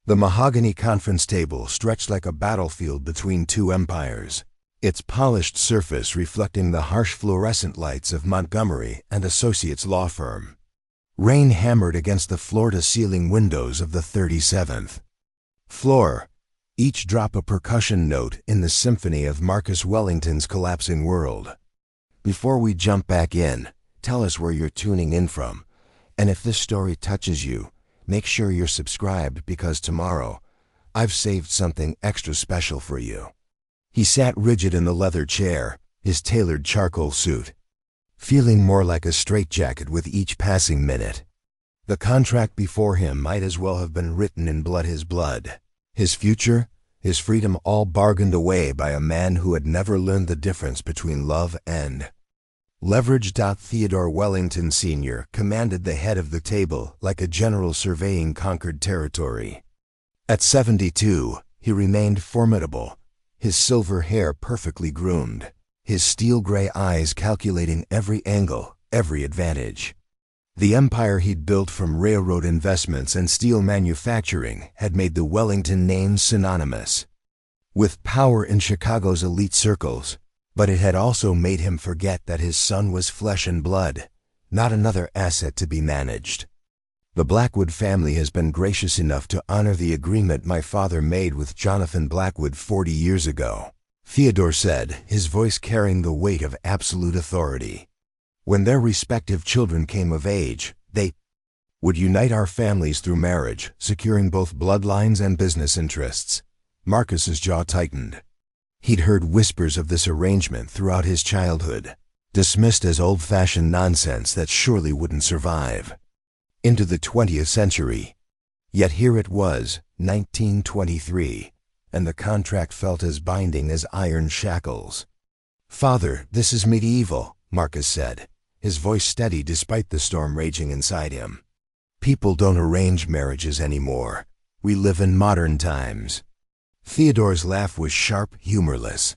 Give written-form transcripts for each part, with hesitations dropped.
The mahogany conference table stretched like a battlefield between two empires, its polished surface reflecting the harsh fluorescent lights of Montgomery and Associates law firm. Rain hammered against the floor-to-ceiling windows of the 37th floor, each drop a percussion note in the symphony of Marcus Wellington's collapsing world. Before we jump back in, tell us where you're tuning in from, and if this story touches you, make sure you're subscribed because tomorrow, I've saved something extra special for you. He sat rigid in the leather chair, his tailored charcoal suit, feeling more like a straitjacket with each passing minute. The contract before him might as well have been written in his blood. His future, his freedom, all bargained away by a man who had never learned the difference between love and leverage. Theodore Wellington Sr. commanded the head of the table like a general surveying conquered territory. At 72, he remained formidable, his silver hair perfectly groomed, his steel-gray eyes calculating every angle, every advantage. The empire he'd built from railroad investments and steel manufacturing had made the Wellington name synonymous with power in Chicago's elite circles, but it had also made him forget that his son was flesh and blood, not another asset to be managed. The Blackwood family has been gracious enough to honor the agreement my father made with Jonathan Blackwood 40 years ago, Theodore said, his voice carrying the weight of absolute authority. When their respective children came of age, they would unite our families through marriage, securing both bloodlines and business interests. Marcus's jaw tightened. He'd heard whispers of this arrangement throughout his childhood, dismissed as old-fashioned nonsense that surely wouldn't survive into the 20th century. Yet here it was, 1923, and the contract felt as binding as iron shackles. "Father, this is medieval," Marcus said, his voice steady despite the storm raging inside him. "People don't arrange marriages anymore. We live in modern times." Theodore's laugh was sharp, humorless.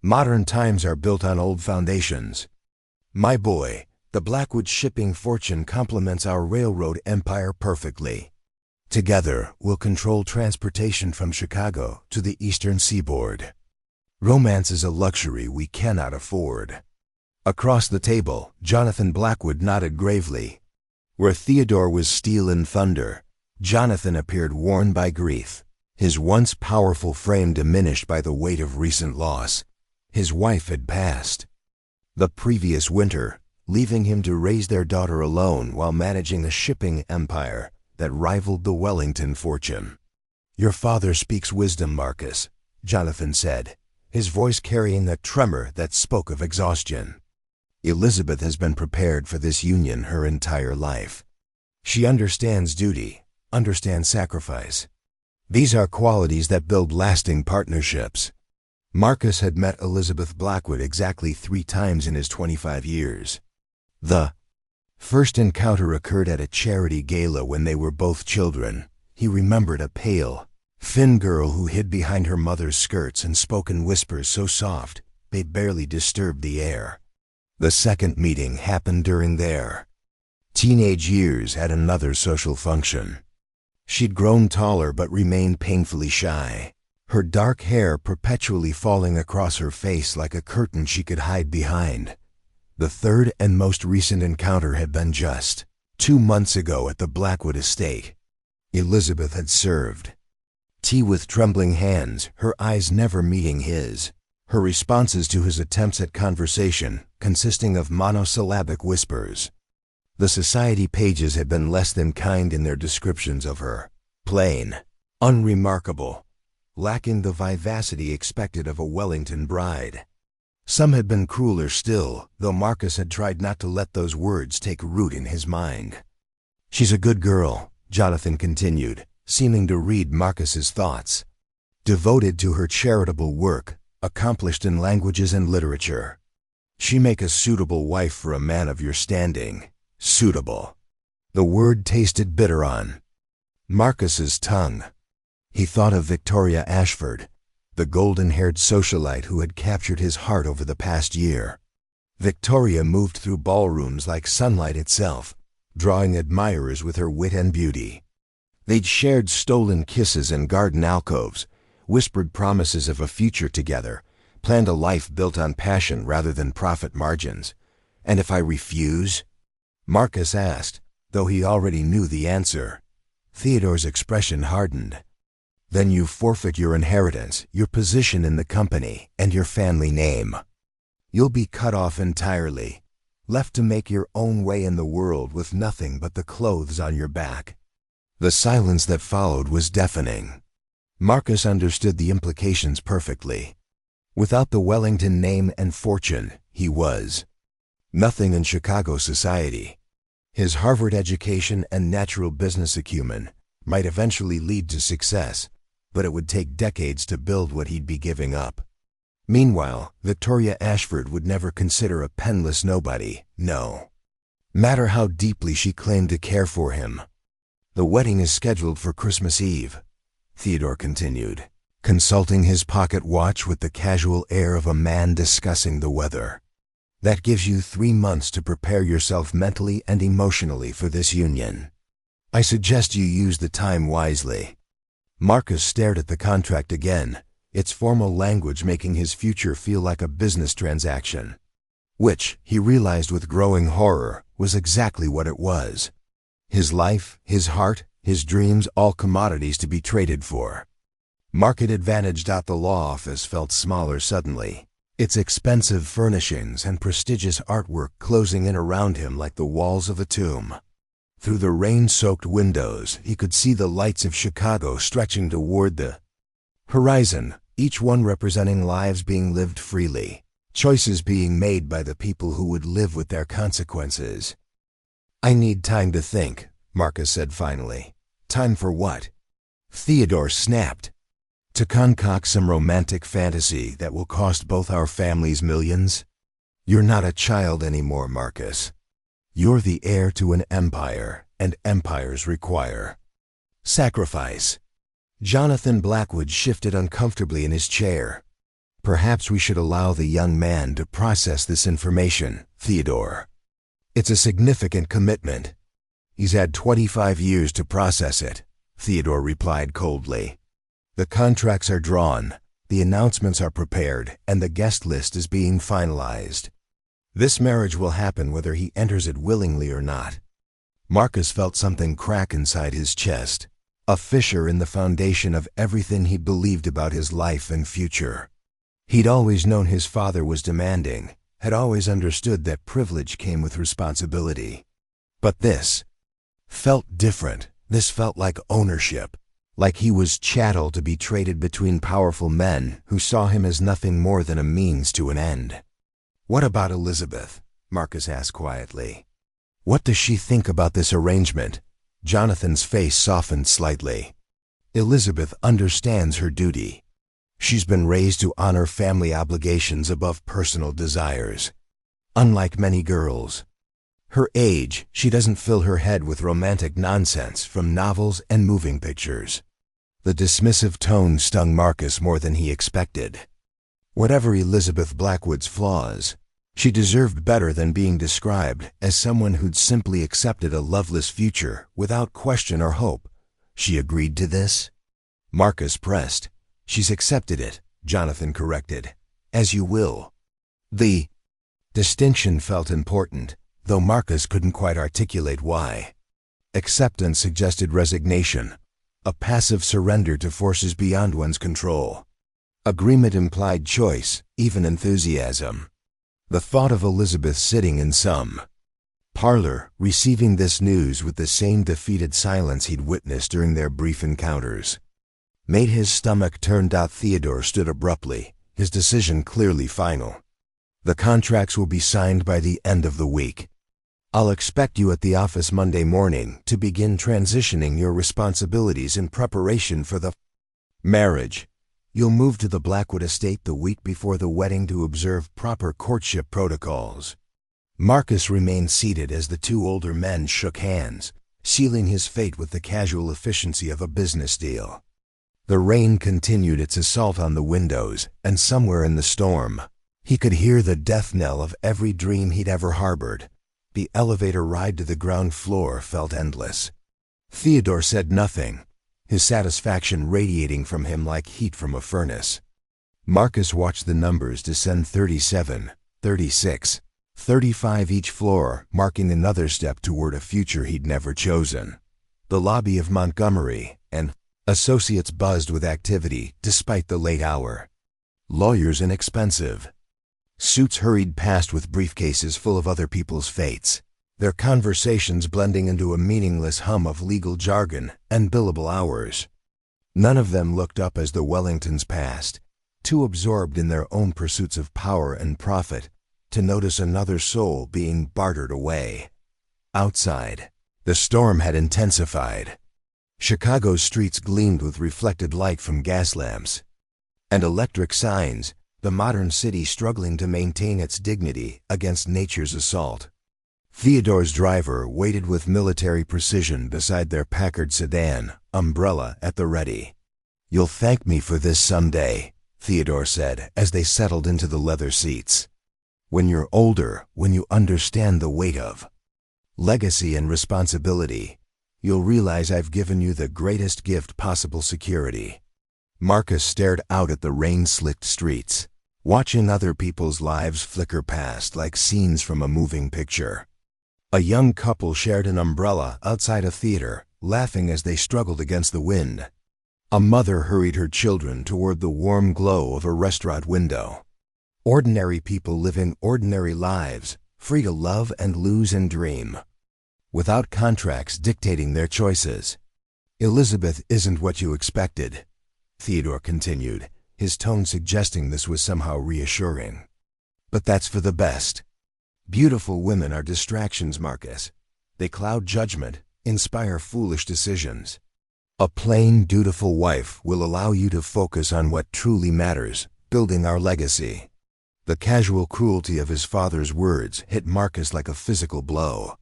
"Modern times are built on old foundations. My boy, the Blackwood shipping fortune complements our railroad empire perfectly. Together, we'll control transportation from Chicago to the eastern seaboard. Romance is a luxury we cannot afford." Across the table, Jonathan Blackwood nodded gravely. Where Theodore was steel and thunder, Jonathan appeared worn by grief, his once powerful frame diminished by the weight of recent loss. His wife had passed the previous winter, leaving him to raise their daughter alone while managing a shipping empire that rivaled the Wellington fortune. "Your father speaks wisdom, Marcus," Jonathan said, his voice carrying a tremor that spoke of exhaustion. "Elizabeth has been prepared for this union her entire life. She understands duty, understands sacrifice. These are qualities that build lasting partnerships." Marcus had met Elizabeth Blackwood exactly 3 times in his 25 years. The first encounter occurred at a charity gala when they were both children. He remembered a pale, thin girl who hid behind her mother's skirts and spoke in whispers so soft they barely disturbed the air. The second meeting happened during their teenage years at another social function. She'd grown taller but remained painfully shy, her dark hair perpetually falling across her face like a curtain she could hide behind. The third and most recent encounter had been just 2 months ago at the Blackwood estate. Elizabeth had served tea with trembling hands, her eyes never meeting his, her responses to his attempts at conversation consisting of monosyllabic whispers. The society pages had been less than kind in their descriptions of her, plain, unremarkable, lacking the vivacity expected of a Wellington bride. Some had been crueler still, though Marcus had tried not to let those words take root in his mind. "She's a good girl," Jonathan continued, seeming to read Marcus's thoughts. "Devoted to her charitable work, accomplished in languages and literature. She make a suitable wife for a man of your standing." Suitable. The word tasted bitter on Marcus's tongue. He thought of Victoria Ashford, the golden-haired socialite who had captured his heart over the past year. Victoria moved through ballrooms like sunlight itself, drawing admirers with her wit and beauty. They'd shared stolen kisses in garden alcoves, whispered promises of a future together, planned a life built on passion rather than profit margins. "And if I refuse?" Marcus asked, though he already knew the answer. Theodore's expression hardened. "Then you forfeit your inheritance, your position in the company, and your family name. You'll be cut off entirely, left to make your own way in the world with nothing but the clothes on your back." The silence that followed was deafening. Marcus understood the implications perfectly. Without the Wellington name and fortune, he was nothing in Chicago society. His Harvard education and natural business acumen might eventually lead to success, but it would take decades to build what he'd be giving up. Meanwhile, Victoria Ashford would never consider a penniless nobody, no matter how deeply she claimed to care for him. "The wedding is scheduled for Christmas Eve," Theodore continued, consulting his pocket watch with the casual air of a man discussing the weather. "That gives you 3 months to prepare yourself mentally and emotionally for this union. I suggest you use the time wisely." Marcus stared at the contract again, its formal language making his future feel like a business transaction. Which, he realized with growing horror, was exactly what it was. His life, his heart, his dreams, all commodities to be traded for. Market Advantage. The law office felt smaller suddenly, its expensive furnishings and prestigious artwork closing in around him like the walls of a tomb. Through the rain-soaked windows, he could see the lights of Chicago stretching toward the horizon, each one representing lives being lived freely, choices being made by the people who would live with their consequences. "I need time to think," Marcus said finally. "Time for what?" Theodore snapped. "To concoct some romantic fantasy that will cost both our families millions. You're not a child anymore, Marcus. You're the heir to an empire, and empires require sacrifice." Jonathan Blackwood shifted uncomfortably in his chair. "Perhaps we should allow the young man to process this information, Theodore. It's a significant commitment." "He's had 25 years to process it," Theodore replied coldly. "The contracts are drawn, the announcements are prepared, and the guest list is being finalized. This marriage will happen whether he enters it willingly or not." Marcus felt something crack inside his chest, a fissure in the foundation of everything he believed about his life and future. He'd always known his father was demanding, had always understood that privilege came with responsibility. But this felt different. This felt like ownership, like he was chattel to be traded between powerful men who saw him as nothing more than a means to an end. "What about Elizabeth?" Marcus asked quietly. "What does she think about this arrangement?" Jonathan's face softened slightly. "Elizabeth understands her duty. She's been raised to honor family obligations above personal desires. Unlike many girls her age, she doesn't fill her head with romantic nonsense from novels and moving pictures." The dismissive tone stung Marcus more than he expected. Whatever Elizabeth Blackwood's flaws, she deserved better than being described as someone who'd simply accepted a loveless future without question or hope. "She agreed to this?" Marcus pressed. "She's accepted it," Jonathan corrected. "As you will." The distinction felt important, though Marcus couldn't quite articulate why. Acceptance suggested resignation, a passive surrender to forces beyond one's control. Agreement implied choice, even enthusiasm. The thought of Elizabeth sitting in some parlor, receiving this news with the same defeated silence he'd witnessed during their brief encounters, made his stomach turn. Theodore stood abruptly, his decision clearly final. "The contracts will be signed by the end of the week. I'll expect you at the office Monday morning to begin transitioning your responsibilities in preparation for the marriage. You'll move to the Blackwood estate the week before the wedding to observe proper courtship protocols." Marcus remained seated as the two older men shook hands, sealing his fate with the casual efficiency of a business deal. The rain continued its assault on the windows, and somewhere in the storm, he could hear the death knell of every dream he'd ever harbored. The elevator ride to the ground floor felt endless. Theodore said nothing, his satisfaction radiating from him like heat from a furnace. Marcus watched the numbers descend 37, 36, 35 each floor, marking another step toward a future he'd never chosen. The lobby of Montgomery and associates buzzed with activity despite the late hour. Lawyers inexpensive. Suits hurried past with briefcases full of other people's fates, their conversations blending into a meaningless hum of legal jargon and billable hours. None of them looked up as the Wellingtons passed, too absorbed in their own pursuits of power and profit to notice another soul being bartered away. Outside, the storm had intensified. Chicago's streets gleamed with reflected light from gas lamps and electric signs, the modern city struggling to maintain its dignity against nature's assault. Theodore's driver waited with military precision beside their Packard sedan, umbrella at the ready. "You'll thank me for this someday," Theodore said as they settled into the leather seats. "When you're older, when you understand the weight of legacy and responsibility, you'll realize I've given you the greatest gift possible: security." Marcus stared out at the rain-slicked streets, watching other people's lives flicker past like scenes from a moving picture. A young couple shared an umbrella outside a theater, laughing as they struggled against the wind. A mother hurried her children toward the warm glow of a restaurant window. Ordinary people living ordinary lives, free to love and lose and dream, without contracts dictating their choices. "Elizabeth isn't what you expected," Theodore continued, his tone suggesting this was somehow reassuring. "But that's for the best. Beautiful women are distractions, Marcus. They cloud judgment, inspire foolish decisions. A plain, dutiful wife will allow you to focus on what truly matters, building our legacy." The casual cruelty of his father's words hit Marcus like a physical blow.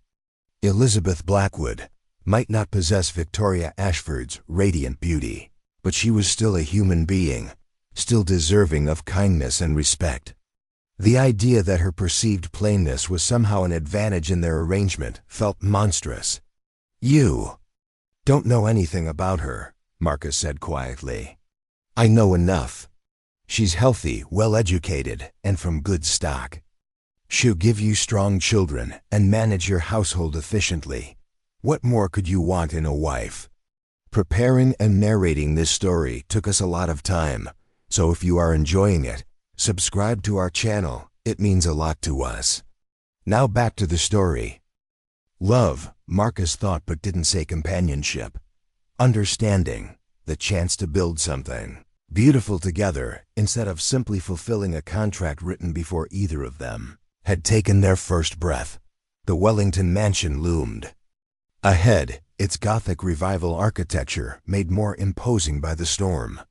Elizabeth Blackwood might not possess Victoria Ashford's radiant beauty, but she was still a human being, still deserving of kindness and respect. The idea that her perceived plainness was somehow an advantage in their arrangement felt monstrous. "You don't know anything about her," Marcus said quietly. "I know enough. She's healthy, well-educated, and from good stock. She'll give you strong children and manage your household efficiently. What more could you want in a wife?" Preparing and narrating this story took us a lot of time, so if you are enjoying it, subscribe to our channel. It means a lot to us. Now back to the story. Love, Marcus thought but didn't say companionship. Understanding, the chance to build something beautiful together instead of simply fulfilling a contract written before either of them had taken their first breath. The Wellington mansion loomed. Ahead, its Gothic revival architecture made more imposing by the storm.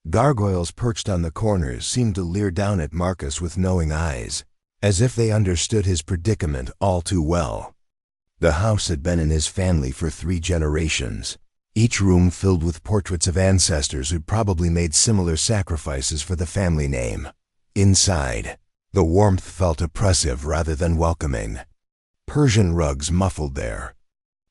Gargoyles perched on the corners seemed to leer down at Marcus with knowing eyes, as if they understood his predicament all too well. The house had been in his family for 3 generations, each room filled with portraits of ancestors who'd probably made similar sacrifices for the family name. Inside, the warmth felt oppressive rather than welcoming. Persian rugs muffled their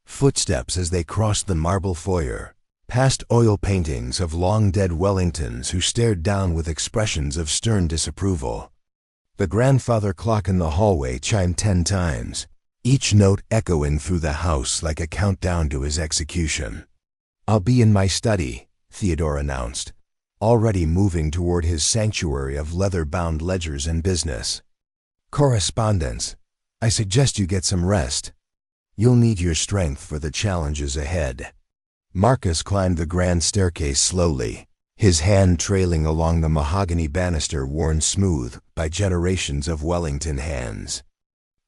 footsteps as they crossed the marble foyer, past oil paintings of long-dead Wellingtons who stared down with expressions of stern disapproval. The grandfather clock in the hallway chimed 10 times, each note echoing through the house like a countdown to his execution. "I'll be in my study," Theodore announced, already moving toward his sanctuary of leather-bound ledgers and business. "Correspondence. I suggest you get some rest. You'll need your strength for the challenges ahead." Marcus climbed the grand staircase slowly, his hand trailing along the mahogany banister worn smooth by generations of Wellington hands.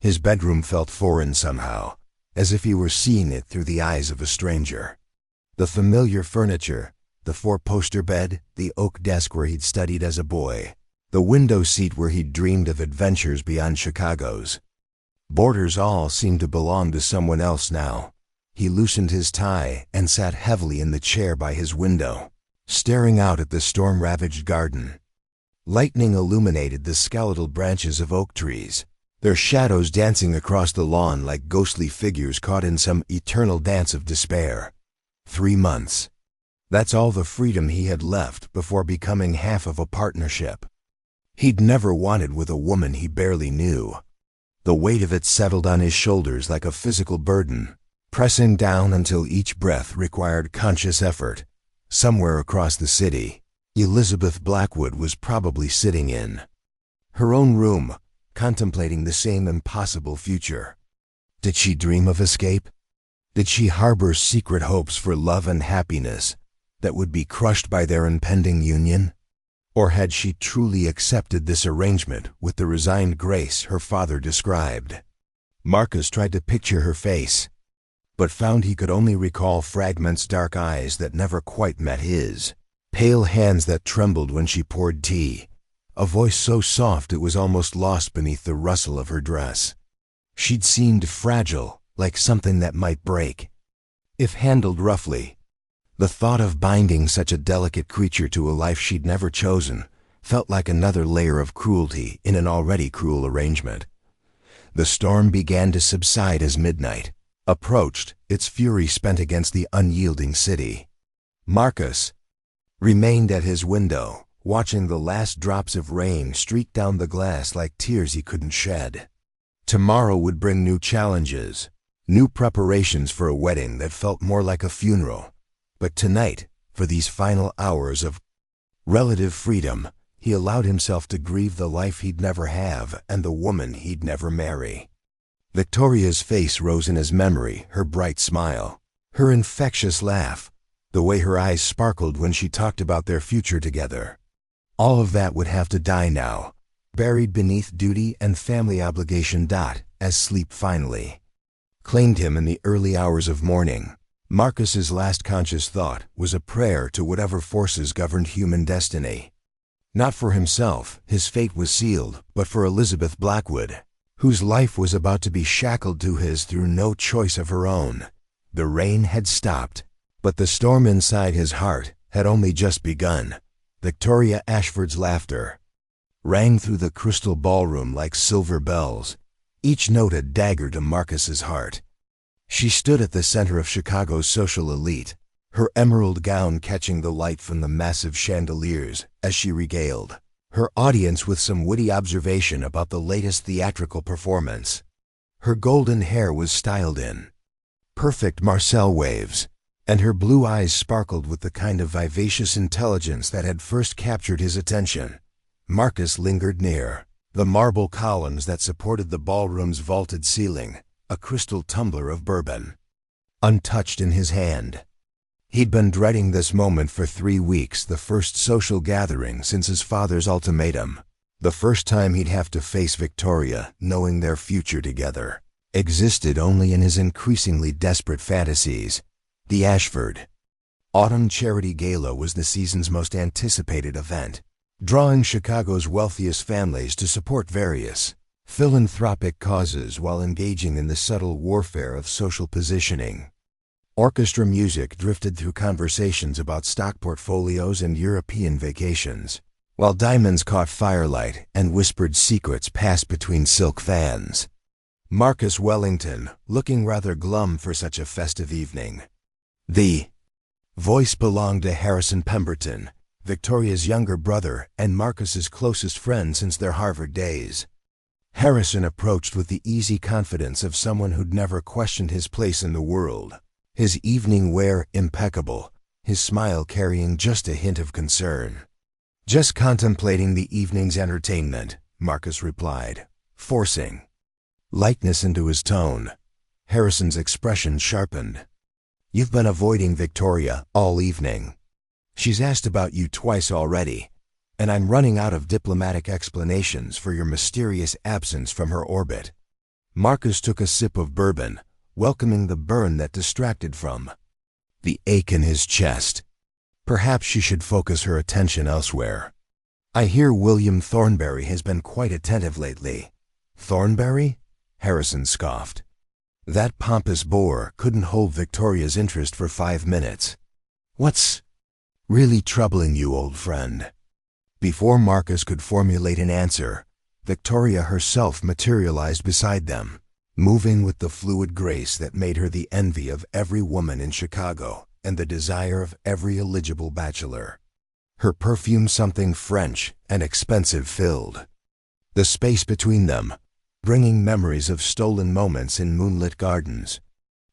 His bedroom felt foreign somehow, as if he were seeing it through the eyes of a stranger. The familiar furniture, the 4-poster bed, the oak desk where he'd studied as a boy, the window seat where he'd dreamed of adventures beyond Chicago's borders all seemed to belong to someone else now. He loosened his tie and sat heavily in the chair by his window, staring out at the storm-ravaged garden. Lightning illuminated the skeletal branches of oak trees, their shadows dancing across the lawn like ghostly figures caught in some eternal dance of despair. 3 months. That's all the freedom he had left before becoming half of a partnership. He'd never wanted with a woman he barely knew. The weight of it settled on his shoulders like a physical burden, pressing down until each breath required conscious effort. Somewhere across the city, Elizabeth Blackwood was probably sitting in her own room, contemplating the same impossible future. Did she dream of escape? Did she harbor secret hopes for love and happiness that would be crushed by their impending union? Or had she truly accepted this arrangement with the resigned grace her father described? Marcus tried to picture her face, but found he could only recall fragments, dark eyes that never quite met his, pale hands that trembled when she poured tea, a voice so soft it was almost lost beneath the rustle of her dress. She'd seemed fragile, like something that might break if handled roughly. The thought of binding such a delicate creature to a life she'd never chosen felt like another layer of cruelty in an already cruel arrangement. The storm began to subside as midnight approached, its fury spent against the unyielding city. Marcus remained at his window, watching the last drops of rain streak down the glass like tears he couldn't shed. Tomorrow would bring new challenges, new preparations for a wedding that felt more like a funeral. But tonight, for these final hours of relative freedom, he allowed himself to grieve the life he'd never have and the woman he'd never marry. Victoria's face rose in his memory, her bright smile, her infectious laugh, the way her eyes sparkled when she talked about their future together. All of that would have to die now, buried beneath duty and family obligation. As sleep finally claimed him in the early hours of morning, Marcus's last conscious thought was a prayer to whatever forces governed human destiny. Not for himself, his fate was sealed, but for Elizabeth Blackwood, whose life was about to be shackled to his through no choice of her own. The rain had stopped, but the storm inside his heart had only just begun. Victoria Ashford's laughter rang through the crystal ballroom like silver bells, each note a dagger to Marcus's heart. She stood at the center of Chicago's social elite, her emerald gown catching the light from the massive chandeliers as she regaled her audience with some witty observation about the latest theatrical performance. Her golden hair was styled in perfect Marcel waves, and her blue eyes sparkled with the kind of vivacious intelligence that had first captured his attention. Marcus lingered near the marble columns that supported the ballroom's vaulted ceiling, a crystal tumbler of bourbon untouched in his hand. He'd been dreading this moment for 3 weeks, the first social gathering since his father's ultimatum, the first time he'd have to face Victoria, knowing their future together existed only in his increasingly desperate fantasies. The Ashford Autumn Charity Gala was the season's most anticipated event, drawing Chicago's wealthiest families to support various philanthropic causes while engaging in the subtle warfare of social positioning. Orchestra music drifted through conversations about stock portfolios and European vacations, while diamonds caught firelight and whispered secrets passed between silk fans. Marcus Wellington, looking rather glum for such a festive evening. The voice belonged to Harrison Pemberton, Victoria's younger brother and Marcus's closest friend since their Harvard days. Harrison approached with the easy confidence of someone who'd never questioned his place in the world, his evening wear impeccable, his smile carrying just a hint of concern. "Just contemplating the evening's entertainment," Marcus replied, forcing lightness into his tone. Harrison's expression sharpened. "You've been avoiding Victoria all evening. She's asked about you twice already, and I'm running out of diplomatic explanations for your mysterious absence from her orbit." Marcus took a sip of bourbon, welcoming the burn that distracted from the ache in his chest. Perhaps she should focus her attention elsewhere. "I hear William Thornberry has been quite attentive lately." "Thornberry?" Harrison scoffed. That pompous bore couldn't hold Victoria's interest for 5 minutes. "What's really troubling you, old friend?" Before Marcus could formulate an answer, Victoria herself materialized beside them, moving with the fluid grace that made her the envy of every woman in Chicago. and the desire of every eligible bachelor. Her perfume something French and expensive filled the space between them, bringing memories of stolen moments in moonlit gardens.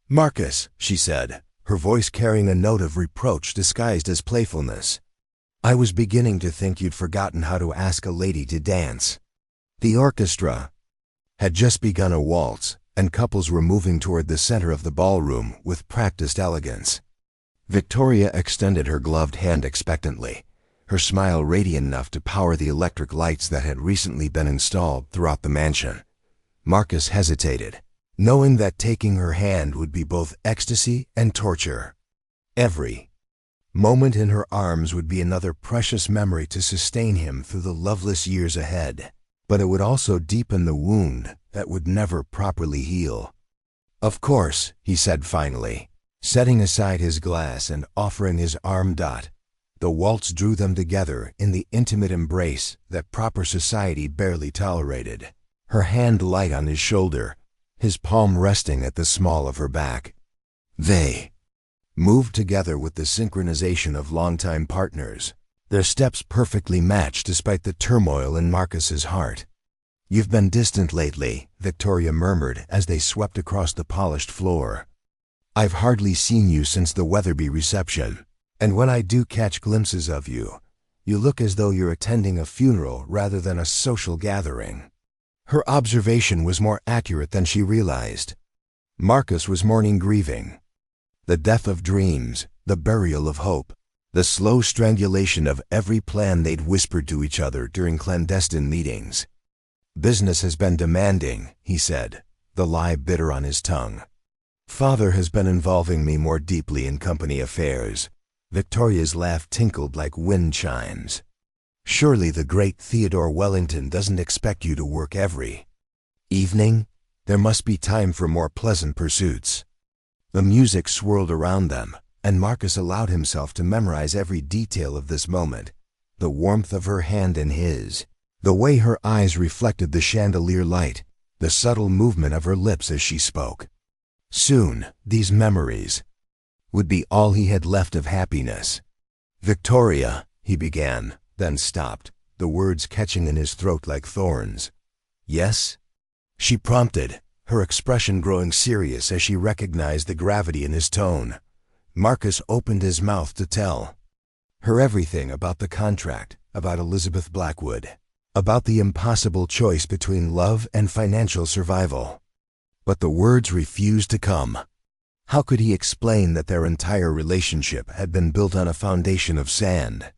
"Marcus," she said, her voice carrying a note of reproach disguised as playfulness, "I was beginning to think you'd forgotten how to ask a lady to dance." The orchestra had just begun a waltz, and couples were moving toward the center of the ballroom with practiced elegance. Victoria extended her gloved hand expectantly, her smile radiant enough to power the electric lights that had recently been installed throughout the mansion. Marcus hesitated, knowing that taking her hand would be both ecstasy and torture. Every moment in her arms would be another precious memory to sustain him through the loveless years ahead, but it would also deepen the wound that would never properly heal. "Of course," he said finally, setting aside his glass and offering his arm. The waltz drew them together in the intimate embrace that proper society barely tolerated, her hand light on his shoulder, his palm resting at the small of her back. They moved together with the synchronization of longtime partners, their steps perfectly matched despite the turmoil in Marcus's heart. "You've been distant lately," Victoria murmured as they swept across the polished floor. "I've hardly seen you since the Weatherby reception. And when I do catch glimpses of you, you look as though you're attending a funeral rather than a social gathering." Her observation was more accurate than she realized. Marcus was mourning grieving. The death of dreams, the burial of hope, the slow strangulation of every plan they'd whispered to each other during clandestine meetings. "Business has been demanding," he said, the lie bitter on his tongue. "Father has been involving me more deeply in company affairs." Victoria's laugh tinkled like wind chimes. "Surely the great Theodore Wellington doesn't expect you to work every evening? There must be time for more pleasant pursuits." The music swirled around them, and Marcus allowed himself to memorize every detail of this moment, the warmth of her hand in his, the way her eyes reflected the chandelier light, the subtle movement of her lips as she spoke. Soon, these memories would be all he had left of happiness. "Victoria," he began, then stopped, the words catching in his throat like thorns. "Yes?" she prompted, her expression growing serious as she recognized the gravity in his tone. Marcus opened his mouth to tell her everything about the contract, about Elizabeth Blackwood, about the impossible choice between love and financial survival. But the words refused to come. How could he explain that their entire relationship had been built on a foundation of sand?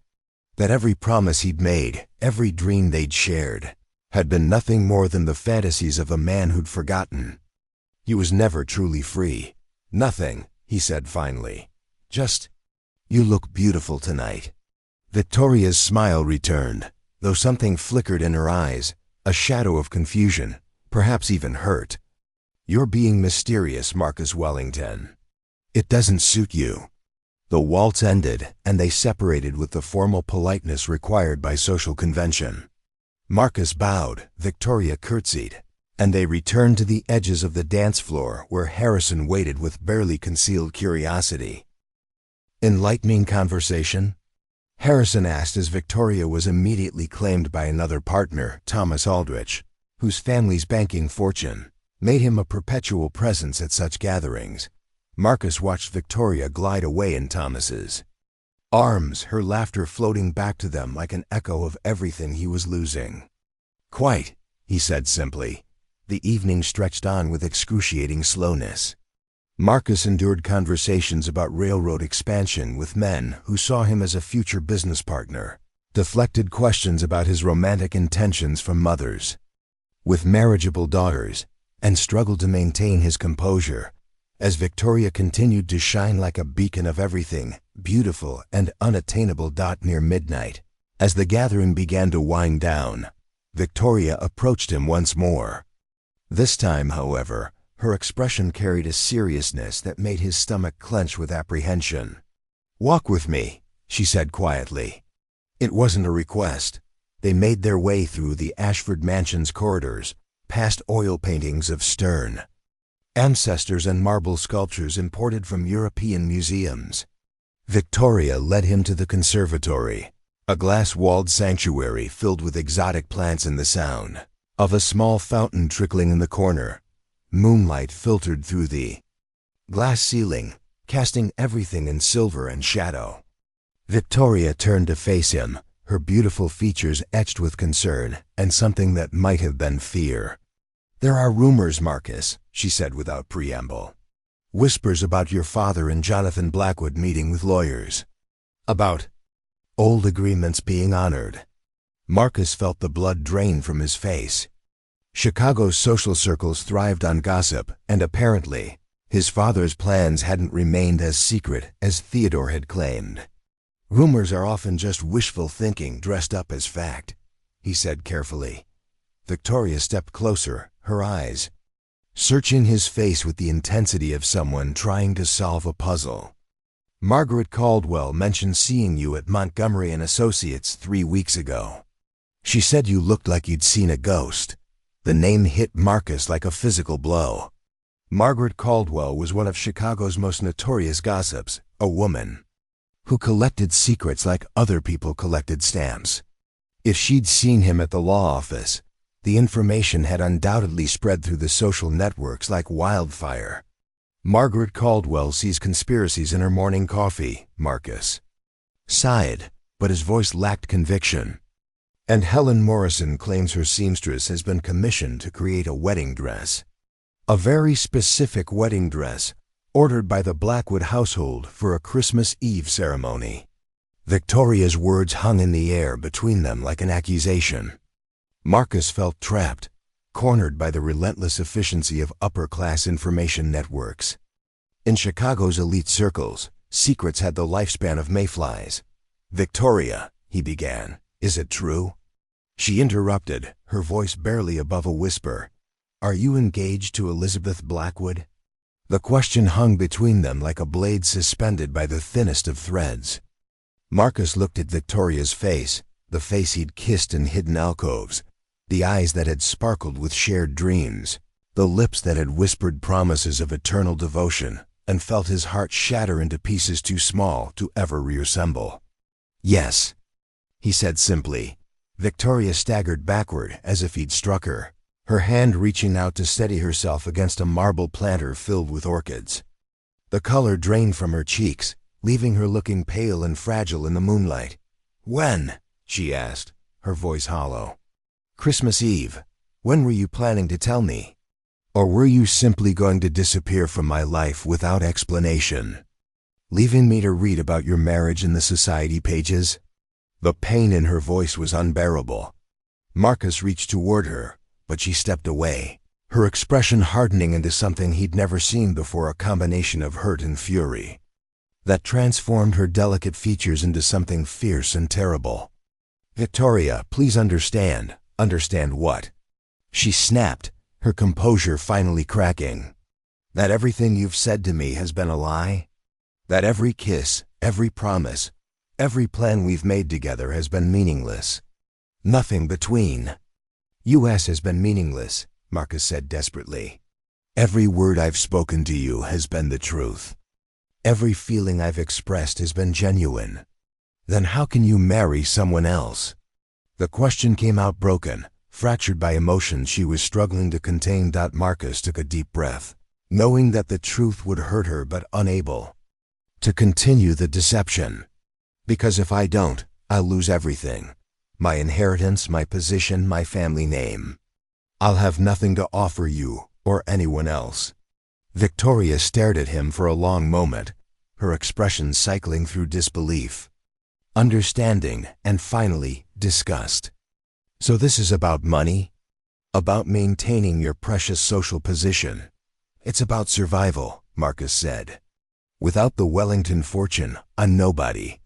That every promise he'd made, every dream they'd shared, had been nothing more than the fantasies of a man who'd forgotten. He was never truly free. "Nothing," he said finally. "Just, you look beautiful tonight." Victoria's smile returned, though something flickered in her eyes, a shadow of confusion, perhaps even hurt. "You're being mysterious, Marcus Wellington. It doesn't suit you." The waltz ended, and they separated with the formal politeness required by social convention. Marcus bowed, Victoria curtsied, and they returned to the edges of the dance floor where Harrison waited with barely concealed curiosity. "Enlightening conversation?" Harrison asked as Victoria was immediately claimed by another partner, Thomas Aldrich, whose family's banking fortune made him a perpetual presence at such gatherings. Marcus watched Victoria glide away in Thomas's arms, her laughter floating back to them like an echo of everything he was losing. "Quite," he said simply. The evening stretched on with excruciating slowness. Marcus endured conversations about railroad expansion with men who saw him as a future business partner, deflected questions about his romantic intentions from mothers with marriageable daughters, and struggled to maintain his composure as Victoria continued to shine like a beacon of everything beautiful and unattainable. Near midnight, as the gathering began to wind down, Victoria approached him once more. This time, however, her expression carried a seriousness that made his stomach clench with apprehension. "Walk with me," she said quietly. It wasn't a request. They made their way through the Ashford Mansion's corridors, past oil paintings of stern ancestors and marble sculptures imported from European museums. Victoria led him to the conservatory, a glass-walled sanctuary filled with exotic plants and the sound of a small fountain trickling in the corner. Moonlight filtered through the glass ceiling, casting everything in silver and shadow. Victoria turned to face him, her beautiful features etched with concern and something that might have been fear. "There are rumors, Marcus," she said without preamble. "Whispers about your father and Jonathan Blackwood meeting with lawyers. About old agreements being honored." Marcus felt the blood drain from his face. Chicago's social circles thrived on gossip, and apparently, his father's plans hadn't remained as secret as Theodore had claimed. "Rumors are often just wishful thinking dressed up as fact," he said carefully. Victoria stepped closer, her eyes searching his face with the intensity of someone trying to solve a puzzle. "Margaret Caldwell mentioned seeing you at Montgomery & Associates 3 weeks ago. She said you looked like you'd seen a ghost." The name hit Marcus like a physical blow. Margaret Caldwell was one of Chicago's most notorious gossips, a woman who collected secrets like other people collected stamps. If she'd seen him at the law office, the information had undoubtedly spread through the social networks like wildfire. "Margaret Caldwell sees conspiracies in her morning coffee," Marcus sighed, but his voice lacked conviction. "And Helen Morrison claims her seamstress has been commissioned to create a wedding dress. A very specific wedding dress, ordered by the Blackwood household for a Christmas Eve ceremony." Victoria's words hung in the air between them like an accusation. Marcus felt trapped, cornered by the relentless efficiency of upper-class information networks. In Chicago's elite circles, secrets had the lifespan of mayflies. "Victoria," he began, "is it true?" She interrupted, her voice barely above a whisper. "Are you engaged to Elizabeth Blackwood?" The question hung between them like a blade suspended by the thinnest of threads. Marcus looked at Victoria's face, the face he'd kissed in hidden alcoves, the eyes that had sparkled with shared dreams, the lips that had whispered promises of eternal devotion, and felt his heart shatter into pieces too small to ever reassemble. "Yes," he said simply. Victoria staggered backward as if he'd struck her, her hand reaching out to steady herself against a marble planter filled with orchids. The color drained from her cheeks, leaving her looking pale and fragile in the moonlight. "When?" she asked, her voice hollow. "Christmas Eve. When were you planning to tell me? Or were you simply going to disappear from my life without explanation, leaving me to read about your marriage in the society pages?" The pain in her voice was unbearable. Marcus reached toward her, but she stepped away, her expression hardening into something he'd never seen before, a combination of hurt and fury that transformed her delicate features into something fierce and terrible. "Victoria, please understand." "Understand what?" she snapped, her composure finally cracking. "That everything you've said to me has been a lie? That every kiss, every promise, every plan we've made together has been meaningless? Nothing between us has been meaningless," Marcus said desperately. "Every word I've spoken to you has been the truth. Every feeling I've expressed has been genuine. Then how can you marry someone else?" The question came out broken, fractured by emotions she was struggling to contain. Marcus took a deep breath, knowing that the truth would hurt her but unable to continue the deception. "Because if I don't, I'll lose everything. My inheritance, my position, my family name. I'll have nothing to offer you or anyone else." Victoria stared at him for a long moment, her expression cycling through disbelief, understanding, and finally disgust. "So this is about money? About maintaining your precious social position?" "It's about survival," Marcus said. "Without the Wellington fortune, I'm nobody.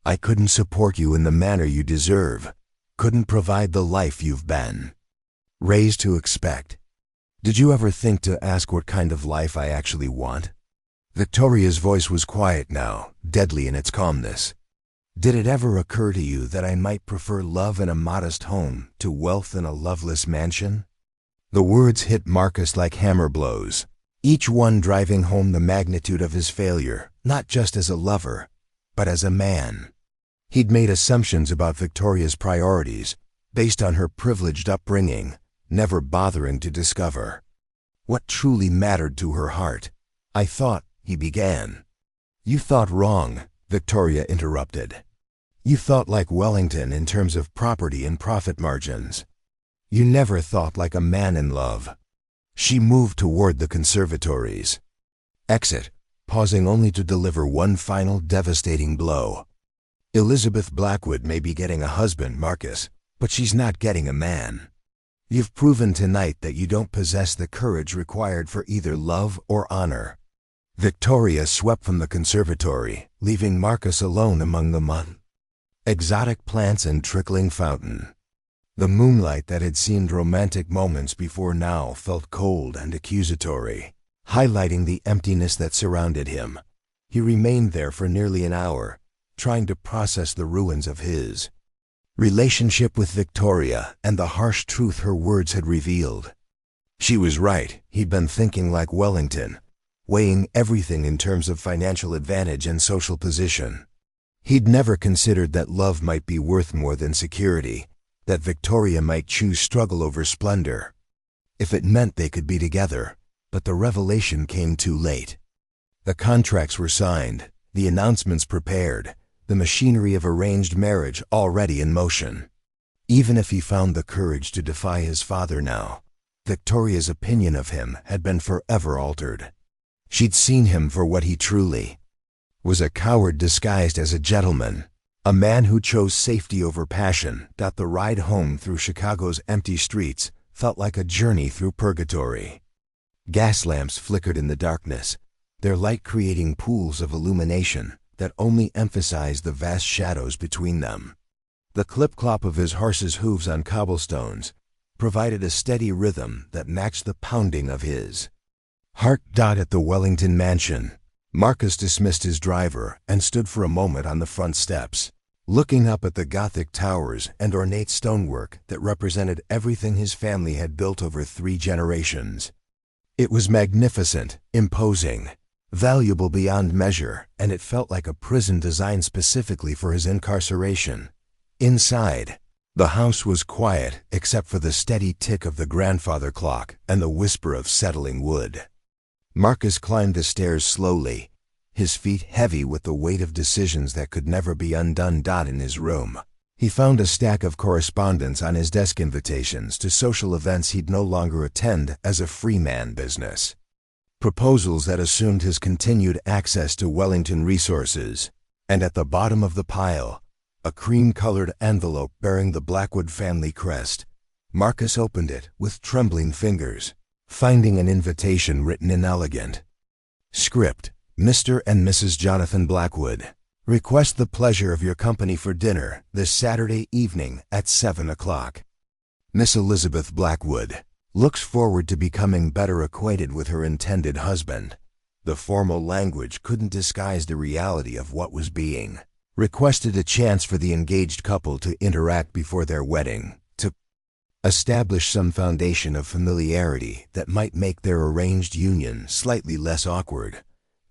I couldn't support you in the manner you deserve, couldn't provide the life you've been raised to expect. Did you ever think to ask what kind of life I actually want?" Victoria's voice was quiet now, deadly in its calmness. "Did it ever occur to you that I might prefer love in a modest home to wealth in a loveless mansion?" The words hit Marcus like hammer blows, each one driving home the magnitude of his failure, not just as a lover, but as a man. He'd made assumptions about Victoria's priorities based on her privileged upbringing, never bothering to discover what truly mattered to her heart. "I thought," he began. "You thought wrong," Victoria interrupted. "You thought like Wellington in terms of property and profit margins. You never thought like a man in love." She moved toward the conservatories. Exit, pausing only to deliver one final devastating blow. "Elizabeth Blackwood may be getting a husband, Marcus, but she's not getting a man. You've proven tonight that you don't possess the courage required for either love or honor." Victoria swept from the conservatory, leaving Marcus alone among the exotic plants and trickling fountain. The moonlight that had seemed romantic moments before now felt cold and accusatory, highlighting the emptiness that surrounded him. He remained there for nearly an hour, trying to process the ruins of his relationship with Victoria and the harsh truth her words had revealed. She was right. He'd been thinking like Wellington, weighing everything in terms of financial advantage and social position. He'd never considered that love might be worth more than security, that Victoria might choose struggle over splendor, if it meant they could be together. But the revelation came too late. The contracts were signed, the announcements prepared, the machinery of arranged marriage already in motion. Even if he found the courage to defy his father now, Victoria's opinion of him had been forever altered. She'd seen him for what he truly was, a coward disguised as a gentleman, a man who chose safety over passion. The ride home through Chicago's empty streets felt like a journey through purgatory. Gas lamps flickered in the darkness, their light creating pools of illumination that only emphasized the vast shadows between them. The clip-clop of his horse's hooves on cobblestones provided a steady rhythm that matched the pounding of his heart. At the Wellington mansion, Marcus dismissed his driver and stood for a moment on the front steps, looking up at the Gothic towers and ornate stonework that represented everything his family had built over 3 generations. It was magnificent, imposing, valuable beyond measure, and it felt like a prison designed specifically for his incarceration. Inside, the house was quiet except for the steady tick of the grandfather clock and the whisper of settling wood. Marcus climbed the stairs slowly, his feet heavy with the weight of decisions that could never be undone. In his room, he found a stack of correspondence on his desk, invitations to social events he'd no longer attend as a free man business, proposals that assumed his continued access to Wellington resources, and at the bottom of the pile, a cream-colored envelope bearing the Blackwood family crest. Marcus opened it with trembling fingers, finding an invitation written in elegant script. "Mr. and Mrs. Jonathan Blackwood request the pleasure of your company for dinner this Saturday evening at 7 o'clock. Miss Elizabeth Blackwood looks forward to becoming better acquainted with her intended husband." The formal language couldn't disguise the reality of what was being requested, a chance for the engaged couple to interact before their wedding, to establish some foundation of familiarity that might make their arranged union slightly less awkward.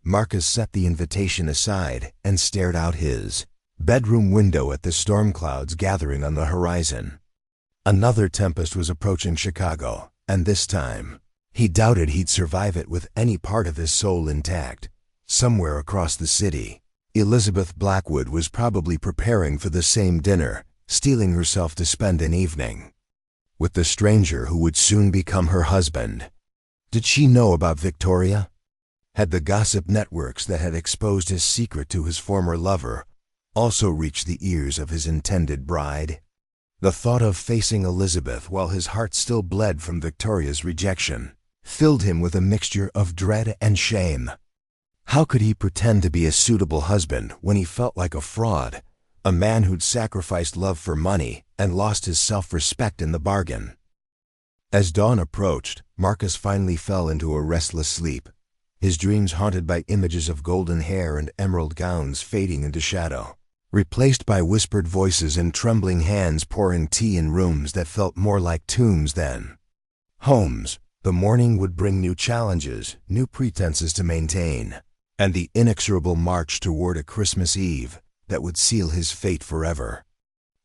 Marcus set the invitation aside and stared out his bedroom window at the storm clouds gathering on the horizon. Another tempest was approaching Chicago, and this time, he doubted he'd survive it with any part of his soul intact. Somewhere across the city, Elizabeth Blackwood was probably preparing for the same dinner, steeling herself to spend an evening with the stranger who would soon become her husband. Did she know about Victoria? Had the gossip networks that had exposed his secret to his former lover also reached the ears of his intended bride? The thought of facing Elizabeth while his heart still bled from Victoria's rejection filled him with a mixture of dread and shame. How could he pretend to be a suitable husband when he felt like a fraud, a man who'd sacrificed love for money and lost his self-respect in the bargain? As dawn approached, Marcus finally fell into a restless sleep, his dreams haunted by images of golden hair and emerald gowns fading into shadow, replaced by whispered voices and trembling hands pouring tea in rooms that felt more like tombs than homes. The morning would bring new challenges, new pretenses to maintain, and the inexorable march toward a Christmas Eve that would seal his fate forever.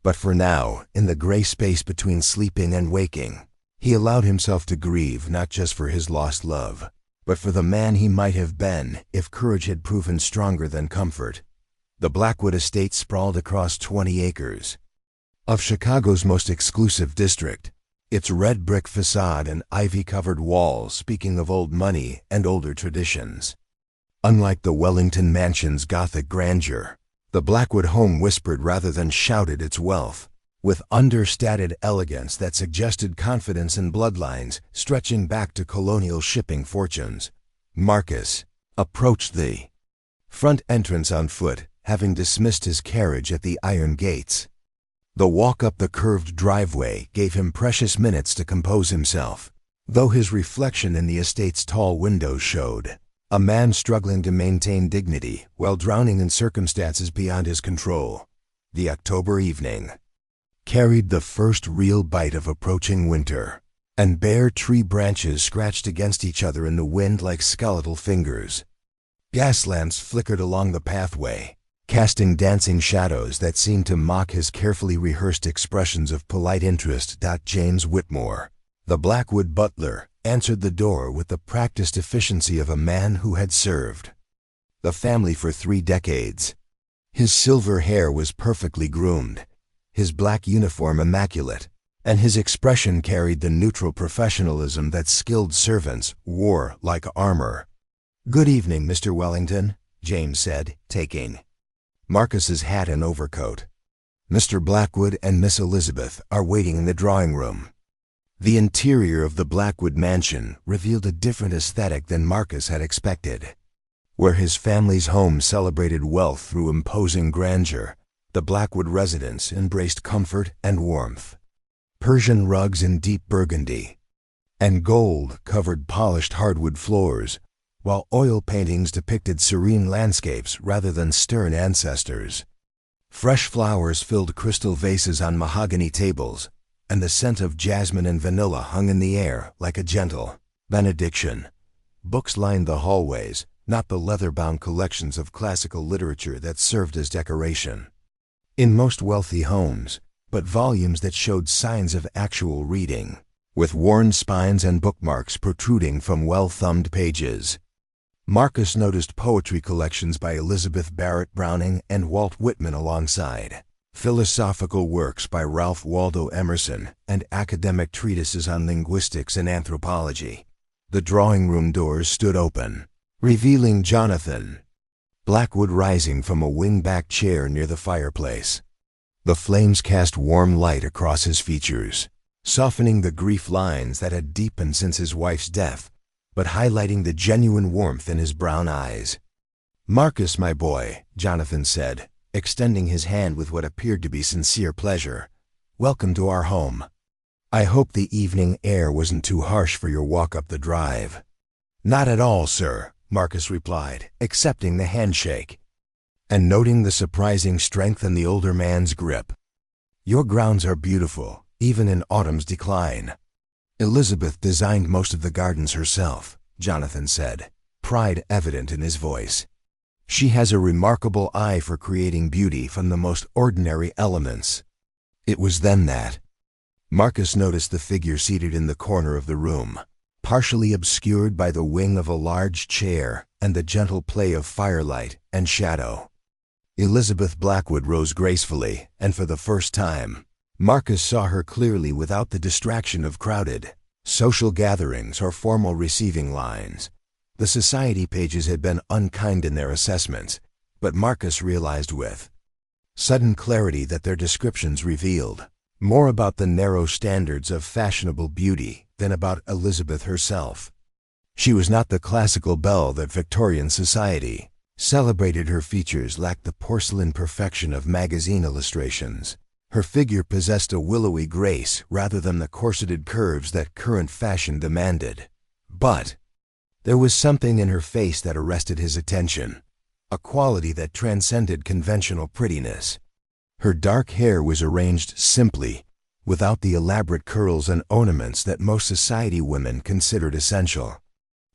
But for now, in the gray space between sleeping and waking, he allowed himself to grieve not just for his lost love, but for the man he might have been if courage had proven stronger than comfort. The Blackwood estate sprawled across 20 acres of Chicago's most exclusive district, its red brick facade and ivy-covered walls speaking of old money and older traditions. Unlike the Wellington mansion's Gothic grandeur, the Blackwood home whispered rather than shouted its wealth, with understated elegance that suggested confidence and bloodlines stretching back to colonial shipping fortunes. Marcus approached the front entrance on foot, having dismissed his carriage at the iron gates. The walk up the curved driveway gave him precious minutes to compose himself, though his reflection in the estate's tall windows showed a man struggling to maintain dignity while drowning in circumstances beyond his control. The October evening carried the first real bite of approaching winter, and bare tree branches scratched against each other in the wind like skeletal fingers. Gas lamps flickered along the pathway, casting dancing shadows that seemed to mock his carefully rehearsed expressions of polite interest. James Whitmore, the Blackwood butler, answered the door with the practiced efficiency of a man who had served the family for 3 decades. His silver hair was perfectly groomed, his black uniform immaculate, and his expression carried the neutral professionalism that skilled servants wore like armor. "Good evening, Mr. Wellington," James said, taking Marcus's hat and overcoat. "Mr. Blackwood and Miss Elizabeth are waiting in the drawing room." The interior of the Blackwood mansion revealed a different aesthetic than Marcus had expected. Where his family's home celebrated wealth through imposing grandeur, the Blackwood residence embraced comfort and warmth. Persian rugs in deep burgundy and gold covered polished hardwood floors, while oil paintings depicted serene landscapes rather than stern ancestors. Fresh flowers filled crystal vases on mahogany tables, and the scent of jasmine and vanilla hung in the air like a gentle benediction. Books lined the hallways, not the leather-bound collections of classical literature that served as decoration in most wealthy homes, but volumes that showed signs of actual reading, with worn spines and bookmarks protruding from well-thumbed pages. Marcus noticed poetry collections by Elizabeth Barrett Browning and Walt Whitman alongside philosophical works by Ralph Waldo Emerson, and academic treatises on linguistics and anthropology. The drawing room doors stood open, revealing Jonathan Blackwood rising from a wing-back chair near the fireplace. The flames cast warm light across his features, softening the grief lines that had deepened since his wife's death, but highlighting the genuine warmth in his brown eyes. "Marcus, my boy," Jonathan said, extending his hand with what appeared to be sincere pleasure. "Welcome to our home. I hope the evening air wasn't too harsh for your walk up the drive." "Not at all, sir," Marcus replied, accepting the handshake, and noting the surprising strength in the older man's grip. "Your grounds are beautiful, even in autumn's decline." "Elizabeth designed most of the gardens herself," Jonathan said, pride evident in his voice. "She has a remarkable eye for creating beauty from the most ordinary elements." It was then that Marcus noticed the figure seated in the corner of the room, partially obscured by the wing of a large chair and the gentle play of firelight and shadow. Elizabeth Blackwood rose gracefully, and for the first time, Marcus saw her clearly without the distraction of crowded social gatherings or formal receiving lines. The society pages had been unkind in their assessments, but Marcus realized with sudden clarity that their descriptions revealed more about the narrow standards of fashionable beauty than about Elizabeth herself. She was not the classical belle that Victorian society celebrated. Her features lacked the porcelain perfection of magazine illustrations. Her figure possessed a willowy grace rather than the corseted curves that current fashion demanded. But there was something in her face that arrested his attention, a quality that transcended conventional prettiness. Her dark hair was arranged simply, without the elaborate curls and ornaments that most society women considered essential.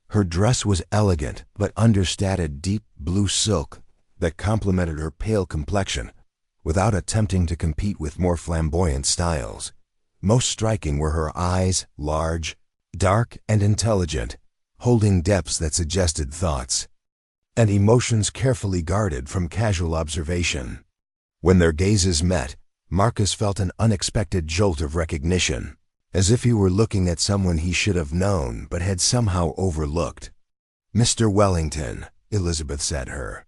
Her dress was elegant but understated deep blue silk, that complemented her pale complexion without attempting to compete with more flamboyant styles. Most striking were her eyes, large, dark, and intelligent, holding depths that suggested thoughts and emotions carefully guarded from casual observation. When their gazes met, Marcus felt an unexpected jolt of recognition, as if he were looking at someone he should have known but had somehow overlooked. "Mr. Wellington," Elizabeth said her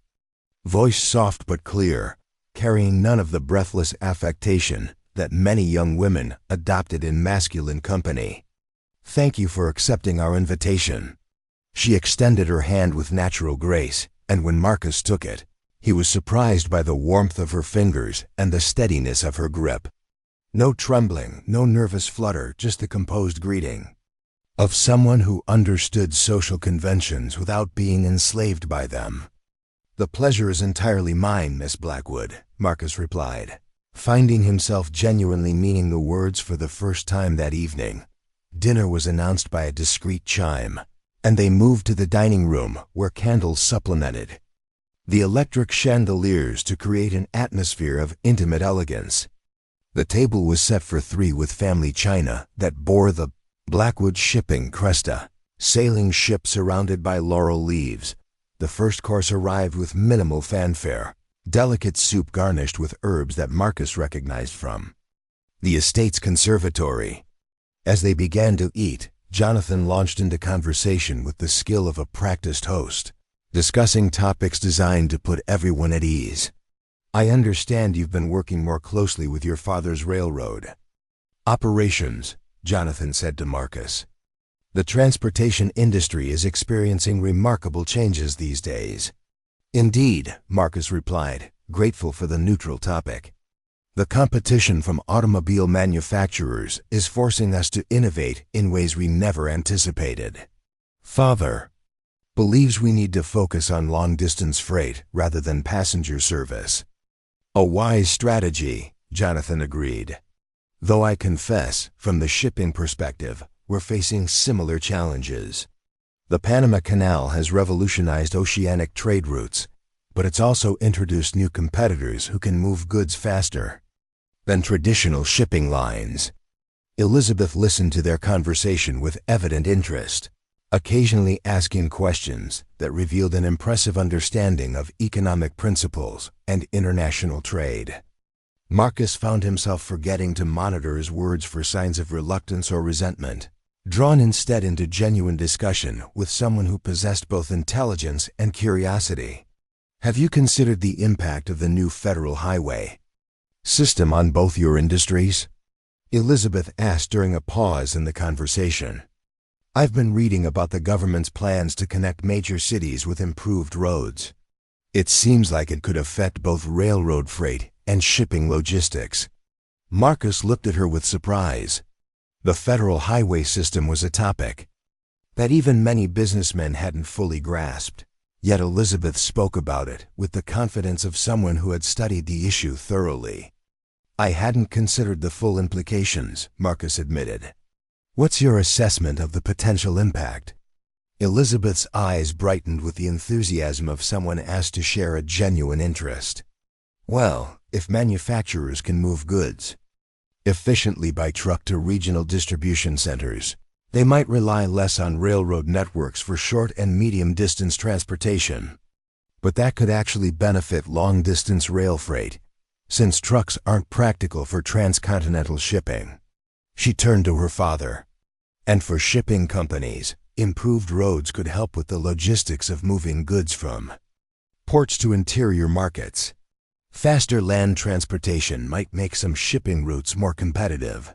voice soft but clear, carrying none of the breathless affectation that many young women adopted in masculine company. "Thank you for accepting our invitation." She extended her hand with natural grace, and when Marcus took it, he was surprised by the warmth of her fingers and the steadiness of her grip. No trembling, no nervous flutter, just the composed greeting of someone who understood social conventions without being enslaved by them. "The pleasure is entirely mine, Miss Blackwood," Marcus replied, finding himself genuinely meaning the words for the first time that evening. Dinner was announced by a discreet chime, and they moved to the dining room where candles supplemented the electric chandeliers to create an atmosphere of intimate elegance. The table was set for three with family china that bore the Blackwood shipping cresta, sailing ship surrounded by laurel leaves. The first course arrived with minimal fanfare, delicate soup garnished with herbs that Marcus recognized from the estate's conservatory. As they began to eat, Jonathan launched into conversation with the skill of a practiced host, discussing topics designed to put everyone at ease. "I understand you've been working more closely with your father's railroad operations," Jonathan said to Marcus. "The transportation industry is experiencing remarkable changes these days." "Indeed," Marcus replied, grateful for the neutral topic. "The competition from automobile manufacturers is forcing us to innovate in ways we never anticipated. Father believes we need to focus on long-distance freight rather than passenger service." "A wise strategy," Jonathan agreed. "Though I confess, from the shipping perspective, we're facing similar challenges. The Panama Canal has revolutionized oceanic trade routes, but it's also introduced new competitors who can move goods faster than traditional shipping lines." Elizabeth listened to their conversation with evident interest, occasionally asking questions that revealed an impressive understanding of economic principles and international trade. Marcus found himself forgetting to monitor his words for signs of reluctance or resentment, drawn instead into genuine discussion with someone who possessed both intelligence and curiosity. "Have you considered the impact of the new federal highway system on both your industries?" Elizabeth asked during a pause in the conversation. "I've been reading about the government's plans to connect major cities with improved roads. It seems like it could affect both railroad freight and shipping logistics." Marcus looked at her with surprise. The federal highway system was a topic that even many businessmen hadn't fully grasped. Yet Elizabeth spoke about it with the confidence of someone who had studied the issue thoroughly. "I hadn't considered the full implications," Marcus admitted. "What's your assessment of the potential impact?" Elizabeth's eyes brightened with the enthusiasm of someone asked to share a genuine interest. "Well, if manufacturers can move goods efficiently by truck to regional distribution centers, they might rely less on railroad networks for short and medium-distance transportation. But that could actually benefit long-distance rail freight, since trucks aren't practical for transcontinental shipping." She turned to her father. "And for shipping companies, improved roads could help with the logistics of moving goods from ports to interior markets. Faster land transportation might make some shipping routes more competitive."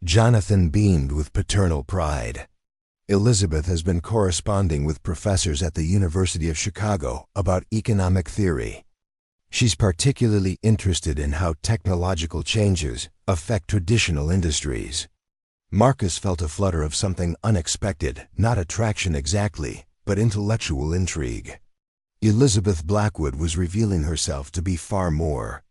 Jonathan beamed with paternal pride. "Elizabeth has been corresponding with professors at the University of Chicago about economic theory. She's particularly interested in how technological changes affect traditional industries." Marcus felt a flutter of something unexpected, not attraction exactly, but intellectual intrigue. Elizabeth Blackwood was revealing herself to be far more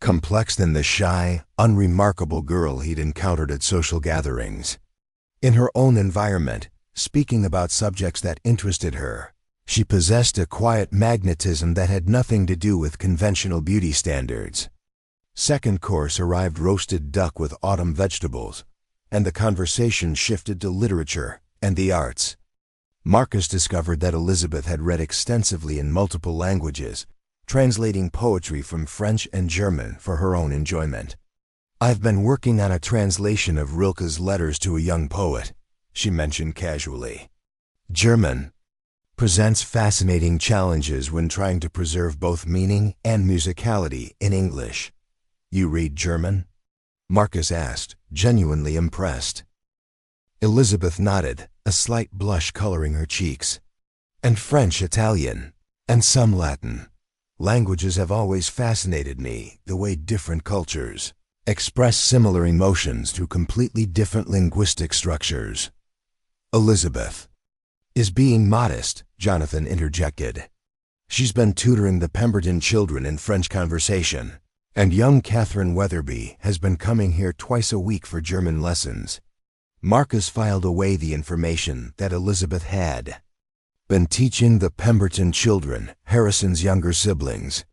complex than the shy, unremarkable girl he'd encountered at social gatherings. In her own environment, speaking about subjects that interested her She possessed a quiet magnetism that had nothing to do with conventional beauty standards. Second course arrived roasted duck with autumn vegetables, and the conversation shifted to literature and the arts. Marcus discovered that Elizabeth had read extensively in multiple languages, translating poetry from French and German for her own enjoyment. "I've been working on a translation of Rilke's Letters to a Young Poet," she mentioned casually. German presents fascinating challenges when trying to preserve both meaning and musicality in English. "You read German?" Marcus asked, genuinely impressed. Elizabeth nodded, a slight blush coloring her cheeks. "And French, Italian, and some Latin. Languages have always fascinated me, the way different cultures express similar emotions through completely different linguistic structures." "Elizabeth is being modest," Jonathan interjected. "She's been tutoring the Pemberton children in French conversation, and young Catherine Weatherby has been coming here twice a week for German lessons." Marcus filed away the information that Elizabeth had been teaching the Pemberton children, Harrison's younger siblings.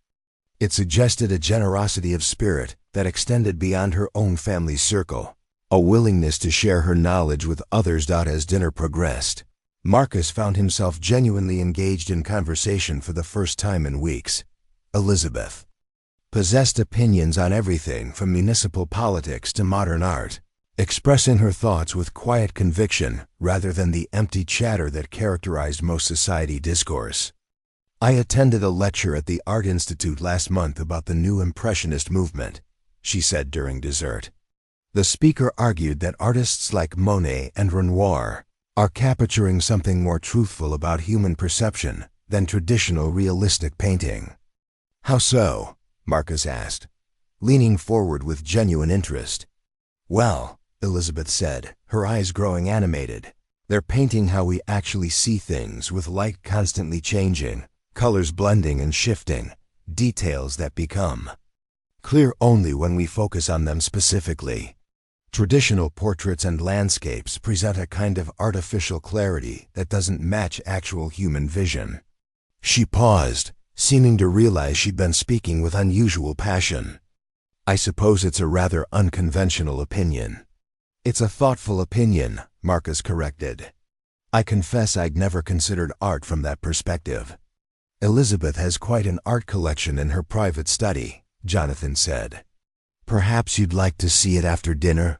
It suggested a generosity of spirit that extended beyond her own family circle, a willingness to share her knowledge with others. As dinner progressed, Marcus found himself genuinely engaged in conversation for the first time in weeks. Elizabeth possessed opinions on everything from municipal politics to modern art, expressing her thoughts with quiet conviction rather than the empty chatter that characterized most society discourse. "I attended a lecture at the Art Institute last month about the new Impressionist movement," she said during dessert. "The speaker argued that artists like Monet and Renoir are capturing something more truthful about human perception than traditional realistic painting." "How so?" Marcus asked, leaning forward with genuine interest. "Well," Elizabeth said, her eyes growing animated, "they're painting how we actually see things, with light constantly changing, colors blending and shifting, details that become clear only when we focus on them specifically. Traditional portraits and landscapes present a kind of artificial clarity that doesn't match actual human vision." She paused, seeming to realize she'd been speaking with unusual passion. "I suppose it's a rather unconventional opinion." "It's a thoughtful opinion," Marcus corrected. "I confess I'd never considered art from that perspective." "Elizabeth has quite an art collection in her private study," Jonathan said. "Perhaps you'd like to see it after dinner?"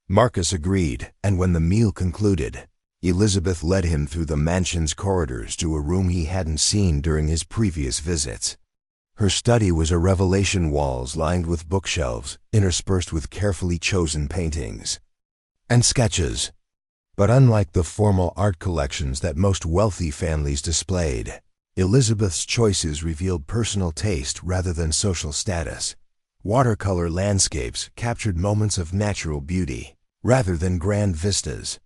Marcus agreed, and when the meal concluded, Elizabeth led him through the mansion's corridors to a room he hadn't seen during his previous visits. Her study was a revelation, walls lined with bookshelves, interspersed with carefully chosen paintings and sketches. But unlike the formal art collections that most wealthy families displayed, Elizabeth's choices revealed personal taste rather than social status. Watercolor landscapes captured moments of natural beauty rather than grand vistas.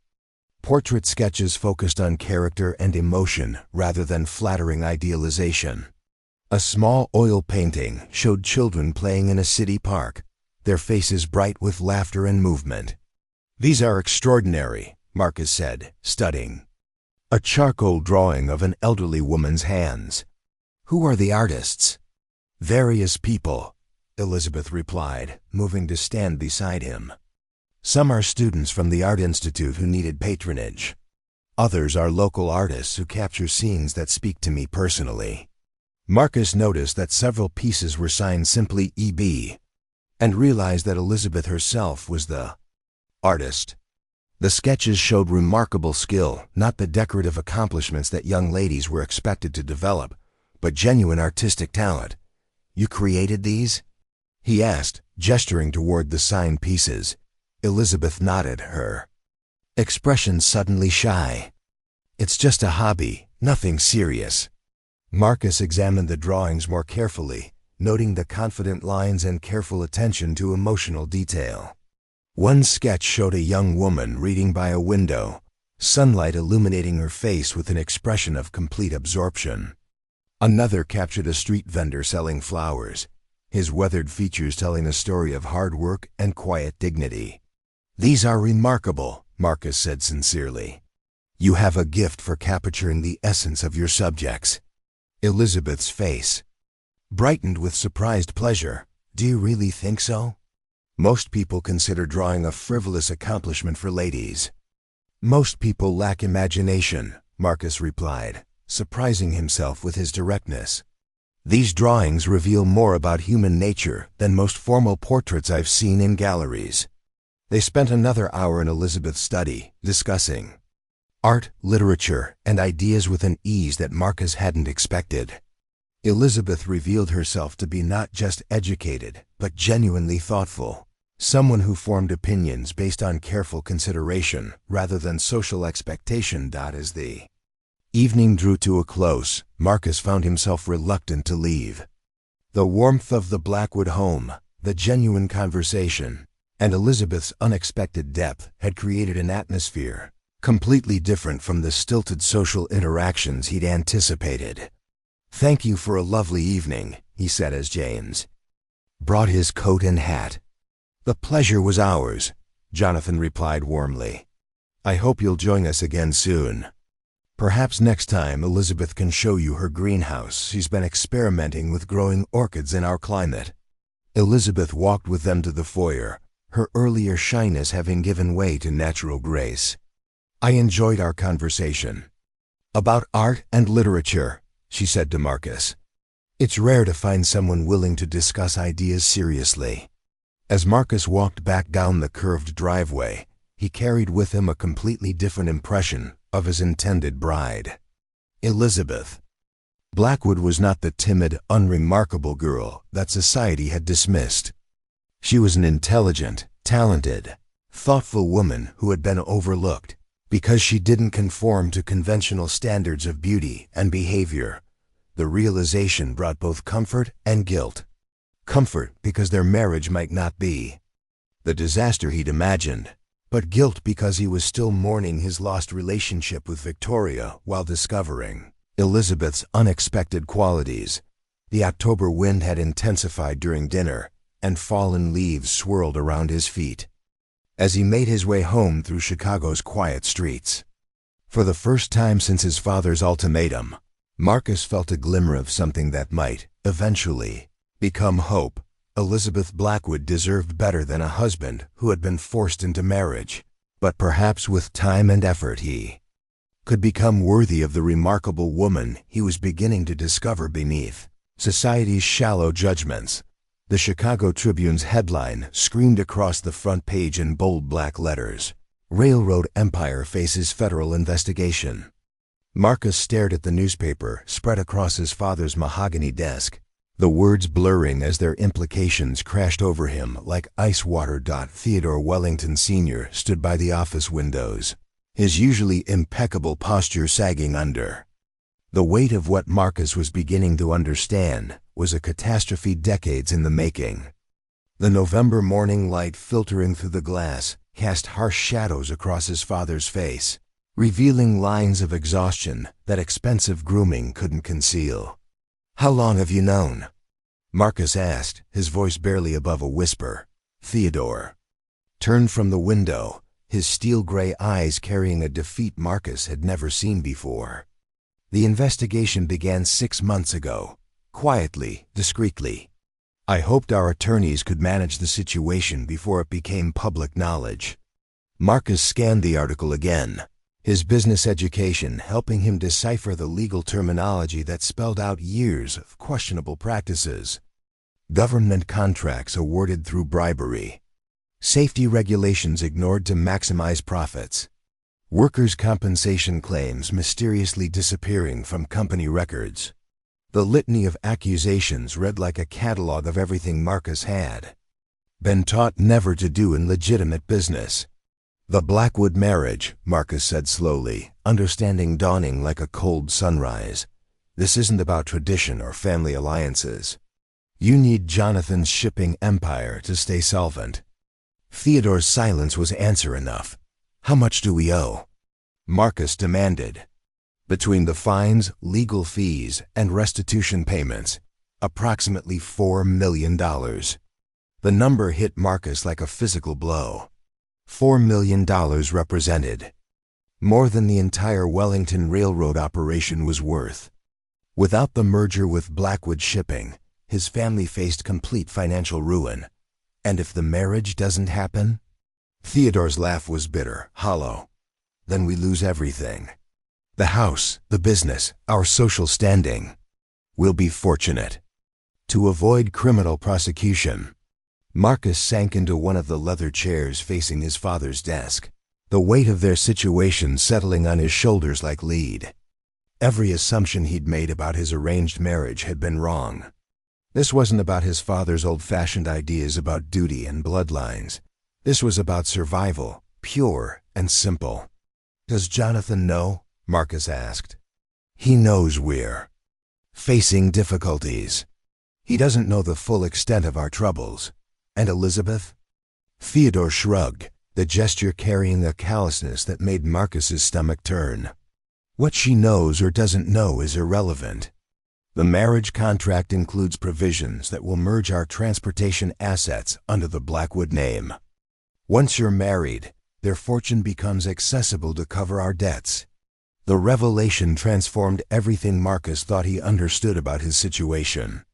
Portrait sketches focused on character and emotion rather than flattering idealization. A small oil painting showed children playing in a city park, their faces bright with laughter and movement. "These are extraordinary," Marcus said, studying a charcoal drawing of an elderly woman's hands. "Who are the artists?" "Various people," Elizabeth replied, moving to stand beside him. "Some are students from the Art Institute who needed patronage. Others are local artists who capture scenes that speak to me personally." Marcus noticed that several pieces were signed simply E.B. and realized that Elizabeth herself was the artist. The sketches showed remarkable skill, not the decorative accomplishments that young ladies were expected to develop, but genuine artistic talent. "You created these?" he asked, gesturing toward the signed pieces. Elizabeth nodded, her expression suddenly shy. "It's just a hobby, nothing serious." Marcus examined the drawings more carefully, noting the confident lines and careful attention to emotional detail. One sketch showed a young woman reading by a window, sunlight illuminating her face with an expression of complete absorption. Another captured a street vendor selling flowers, his weathered features telling a story of hard work and quiet dignity. "These are remarkable," Marcus said sincerely. You have a gift for capturing the essence of your subjects. Elizabeth's face brightened with surprised pleasure. Do you really think so? Most people consider drawing a frivolous accomplishment for ladies. Most people lack imagination, Marcus replied, surprising himself with his directness. These drawings reveal more about human nature than most formal portraits I've seen in galleries. They spent another hour in Elizabeth's study, discussing art, literature, and ideas with an ease that Marcus hadn't expected. Elizabeth revealed herself to be not just educated, but genuinely thoughtful. Someone who formed opinions based on careful consideration rather than social expectation. As the evening drew to a close, Marcus found himself reluctant to leave. The warmth of the Blackwood home, the genuine conversation, and Elizabeth's unexpected depth had created an atmosphere completely different from the stilted social interactions he'd anticipated. "Thank you for a lovely evening," he said as James brought his coat and hat. "The pleasure was ours," Jonathan replied warmly. "I hope you'll join us again soon. Perhaps next time Elizabeth can show you her greenhouse. She's been experimenting with growing orchids in our climate." Elizabeth walked with them to the foyer, her earlier shyness having given way to natural grace. "I enjoyed our conversation about art and literature," she said to Marcus. "It's rare to find someone willing to discuss ideas seriously." As Marcus walked back down the curved driveway, he carried with him a completely different impression of his intended bride. Elizabeth Blackwood was not the timid, unremarkable girl that society had dismissed. She was an intelligent, talented, thoughtful woman who had been overlooked because she didn't conform to conventional standards of beauty and behavior. The realization brought both comfort and guilt. Comfort because their marriage might not be the disaster he'd imagined, but guilt because he was still mourning his lost relationship with Victoria while discovering Elizabeth's unexpected qualities. The October wind had intensified during dinner, and fallen leaves swirled around his feet as he made his way home through Chicago's quiet streets. For the first time since his father's ultimatum, Marcus felt a glimmer of something that might, eventually, become hope. Elizabeth Blackwood deserved better than a husband who had been forced into marriage, but perhaps with time and effort he could become worthy of the remarkable woman he was beginning to discover beneath society's shallow judgments. The Chicago Tribune's headline screamed across the front page in bold black letters, "Railroad Empire Faces Federal Investigation." Marcus stared at the newspaper spread across his father's mahogany desk, the words blurring as their implications crashed over him like ice water. Theodore Wellington Sr. stood by the office windows, his usually impeccable posture sagging under the weight of what Marcus was beginning to understand was a catastrophe decades in the making. The November morning light filtering through the glass cast harsh shadows across his father's face, revealing lines of exhaustion that expensive grooming couldn't conceal. "How long have you known?" Marcus asked, his voice barely above a whisper. Theodore turned from the window, his steel-gray eyes carrying a defeat Marcus had never seen before. "The investigation began 6 months ago, quietly, discreetly. I hoped our attorneys could manage the situation before it became public knowledge." Marcus scanned the article again, his business education helping him decipher the legal terminology that spelled out years of questionable practices. Government contracts awarded through bribery. Safety regulations ignored to maximize profits. Workers' compensation claims mysteriously disappearing from company records. The litany of accusations read like a catalog of everything Marcus had been taught never to do in legitimate business. "The Blackwood marriage," Marcus said slowly, understanding dawning like a cold sunrise. "This isn't about tradition or family alliances. You need Jonathan's shipping empire to stay solvent." Theodore's silence was answer enough. "How much do we owe?" Marcus demanded. "Between the fines, legal fees, and restitution payments, approximately $4 million. The number hit Marcus like a physical blow. $4 million represented more than the entire Wellington Railroad operation was worth. Without the merger with Blackwood Shipping, his family faced complete financial ruin. And if the marriage doesn't happen? Theodore's laugh was bitter, hollow. Then we lose everything. The house, the business, our social standing. We'll be fortunate. To avoid criminal prosecution, Marcus sank into one of the leather chairs facing his father's desk, the weight of their situation settling on his shoulders like lead. Every assumption he'd made about his arranged marriage had been wrong. This wasn't about his father's old-fashioned ideas about duty and bloodlines. This was about survival, pure and simple. "Does Jonathan know?" Marcus asked. "He knows we're facing difficulties. He doesn't know the full extent of our troubles. And Elizabeth?" Theodore shrugged, the gesture carrying a callousness that made Marcus's stomach turn. "What she knows or doesn't know is irrelevant. The marriage contract includes provisions that will merge our transportation assets under the Blackwood name. Once you're married, their fortune becomes accessible to cover our debts." The revelation transformed everything Marcus thought he understood about his situation.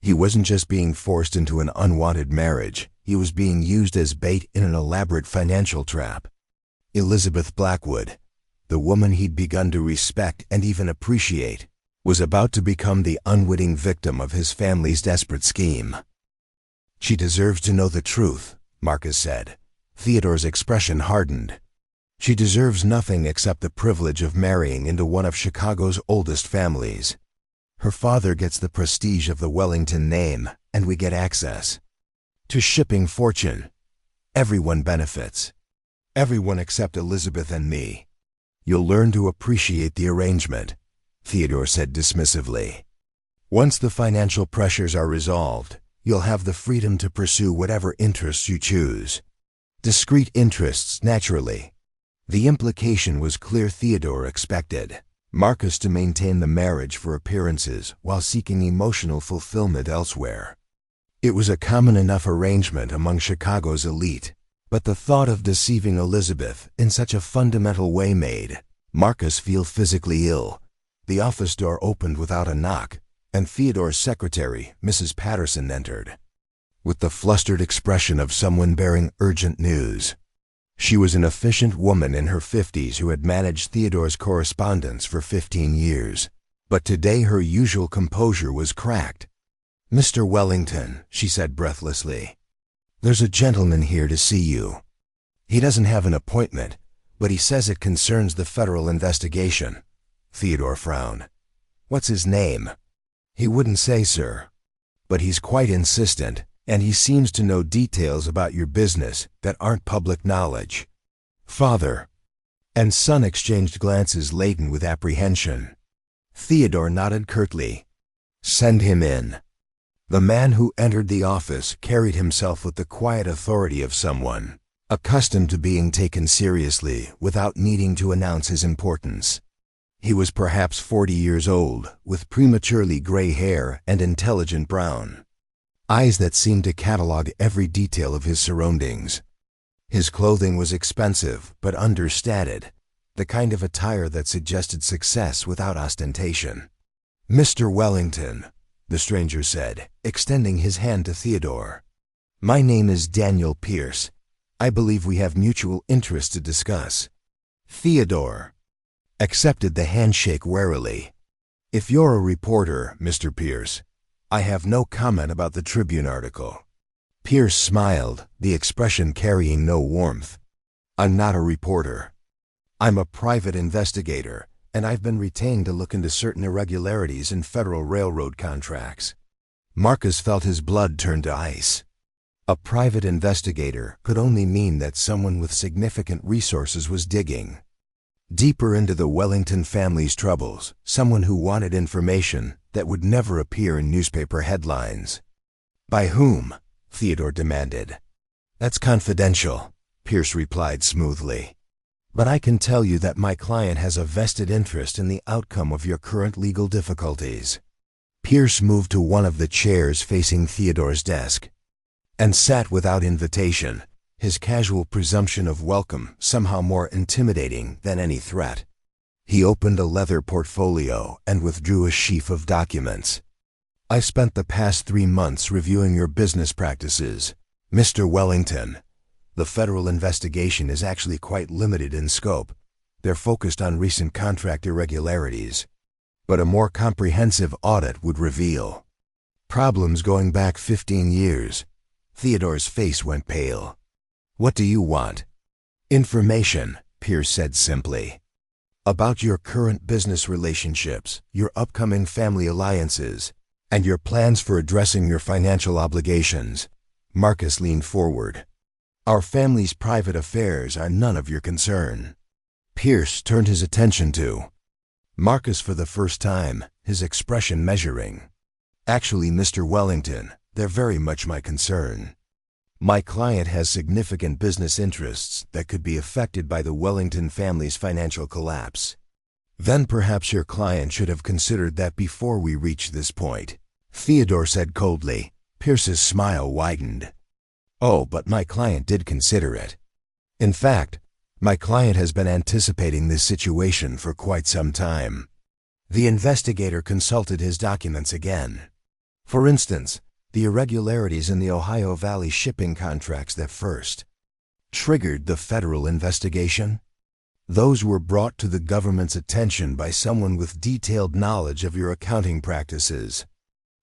He wasn't just being forced into an unwanted marriage, he was being used as bait in an elaborate financial trap. Elizabeth Blackwood, the woman he'd begun to respect and even appreciate, was about to become the unwitting victim of his family's desperate scheme. "She deserves to know the truth," Marcus said. Theodore's expression hardened. "She deserves nothing except the privilege of marrying into one of Chicago's oldest families. Her father gets the prestige of the Wellington name, and we get access to shipping fortune. Everyone benefits. Everyone except Elizabeth and me. You'll learn to appreciate the arrangement," Theodore said dismissively. "Once the financial pressures are resolved, you'll have the freedom to pursue whatever interests you choose. Discrete interests, naturally." The implication was clear. Theodore expected Marcus to maintain the marriage for appearances while seeking emotional fulfillment elsewhere. It was a common enough arrangement among Chicago's elite, but the thought of deceiving Elizabeth in such a fundamental way made Marcus feel physically ill. The office door opened without a knock, and Theodore's secretary, Mrs. Patterson, entered with the flustered expression of someone bearing urgent news. She was an efficient woman in her 50s who had managed Theodore's correspondence for 15 years. But today her usual composure was cracked. "Mr. Wellington," she said breathlessly, "there's a gentleman here to see you. He doesn't have an appointment, but he says it concerns the federal investigation." Theodore frowned. "What's his name?" "He wouldn't say, sir. But he's quite insistent. And he seems to know details about your business that aren't public knowledge." Father and son exchanged glances laden with apprehension. Theodore nodded curtly. "Send him in." The man who entered the office carried himself with the quiet authority of someone accustomed to being taken seriously without needing to announce his importance. He was perhaps 40 years old, with prematurely gray hair and intelligent brown eyes that seemed to catalog every detail of his surroundings. His clothing was expensive but understated, the kind of attire that suggested success without ostentation. "Mr. Wellington," the stranger said, extending his hand to Theodore. "My name is Daniel Pierce. I believe we have mutual interests to discuss." Theodore accepted the handshake warily. "If you're a reporter, Mr. Pierce, I have no comment about the Tribune article." Pierce smiled, the expression carrying no warmth. "I'm not a reporter. I'm a private investigator, and I've been retained to look into certain irregularities in federal railroad contracts." Marcus felt his blood turn to ice. A private investigator could only mean that someone with significant resources was digging deeper into the Wellington family's troubles, someone who wanted information that would never appear in newspaper headlines. "By whom?" Theodore demanded. "That's confidential," Pierce replied smoothly. "But I can tell you that my client has a vested interest in the outcome of your current legal difficulties." Pierce moved to one of the chairs facing Theodore's desk and sat without invitation, his casual presumption of welcome somehow more intimidating than any threat. He opened a leather portfolio and withdrew a sheaf of documents. "I spent the past 3 months reviewing your business practices, Mr. Wellington. The federal investigation is actually quite limited in scope. They're focused on recent contract irregularities. But a more comprehensive audit would reveal problems going back 15 years. Theodore's face went pale. "What do you want?" "Information," Pierce said simply. "About your current business relationships, your upcoming family alliances, and your plans for addressing your financial obligations." Marcus leaned forward. "Our family's private affairs are none of your concern." Pierce turned his attention to Marcus for the first time, his expression measuring. "Actually, Mr. Wellington, they're very much my concern. My client has significant business interests that could be affected by the Wellington family's financial collapse." "Then perhaps your client should have considered that before we reached this point," Theodore said coldly. Pierce's smile widened. "Oh, but my client did consider it. In fact, my client has been anticipating this situation for quite some time." The investigator consulted his documents again. "For instance, the irregularities in the Ohio Valley shipping contracts that first triggered the federal investigation? Those were brought to the government's attention by someone with detailed knowledge of your accounting practices."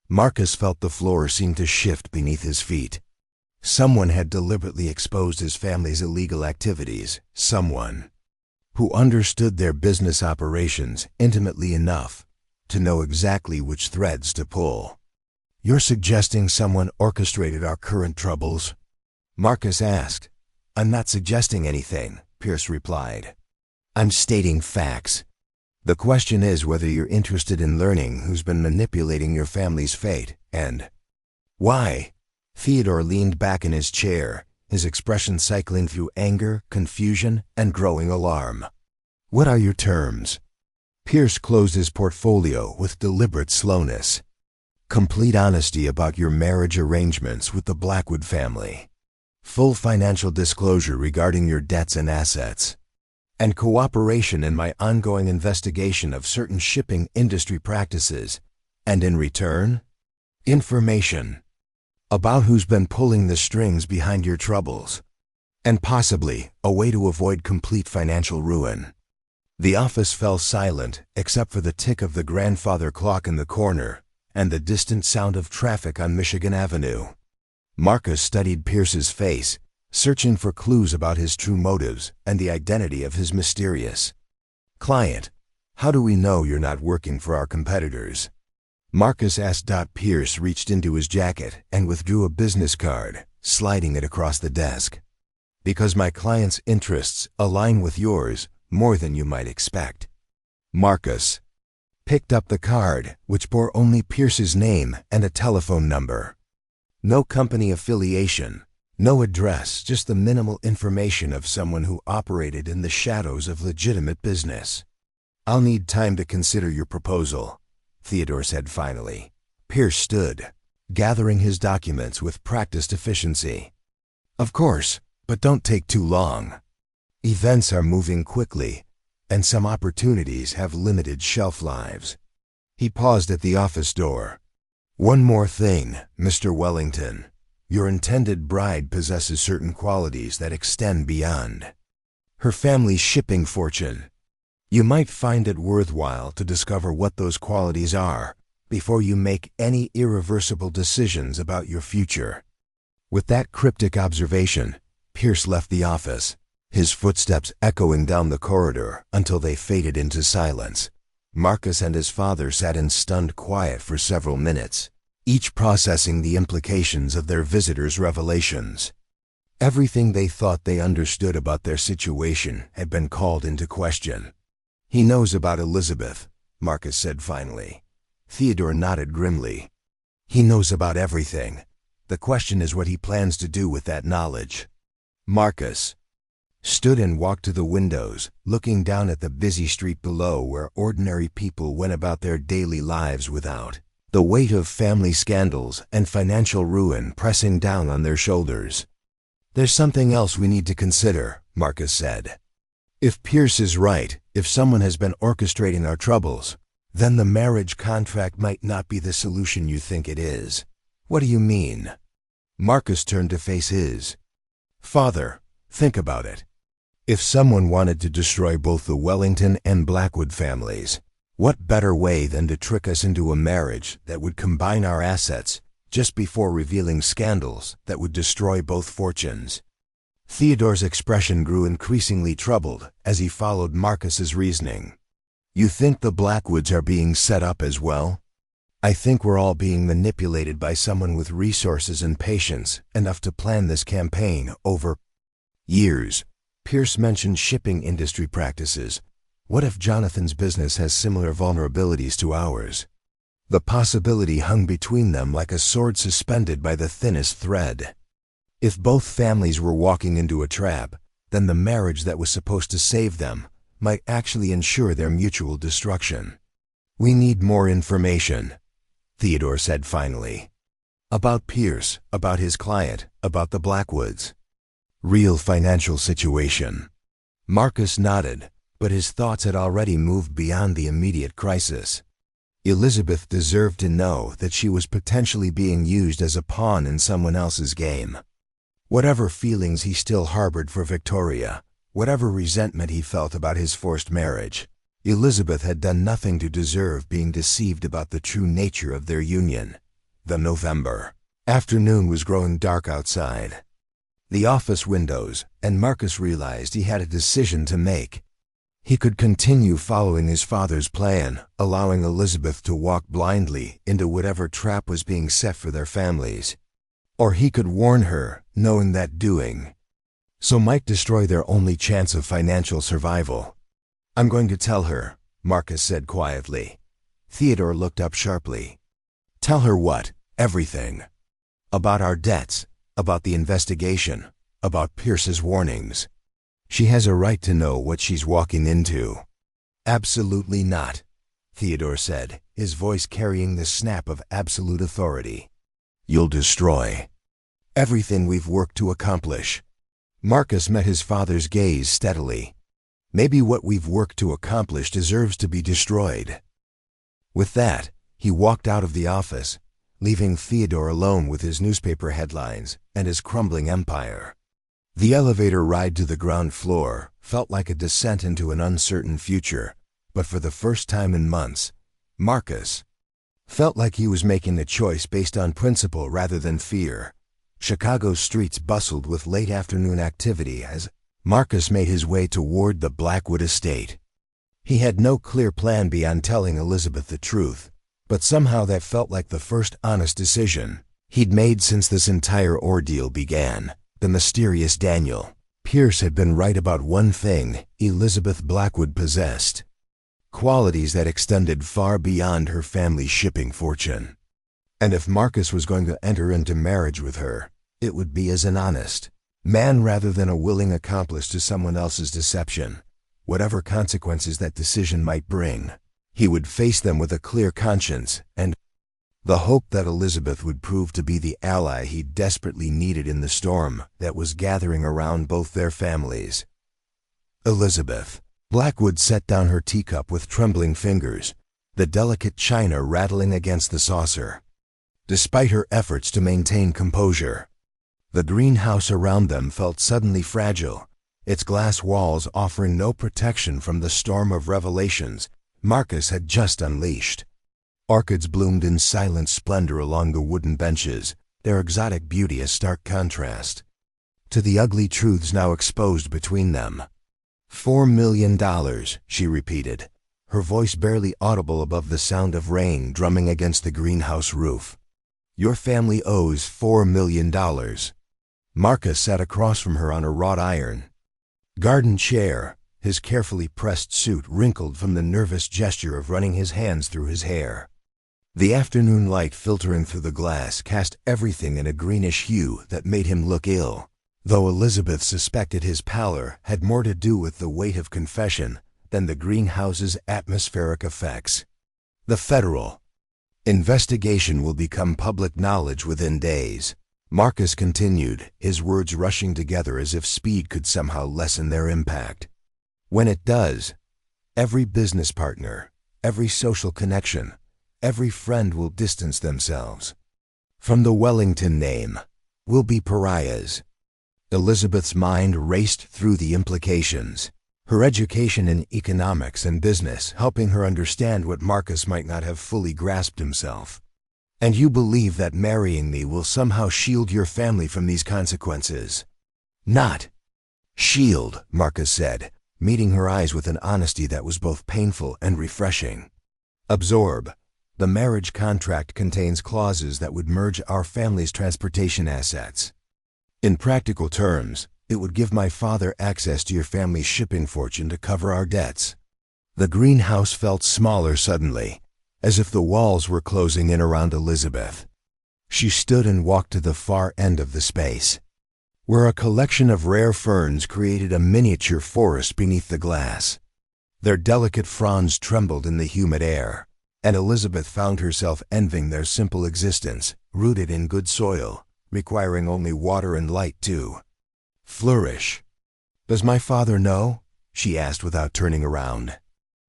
Marcus felt the floor seem to shift beneath his feet. Someone had deliberately exposed his family's illegal activities, someone who understood their business operations intimately enough to know exactly which threads to pull. "You're suggesting someone orchestrated our current troubles?" Marcus asked. "I'm not suggesting anything," Pierce replied. "I'm stating facts. The question is whether you're interested in learning who's been manipulating your family's fate, and why." Theodore leaned back in his chair, his expression cycling through anger, confusion, and growing alarm. "What are your terms?" Pierce closed his portfolio with deliberate slowness. "Complete honesty about your marriage arrangements with the Blackwood family, full financial disclosure regarding your debts and assets, and cooperation in my ongoing investigation of certain shipping industry practices, and in return, information about who's been pulling the strings behind your troubles, and possibly a way to avoid complete financial ruin." The office fell silent except for the tick of the grandfather clock in the corner and the distant sound of traffic on Michigan Avenue. Marcus studied Pierce's face, searching for clues about his true motives and the identity of his mysterious client. "How do we know you're not working for our competitors?" Marcus asked. Pierce reached into his jacket and withdrew a business card, sliding it across the desk. "Because my client's interests align with yours more than you might expect." Marcus picked up the card, which bore only Pierce's name and a telephone number. No company affiliation, no address, just the minimal information of someone who operated in the shadows of legitimate business. "I'll need time to consider your proposal," Theodore said finally. Pierce stood, gathering his documents with practiced efficiency. "Of course, but don't take too long. Events are moving quickly, and some opportunities have limited shelf lives." He paused at the office door. "One more thing, Mr. Wellington. Your intended bride possesses certain qualities that extend beyond her family's shipping fortune. You might find it worthwhile to discover what those qualities are before you make any irreversible decisions about your future." With that cryptic observation, Pierce left the office, his footsteps echoing down the corridor until they faded into silence. Marcus and his father sat in stunned quiet for several minutes, each processing the implications of their visitor's revelations. Everything they thought they understood about their situation had been called into question. "He knows about Elizabeth," Marcus said finally. Theodore nodded grimly. "He knows about everything. The question is what he plans to do with that knowledge." Marcus stood and walked to the windows, looking down at the busy street below where ordinary people went about their daily lives without the weight of family scandals and financial ruin pressing down on their shoulders. There's something else we need to consider, Marcus said. If Pierce is right, if someone has been orchestrating our troubles, then the marriage contract might not be the solution you think it is. What do you mean? Marcus turned to face his father. Think about it. If someone wanted to destroy both the Wellington and Blackwood families, what better way than to trick us into a marriage that would combine our assets just before revealing scandals that would destroy both fortunes? Theodore's expression grew increasingly troubled as he followed Marcus's reasoning. You think the Blackwoods are being set up as well? I think we're all being manipulated by someone with resources and patience enough to plan this campaign over years. Pierce mentioned shipping industry practices. What if Jonathan's business has similar vulnerabilities to ours? The possibility hung between them like a sword suspended by the thinnest thread. If both families were walking into a trap, then the marriage that was supposed to save them might actually ensure their mutual destruction. We need more information, Theodore said finally. About Pierce, about his client, about the Blackwoods. Real financial situation. Marcus nodded, but his thoughts had already moved beyond the immediate crisis. Elizabeth deserved to know that she was potentially being used as a pawn in someone else's game. Whatever feelings he still harbored for Victoria, whatever resentment he felt about his forced marriage, Elizabeth had done nothing to deserve being deceived about the true nature of their union. The November afternoon was growing dark outside. The office windows, and Marcus realized he had a decision to make. He could continue following his father's plan, allowing Elizabeth to walk blindly into whatever trap was being set for their families. Or he could warn her, knowing that doing so might destroy their only chance of financial survival. I'm going to tell her, Marcus said quietly. Theodore looked up sharply. Tell her what? Everything. About our debts, about the investigation, about Pierce's warnings. She has a right to know what she's walking into. Absolutely not, Theodore said, his voice carrying the snap of absolute authority. You'll destroy everything we've worked to accomplish. Marcus met his father's gaze steadily. Maybe what we've worked to accomplish deserves to be destroyed. With that, he walked out of the office, leaving Theodore alone with his newspaper headlines and his crumbling empire. The elevator ride to the ground floor felt like a descent into an uncertain future, but for the first time in months, Marcus felt like he was making a choice based on principle rather than fear. Chicago's streets bustled with late afternoon activity as Marcus made his way toward the Blackwood estate. He had no clear plan beyond telling Elizabeth the truth, but somehow that felt like the first honest decision he'd made since this entire ordeal began. The mysterious Daniel Pierce had been right about one thing Elizabeth Blackwood possessed: qualities that extended far beyond her family's shipping fortune. And if Marcus was going to enter into marriage with her, it would be as an honest man rather than a willing accomplice to someone else's deception. Whatever consequences that decision might bring, he would face them with a clear conscience and the hope that Elizabeth would prove to be the ally he desperately needed in the storm that was gathering around both their families. Elizabeth Blackwood set down her teacup with trembling fingers, the delicate china rattling against the saucer. Despite her efforts to maintain composure, the greenhouse around them felt suddenly fragile, its glass walls offering no protection from the storm of revelations Marcus had just unleashed. Orchids bloomed in silent splendor along the wooden benches, their exotic beauty a stark contrast to the ugly truths now exposed between them. $4 million, she repeated, her voice barely audible above the sound of rain drumming against the greenhouse roof. Your family owes $4 million. Marcus sat across from her on a wrought iron garden chair, his carefully pressed suit wrinkled from the nervous gesture of running his hands through his hair. The afternoon light filtering through the glass cast everything in a greenish hue that made him look ill, though Elizabeth suspected his pallor had more to do with the weight of confession than the greenhouse's atmospheric effects. The federal investigation will become public knowledge within days, Marcus continued, his words rushing together as if speed could somehow lessen their impact. When it does, every business partner, every social connection, every friend will distance themselves from the Wellington name, will be pariahs. Elizabeth's mind raced through the implications, her education in economics and business helping her understand what Marcus might not have fully grasped himself. And you believe that marrying me will somehow shield your family from these consequences? Not shield, Marcus said, meeting her eyes with an honesty that was both painful and refreshing. Absorb. The marriage contract contains clauses that would merge our family's transportation assets. In practical terms, it would give my father access to your family's shipping fortune to cover our debts. The greenhouse felt smaller suddenly, as if the walls were closing in around Elizabeth. She stood and walked to the far end of the space, where a collection of rare ferns created a miniature forest beneath the glass. Their delicate fronds trembled in the humid air, and Elizabeth found herself envying their simple existence, rooted in good soil, requiring only water and light to flourish. Does my father know? She asked without turning around.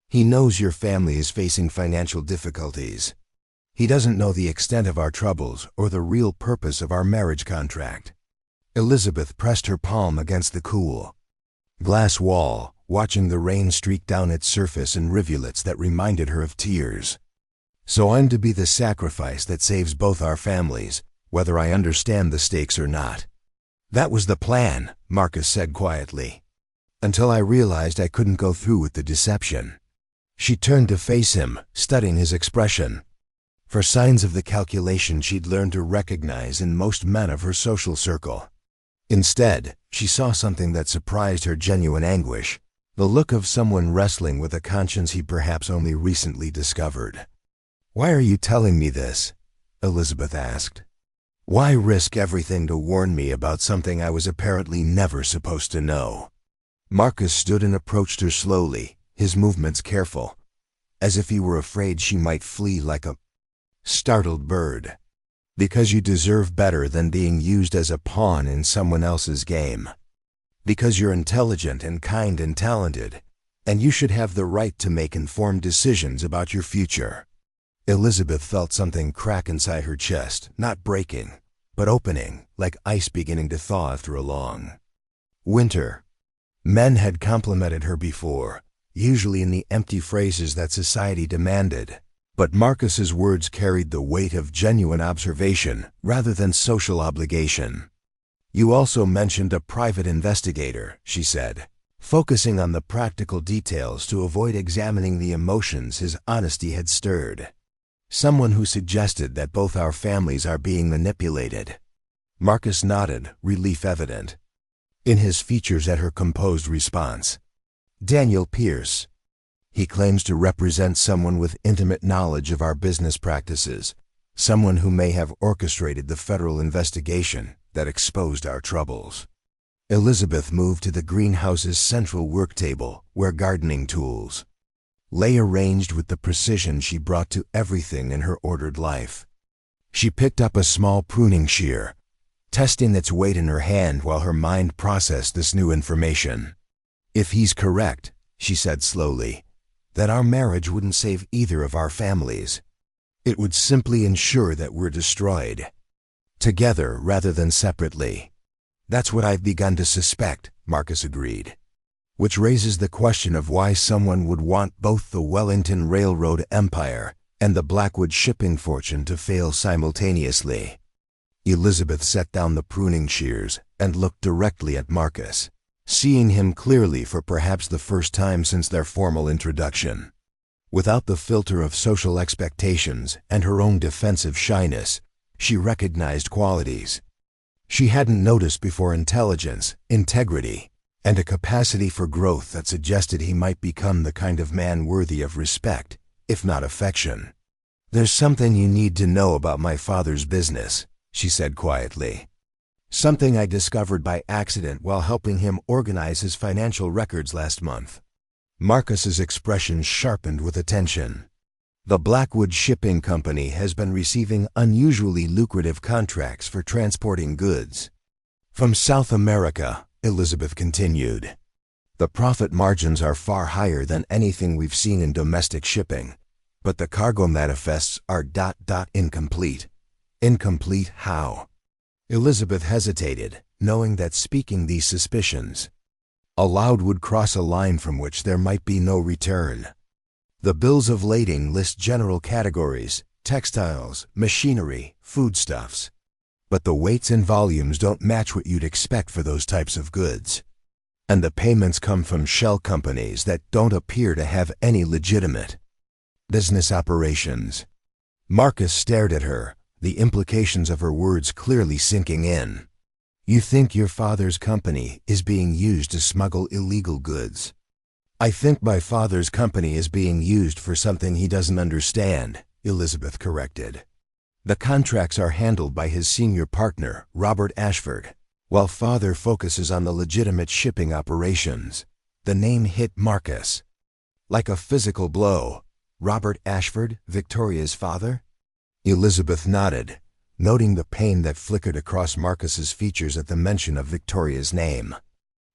He knows your family is facing financial difficulties. He doesn't know the extent of our troubles or the real purpose of our marriage contract. Elizabeth pressed her palm against the cool glass wall, watching the rain streak down its surface in rivulets that reminded her of tears. So I'm to be the sacrifice that saves both our families, whether I understand the stakes or not. That was the plan, Marcus said quietly, until I realized I couldn't go through with the deception. She turned to face him, studying his expression for signs of the calculation she'd learned to recognize in most men of her social circle. Instead, she saw something that surprised her: genuine anguish, the look of someone wrestling with a conscience he perhaps only recently discovered. "Why are you telling me this?" Elizabeth asked. "Why risk everything to warn me about something I was apparently never supposed to know?" Marcus stood and approached her slowly, his movements careful, as if he were afraid she might flee like a startled bird. "Because you deserve better than being used as a pawn in someone else's game. Because you're intelligent and kind and talented, and you should have the right to make informed decisions about your future." Elizabeth felt something crack inside her chest, not breaking, but opening, like ice beginning to thaw after a long winter. Men had complimented her before, usually in the empty phrases that society demanded, but Marcus's words carried the weight of genuine observation rather than social obligation. "You also mentioned a private investigator," she said, focusing on the practical details to avoid examining the emotions his honesty had stirred. "Someone who suggested that both our families are being manipulated." Marcus nodded, relief evident in his features at her composed response. "Daniel Pierce. He claims to represent someone with intimate knowledge of our business practices, someone who may have orchestrated the federal investigation that exposed our troubles." Elizabeth moved to the greenhouse's central work table, where gardening tools lay arranged with the precision she brought to everything in her ordered life. She picked up a small pruning shear, testing its weight in her hand while her mind processed this new information. "If he's correct," she said slowly, "that our marriage wouldn't save either of our families. It would simply ensure that we're destroyed together rather than separately." "That's what I've begun to suspect," Marcus agreed. "Which raises the question of why someone would want both the Wellington Railroad empire and the Blackwood shipping fortune to fail simultaneously." Elizabeth set down the pruning shears and looked directly at Marcus, seeing him clearly for perhaps the first time since their formal introduction. Without the filter of social expectations and her own defensive shyness, she recognized qualities she hadn't noticed before: intelligence, integrity, and a capacity for growth that suggested he might become the kind of man worthy of respect, if not affection. "There's something you need to know about my father's business," she said quietly. "Something I discovered by accident while helping him organize his financial records last month." Marcus's expression sharpened with attention. The Blackwood Shipping Company has been receiving unusually lucrative contracts for transporting goods from South America, Elizabeth continued. The profit margins are far higher than anything we've seen in domestic shipping, but the cargo manifests are incomplete. Incomplete how? Elizabeth hesitated, knowing that speaking these suspicions aloud would cross a line from which there might be no return. The bills of lading list general categories: textiles, machinery, foodstuffs. But the weights and volumes don't match what you'd expect for those types of goods. And the payments come from shell companies that don't appear to have any legitimate business operations. Marcus stared at her, the implications of her words clearly sinking in. You think your father's company is being used to smuggle illegal goods? I think my father's company is being used for something he doesn't understand, Elizabeth corrected. The contracts are handled by his senior partner, Robert Ashford, while father focuses on the legitimate shipping operations. The name hit Marcus like a physical blow. Robert Ashford, Victoria's father? Elizabeth nodded, noting the pain that flickered across Marcus's features at the mention of Victoria's name.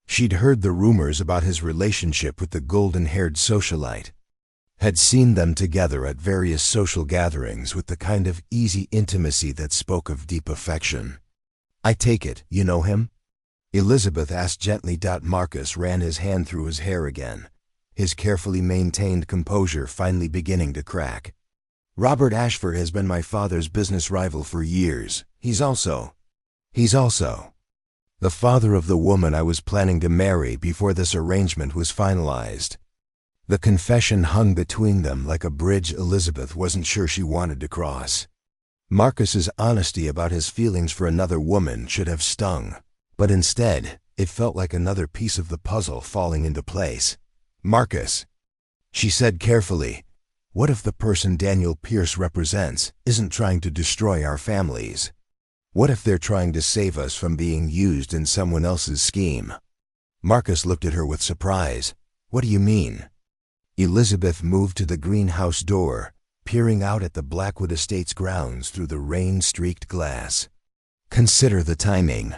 She'd heard the rumors about his relationship with the golden-haired socialite, had seen them together at various social gatherings with the kind of easy intimacy that spoke of deep affection. I take it, you know him? Elizabeth asked gently. Marcus ran his hand through his hair again, his carefully maintained composure finally beginning to crack. Robert Ashford has been my father's business rival for years. He's also the father of the woman I was planning to marry before this arrangement was finalized. The confession hung between them like a bridge Elizabeth wasn't sure she wanted to cross. Marcus's honesty about his feelings for another woman should have stung, but instead, it felt like another piece of the puzzle falling into place. Marcus, she said carefully, what if the person Daniel Pierce represents isn't trying to destroy our families? What if they're trying to save us from being used in someone else's scheme? Marcus looked at her with surprise. What do you mean? Elizabeth moved to the greenhouse door, peering out at the Blackwood Estates grounds through the rain-streaked glass. Consider the timing.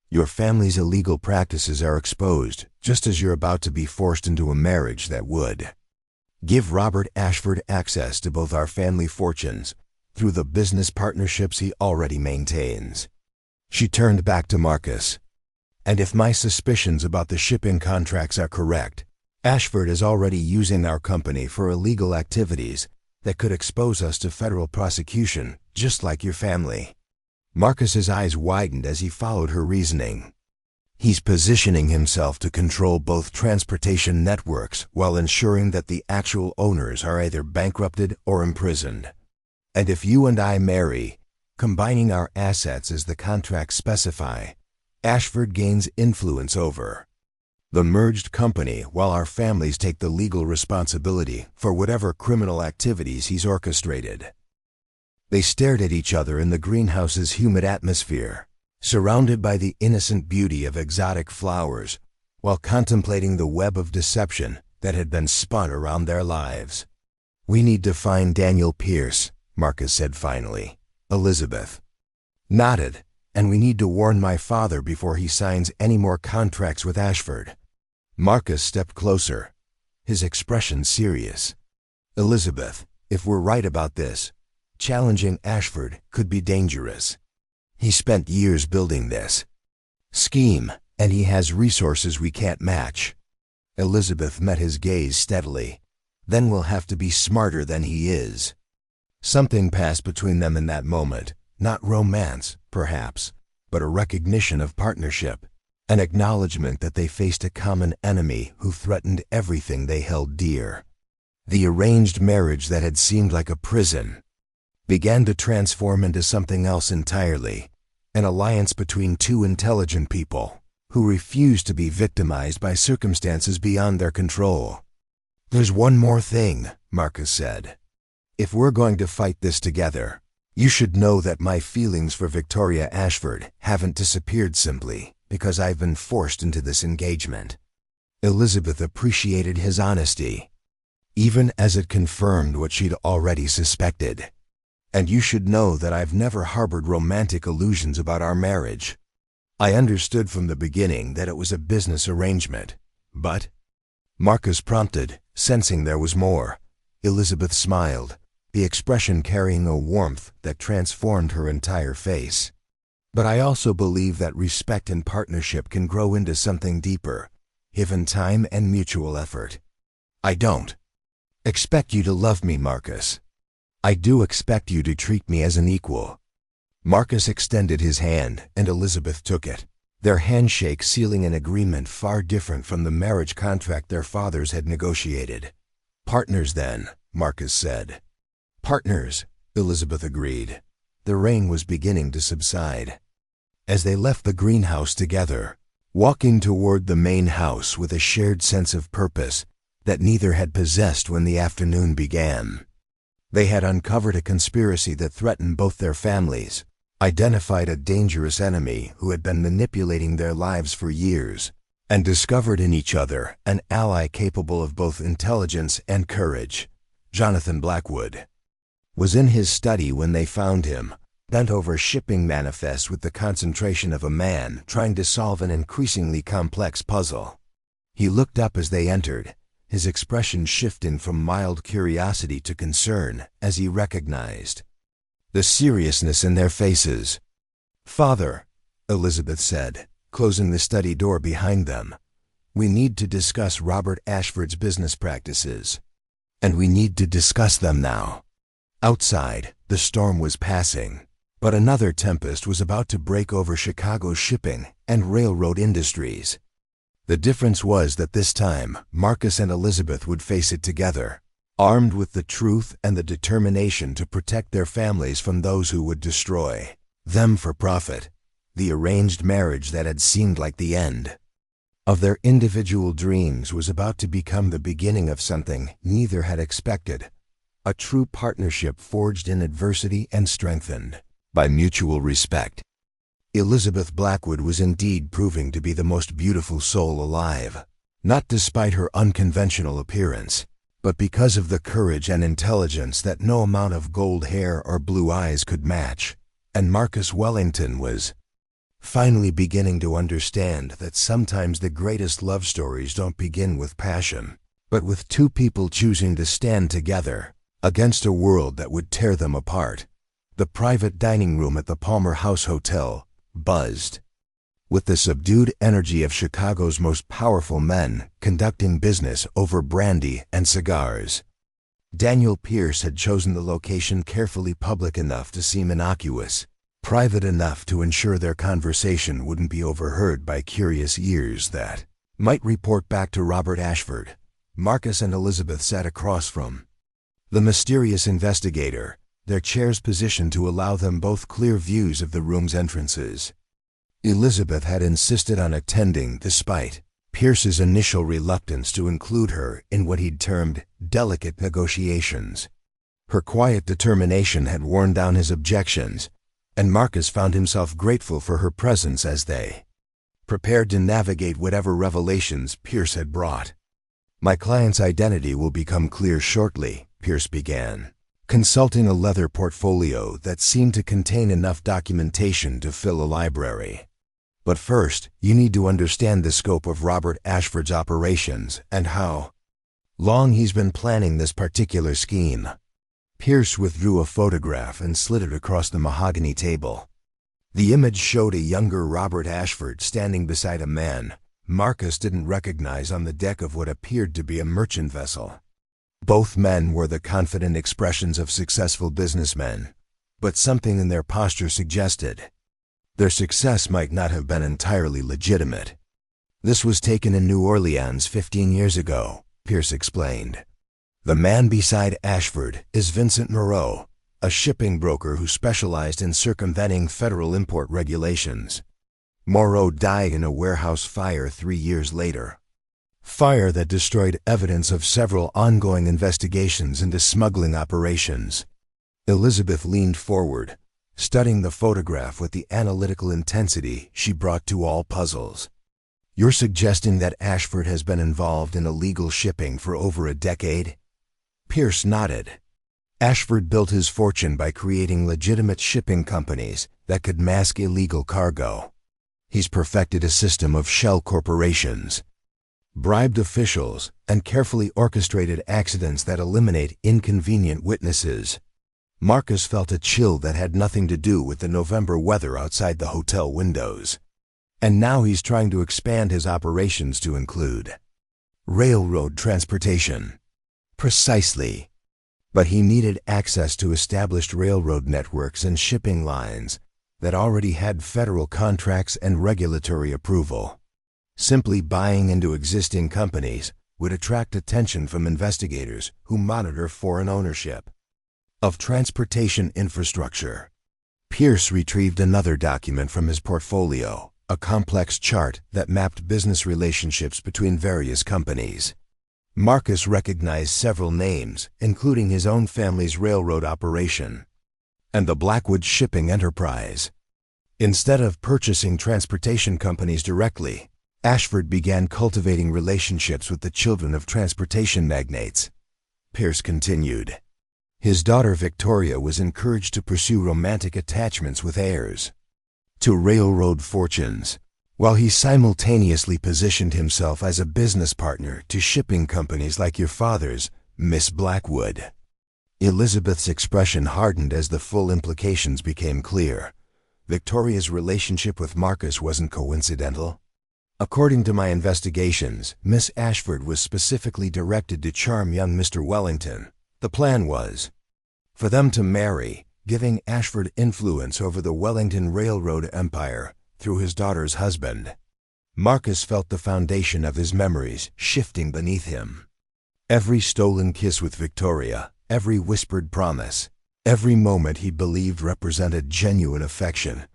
Your family's illegal practices are exposed just as you're about to be forced into a marriage that would give Robert Ashford access to both our family fortunes through the business partnerships he already maintains. She turned back to Marcus. And if my suspicions about the shipping contracts are correct, Ashford is already using our company for illegal activities that could expose us to federal prosecution, just like your family. Marcus's eyes widened as he followed her reasoning. He's positioning himself to control both transportation networks while ensuring that the actual owners are either bankrupted or imprisoned. And if you and I marry, combining our assets as the contracts specify, Ashford gains influence over the merged company while our families take the legal responsibility for whatever criminal activities he's orchestrated. They stared at each other in the greenhouse's humid atmosphere, surrounded by the innocent beauty of exotic flowers, while contemplating the web of deception that had been spun around their lives. We need to find Daniel Pierce, Marcus said finally. Elizabeth nodded. And we need to warn my father before he signs any more contracts with Ashford. Marcus stepped closer, his expression serious. Elizabeth, if we're right about this, challenging Ashford could be dangerous. He spent years building this scheme, and he has resources we can't match. Elizabeth met his gaze steadily. Then we'll have to be smarter than he is. Something passed between them in that moment. Not romance, perhaps, but a recognition of partnership, an acknowledgement that they faced a common enemy who threatened everything they held dear. The arranged marriage that had seemed like a prison began to transform into something else entirely, an alliance between two intelligent people who refused to be victimized by circumstances beyond their control. There's one more thing, Marcus said. If we're going to fight this together, you should know that my feelings for Victoria Ashford haven't disappeared simply because I've been forced into this engagement. Elizabeth appreciated his honesty. even as it confirmed what she'd already suspected. "And you should know that I've never harbored romantic illusions about our marriage. I understood from the beginning that it was a business arrangement. But—" Marcus prompted, sensing there was more. Elizabeth smiled, the expression carrying a warmth that transformed her entire face. "But I also believe that respect and partnership can grow into something deeper, given time and mutual effort. I don't expect you to love me, Marcus. I do expect you to treat me as an equal." Marcus extended his hand, and Elizabeth took it, their handshake sealing an agreement far different from the marriage contract their fathers had negotiated. "Partners, then," Marcus said. "Partners," Elizabeth agreed. The rain was beginning to subside. As they left the greenhouse together, walking toward the main house with a shared sense of purpose that neither had possessed when the afternoon began. They had uncovered a conspiracy that threatened both their families, identified a dangerous enemy who had been manipulating their lives for years, and discovered in each other an ally capable of both intelligence and courage. Jonathan Blackwood was in his study when they found him, bent over shipping manifests with the concentration of a man trying to solve an increasingly complex puzzle. He looked up as they entered, his expression shifting from mild curiosity to concern as he recognized the seriousness in their faces. "Father," Elizabeth said, closing the study door behind them, "we need to discuss Robert Ashford's business practices. And we need to discuss them now." Outside, the storm was passing, but another tempest was about to break over Chicago's shipping and railroad industries. The difference was that this time, Marcus and Elizabeth would face it together, armed with the truth and the determination to protect their families from those who would destroy them for profit. The arranged marriage that had seemed like the end of their individual dreams was about to become the beginning of something neither had expected, a true partnership forged in adversity and strengthened by mutual respect. Elizabeth Blackwood was indeed proving to be the most beautiful soul alive, not despite her unconventional appearance, but because of the courage and intelligence that no amount of gold hair or blue eyes could match. And Marcus Wellington was finally beginning to understand that sometimes the greatest love stories don't begin with passion, but with two people choosing to stand together against a world that would tear them apart. The private dining room at the Palmer House Hotel buzzed with the subdued energy of Chicago's most powerful men conducting business over brandy and cigars. Daniel Pierce had chosen the location carefully public enough to seem innocuous, private enough to ensure their conversation wouldn't be overheard by curious ears that might report back to Robert Ashford. Marcus and Elizabeth sat across from the mysterious investigator, their chairs positioned to allow them both clear views of the room's entrances. Elizabeth had insisted on attending despite Pierce's initial reluctance to include her in what he'd termed delicate negotiations. Her quiet determination had worn down his objections, and Marcus found himself grateful for her presence as they prepared to navigate whatever revelations Pierce had brought. "My client's identity will become clear shortly," Pierce began, consulting a leather portfolio that seemed to contain enough documentation to fill a library. "But first, you need to understand the scope of Robert Ashford's operations and how long he's been planning this particular scheme." Pierce withdrew a photograph and slid it across the mahogany table. The image showed a younger Robert Ashford standing beside a man Marcus didn't recognize on the deck of what appeared to be a merchant vessel. Both men were the confident expressions of successful businessmen, but something in their posture suggested their success might not have been entirely legitimate. "This was taken in New Orleans 15 years ago," Pierce explained. "The man beside Ashford is Vincent Moreau, a shipping broker who specialized in circumventing federal import regulations. Moreau died in a warehouse fire 3 years later. Fire that destroyed evidence of several ongoing investigations into smuggling operations." Elizabeth leaned forward, studying the photograph with the analytical intensity she brought to all puzzles. "You're suggesting that Ashford has been involved in illegal shipping for over a decade?" Pierce nodded. Ashford built his fortune by creating legitimate shipping companies that could mask illegal cargo. He's perfected a system of shell corporations, bribed officials, and carefully orchestrated accidents that eliminate inconvenient witnesses. Marcus felt a chill that had nothing to do with the November weather outside the hotel windows. And now he's trying to expand his operations to include railroad transportation. Precisely. But he needed access to established railroad networks and shipping lines that already had federal contracts and regulatory approval. Simply buying into existing companies would attract attention from investigators who monitor foreign ownership of transportation infrastructure. Pierce retrieved another document from his portfolio, a complex chart that mapped business relationships between various companies. Marcus recognized several names, including his own family's railroad operation and the Blackwood Shipping Enterprise. Instead of purchasing transportation companies directly, Ashford began cultivating relationships with the children of transportation magnates. Pierce continued. His daughter Victoria was encouraged to pursue romantic attachments with heirs to railroad fortunes, while he simultaneously positioned himself as a business partner to shipping companies like your father's, Miss Blackwood. Elizabeth's expression hardened as the full implications became clear. Victoria's relationship with Marcus wasn't coincidental. According to my investigations, Miss Ashford was specifically directed to charm young Mr. Wellington. The plan was for them to marry, giving Ashford influence over the Wellington Railroad empire through his daughter's husband. Marcus felt the foundation of his memories shifting beneath him. Every stolen kiss with Victoria, every whispered promise, every moment he believed represented genuine affection,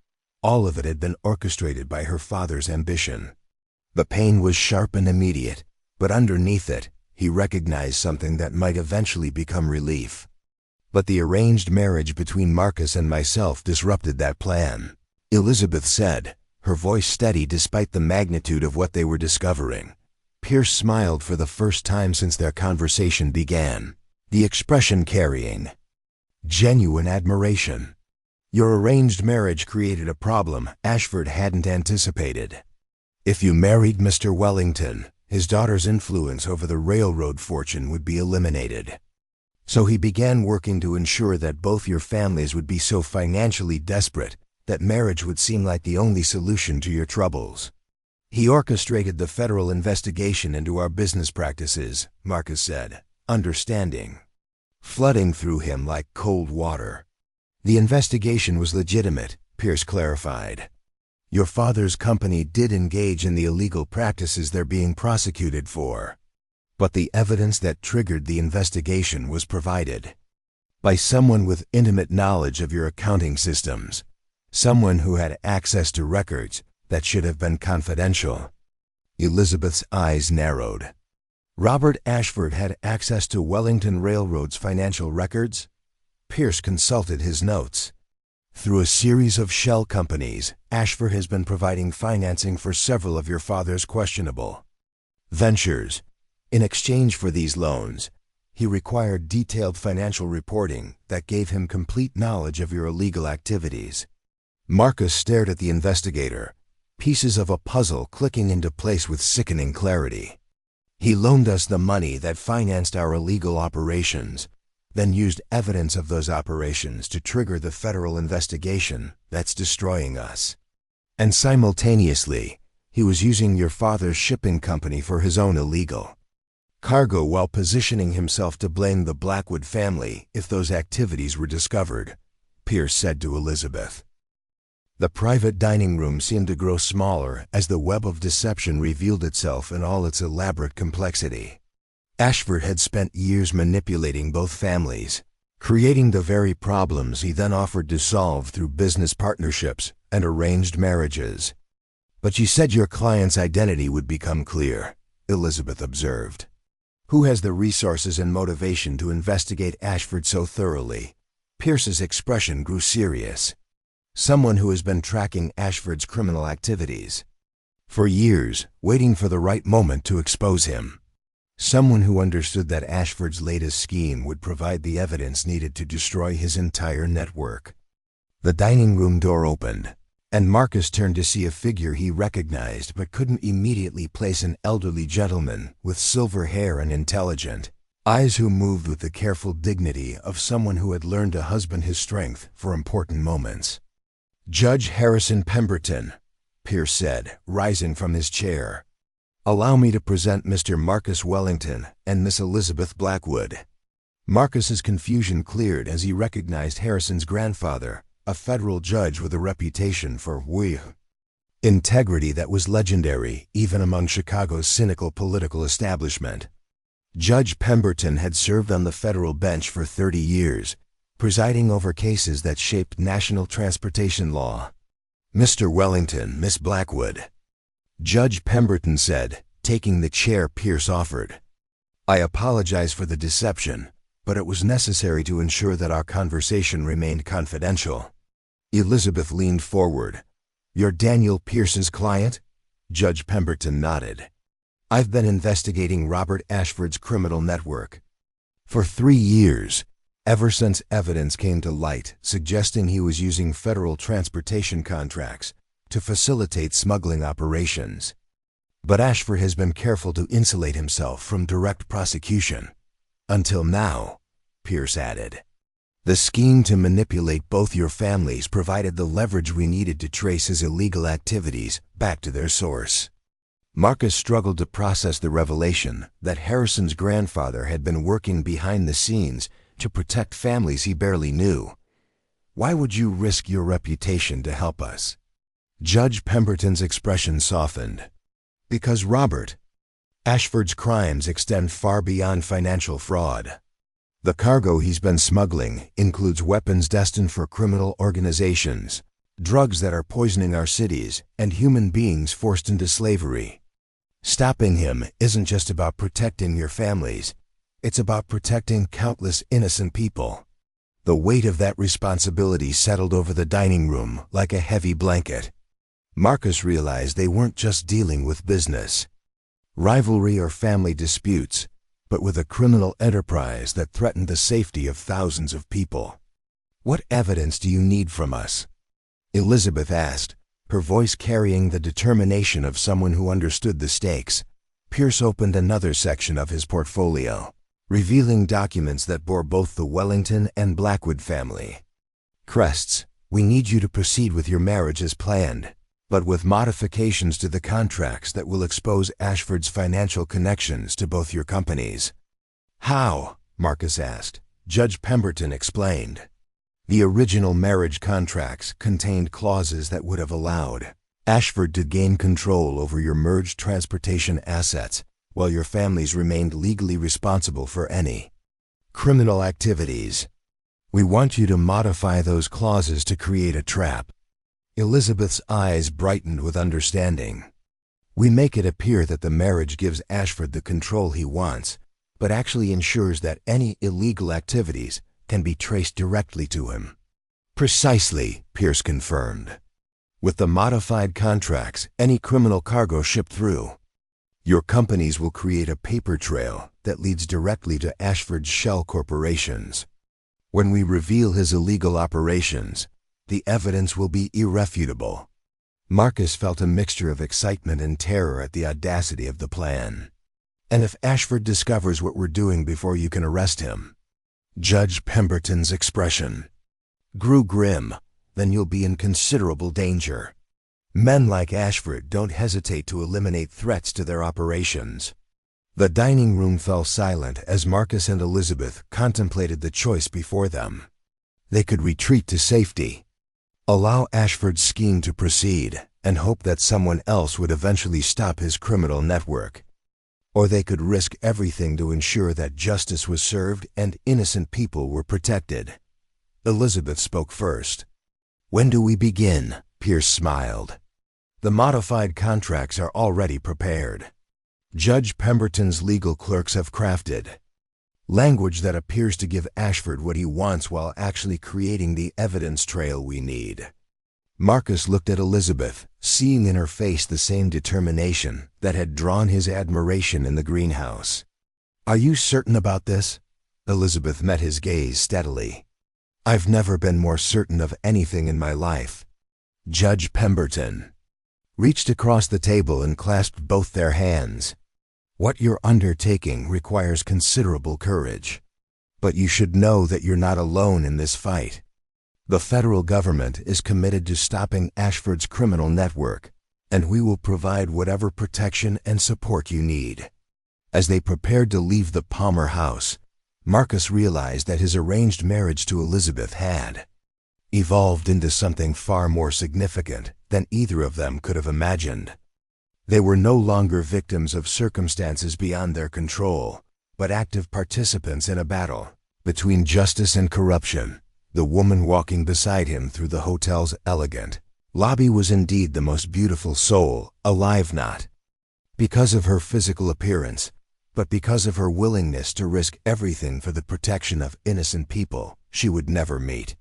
all of it had been orchestrated by her father's ambition. The pain was sharp and immediate, but underneath it, he recognized something that might eventually become relief. But the arranged marriage between Marcus and myself disrupted that plan, Elizabeth said, her voice steady despite the magnitude of what they were discovering. Pierce smiled for the first time since their conversation began, the expression carrying genuine admiration. Your arranged marriage created a problem Ashford hadn't anticipated. If you married Mr. Wellington, his daughter's influence over the railroad fortune would be eliminated. So he began working to ensure that both your families would be so financially desperate that marriage would seem like the only solution to your troubles. He orchestrated the federal investigation into our business practices, Marcus said, understanding flooding through him like cold water. The investigation was legitimate, Pierce clarified. Your father's company did engage in the illegal practices they're being prosecuted for. But the evidence that triggered the investigation was provided by someone with intimate knowledge of your accounting systems, someone who had access to records that should have been confidential. Elizabeth's eyes narrowed. Robert Ashford had access to Wellington Railroad's financial records? Pierce consulted his notes. Through a series of shell companies, Ashford has been providing financing for several of your father's questionable ventures. In exchange for these loans, he required detailed financial reporting that gave him complete knowledge of your illegal activities. Marcus stared at the investigator, pieces of a puzzle clicking into place with sickening clarity. He loaned us the money that financed our illegal operations, then used evidence of those operations to trigger the federal investigation that's destroying us. And simultaneously, he was using your father's shipping company for his own illegal cargo while positioning himself to blame the Blackwood family if those activities were discovered, Pierce said to Elizabeth. The private dining room seemed to grow smaller as the web of deception revealed itself in all its elaborate complexity. Ashford had spent years manipulating both families, creating the very problems he then offered to solve through business partnerships and arranged marriages. But you said your client's identity would become clear, Elizabeth observed. Who has the resources and motivation to investigate Ashford so thoroughly? Pierce's expression grew serious. Someone who has been tracking Ashford's criminal activities for years, waiting for the right moment to expose him. Someone who understood that Ashford's latest scheme would provide the evidence needed to destroy his entire network. The dining room door opened, and Marcus turned to see a figure he recognized but couldn't immediately place: an elderly gentleman with silver hair and intelligent eyes who moved with the careful dignity of someone who had learned to husband his strength for important moments. "Judge Harrison Pemberton," Pierce said, rising from his chair. "Allow me to present Mr. Marcus Wellington and Miss Elizabeth Blackwood." Marcus's confusion cleared as he recognized Harrison's grandfather, a federal judge with a reputation for integrity that was legendary even among Chicago's cynical political establishment. Judge Pemberton had served on the federal bench for 30 years, presiding over cases that shaped national transportation law. "Mr. Wellington, Miss Blackwood," Judge Pemberton said, taking the chair Pierce offered. "I apologize for the deception, but it was necessary to ensure that our conversation remained confidential." Elizabeth leaned forward. "You're Daniel Pierce's client?" Judge Pemberton nodded. "I've been investigating Robert Ashford's criminal network for 3 years, ever since evidence came to light suggesting he was using federal transportation contracts to facilitate smuggling operations. But Ashford has been careful to insulate himself from direct prosecution. Until now," Pierce added. "The scheme to manipulate both your families provided the leverage we needed to trace his illegal activities back to their source." Marcus struggled to process the revelation that Harrison's grandfather had been working behind the scenes to protect families he barely knew. "Why would you risk your reputation to help us?" Judge Pemberton's expression softened. "Because Robert Ashford's crimes extend far beyond financial fraud. The cargo he's been smuggling includes weapons destined for criminal organizations, drugs that are poisoning our cities, and human beings forced into slavery. Stopping him isn't just about protecting your families, it's about protecting countless innocent people." The weight of that responsibility settled over the dining room like a heavy blanket. Marcus realized they weren't just dealing with business, rivalry, or family disputes, but with a criminal enterprise that threatened the safety of thousands of people. "What evidence do you need from us?" Elizabeth asked, her voice carrying the determination of someone who understood the stakes. Pierce opened another section of his portfolio, revealing documents that bore both the Wellington and Blackwood family crests. "We need you to proceed with your marriage as planned, but with modifications to the contracts that will expose Ashford's financial connections to both your companies." "How?" Marcus asked. Judge Pemberton explained. "The original marriage contracts contained clauses that would have allowed Ashford to gain control over your merged transportation assets, while your families remained legally responsible for any criminal activities. We want you to modify those clauses to create a trap." Elizabeth's eyes brightened with understanding. "We make it appear that the marriage gives Ashford the control he wants, but actually ensures that any illegal activities can be traced directly to him." "Precisely," Pierce confirmed. "With the modified contracts, any criminal cargo shipped through your companies will create a paper trail that leads directly to Ashford's shell corporations. When we reveal his illegal operations, the evidence will be irrefutable." Marcus felt a mixture of excitement and terror at the audacity of the plan. "And if Ashford discovers what we're doing before you can arrest him?" Judge Pemberton's expression grew grim. "Then you'll be in considerable danger. Men like Ashford don't hesitate to eliminate threats to their operations." The dining room fell silent as Marcus and Elizabeth contemplated the choice before them. They could retreat to safety, allow Ashford's scheme to proceed, and hope that someone else would eventually stop his criminal network. Or they could risk everything to ensure that justice was served and innocent people were protected. Elizabeth spoke first. "When do we begin?" Pierce smiled. "The modified contracts are already prepared. Judge Pemberton's legal clerks have crafted language that appears to give Ashford what he wants while actually creating the evidence trail we need." Marcus looked at Elizabeth, seeing in her face the same determination that had drawn his admiration in the greenhouse. "Are you certain about this?" Elizabeth met his gaze steadily. "I've never been more certain of anything in my life." Judge Pemberton reached across the table and clasped both their hands. "What you're undertaking requires considerable courage. But you should know that you're not alone in this fight. The federal government is committed to stopping Ashford's criminal network, and we will provide whatever protection and support you need." As they prepared to leave the Palmer house, Marcus realized that his arranged marriage to Elizabeth had evolved into something far more significant than either of them could have imagined. They were no longer victims of circumstances beyond their control, but active participants in a battle between justice and corruption. The woman walking beside him through the hotel's elegant lobby was indeed the most beautiful soul alive, not because of her physical appearance, but because of her willingness to risk everything for the protection of innocent people she would never meet.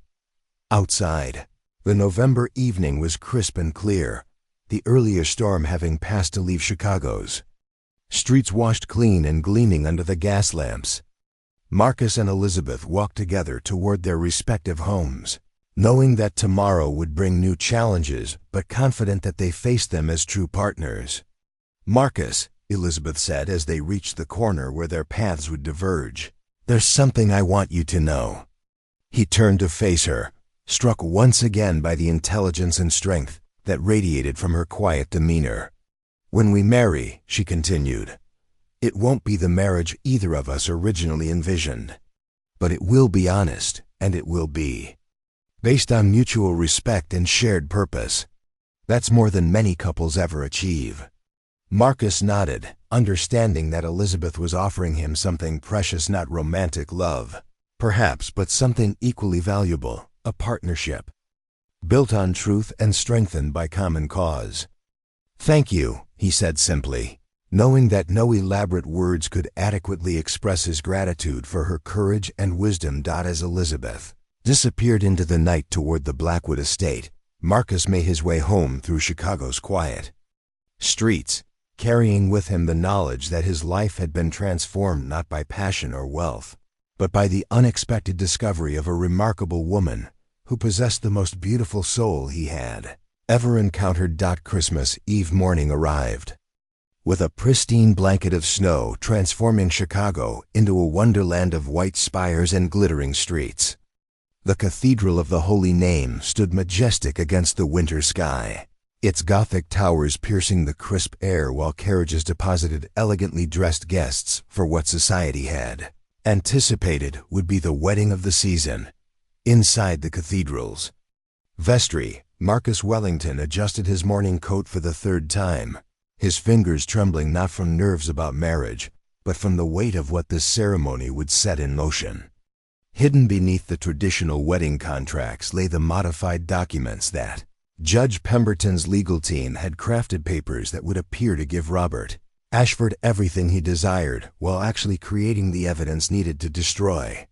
Outside, the November evening was crisp and clear, the earlier storm having passed to leave Chicago's streets washed clean and gleaming under the gas lamps. Marcus and Elizabeth walked together toward their respective homes, knowing that tomorrow would bring new challenges, but confident that they faced them as true partners. "Marcus," Elizabeth said as they reached the corner where their paths would diverge, "there's something I want you to know." He turned to face her, struck once again by the intelligence and strength that radiated from her quiet demeanor. "When we marry," she continued, "it won't be the marriage either of us originally envisioned. But it will be honest, and it will be based on mutual respect and shared purpose. That's more than many couples ever achieve." Marcus nodded, understanding that Elizabeth was offering him something precious, not romantic love, perhaps, but something equally valuable, a partnership built on truth and strengthened by common cause. "Thank you," he said simply, knowing that no elaborate words could adequately express his gratitude for her courage and wisdom. As Elizabeth disappeared into the night toward the Blackwood estate, Marcus made his way home through Chicago's quiet streets, carrying with him the knowledge that his life had been transformed not by passion or wealth, but by the unexpected discovery of a remarkable woman who possessed the most beautiful soul he had ever encountered. Christmas Eve morning arrived, with a pristine blanket of snow transforming Chicago into a wonderland of white spires and glittering streets. The Cathedral of the Holy Name stood majestic against the winter sky, its Gothic towers piercing the crisp air while carriages deposited elegantly dressed guests for what society had anticipated would be the wedding of the season. Inside the cathedral's vestry, Marcus Wellington adjusted his morning coat for the third time, his fingers trembling not from nerves about marriage, but from the weight of what this ceremony would set in motion. Hidden beneath the traditional wedding contracts lay the modified documents that Judge Pemberton's legal team had crafted, papers that would appear to give Robert Ashford everything he desired while actually creating the evidence needed to destroy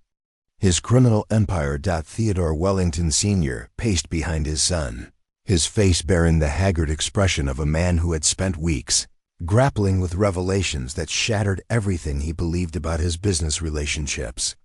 his criminal empire. Theodore Wellington Sr. paced behind his son, his face bearing the haggard expression of a man who had spent weeks grappling with revelations that shattered everything he believed about his business relationships.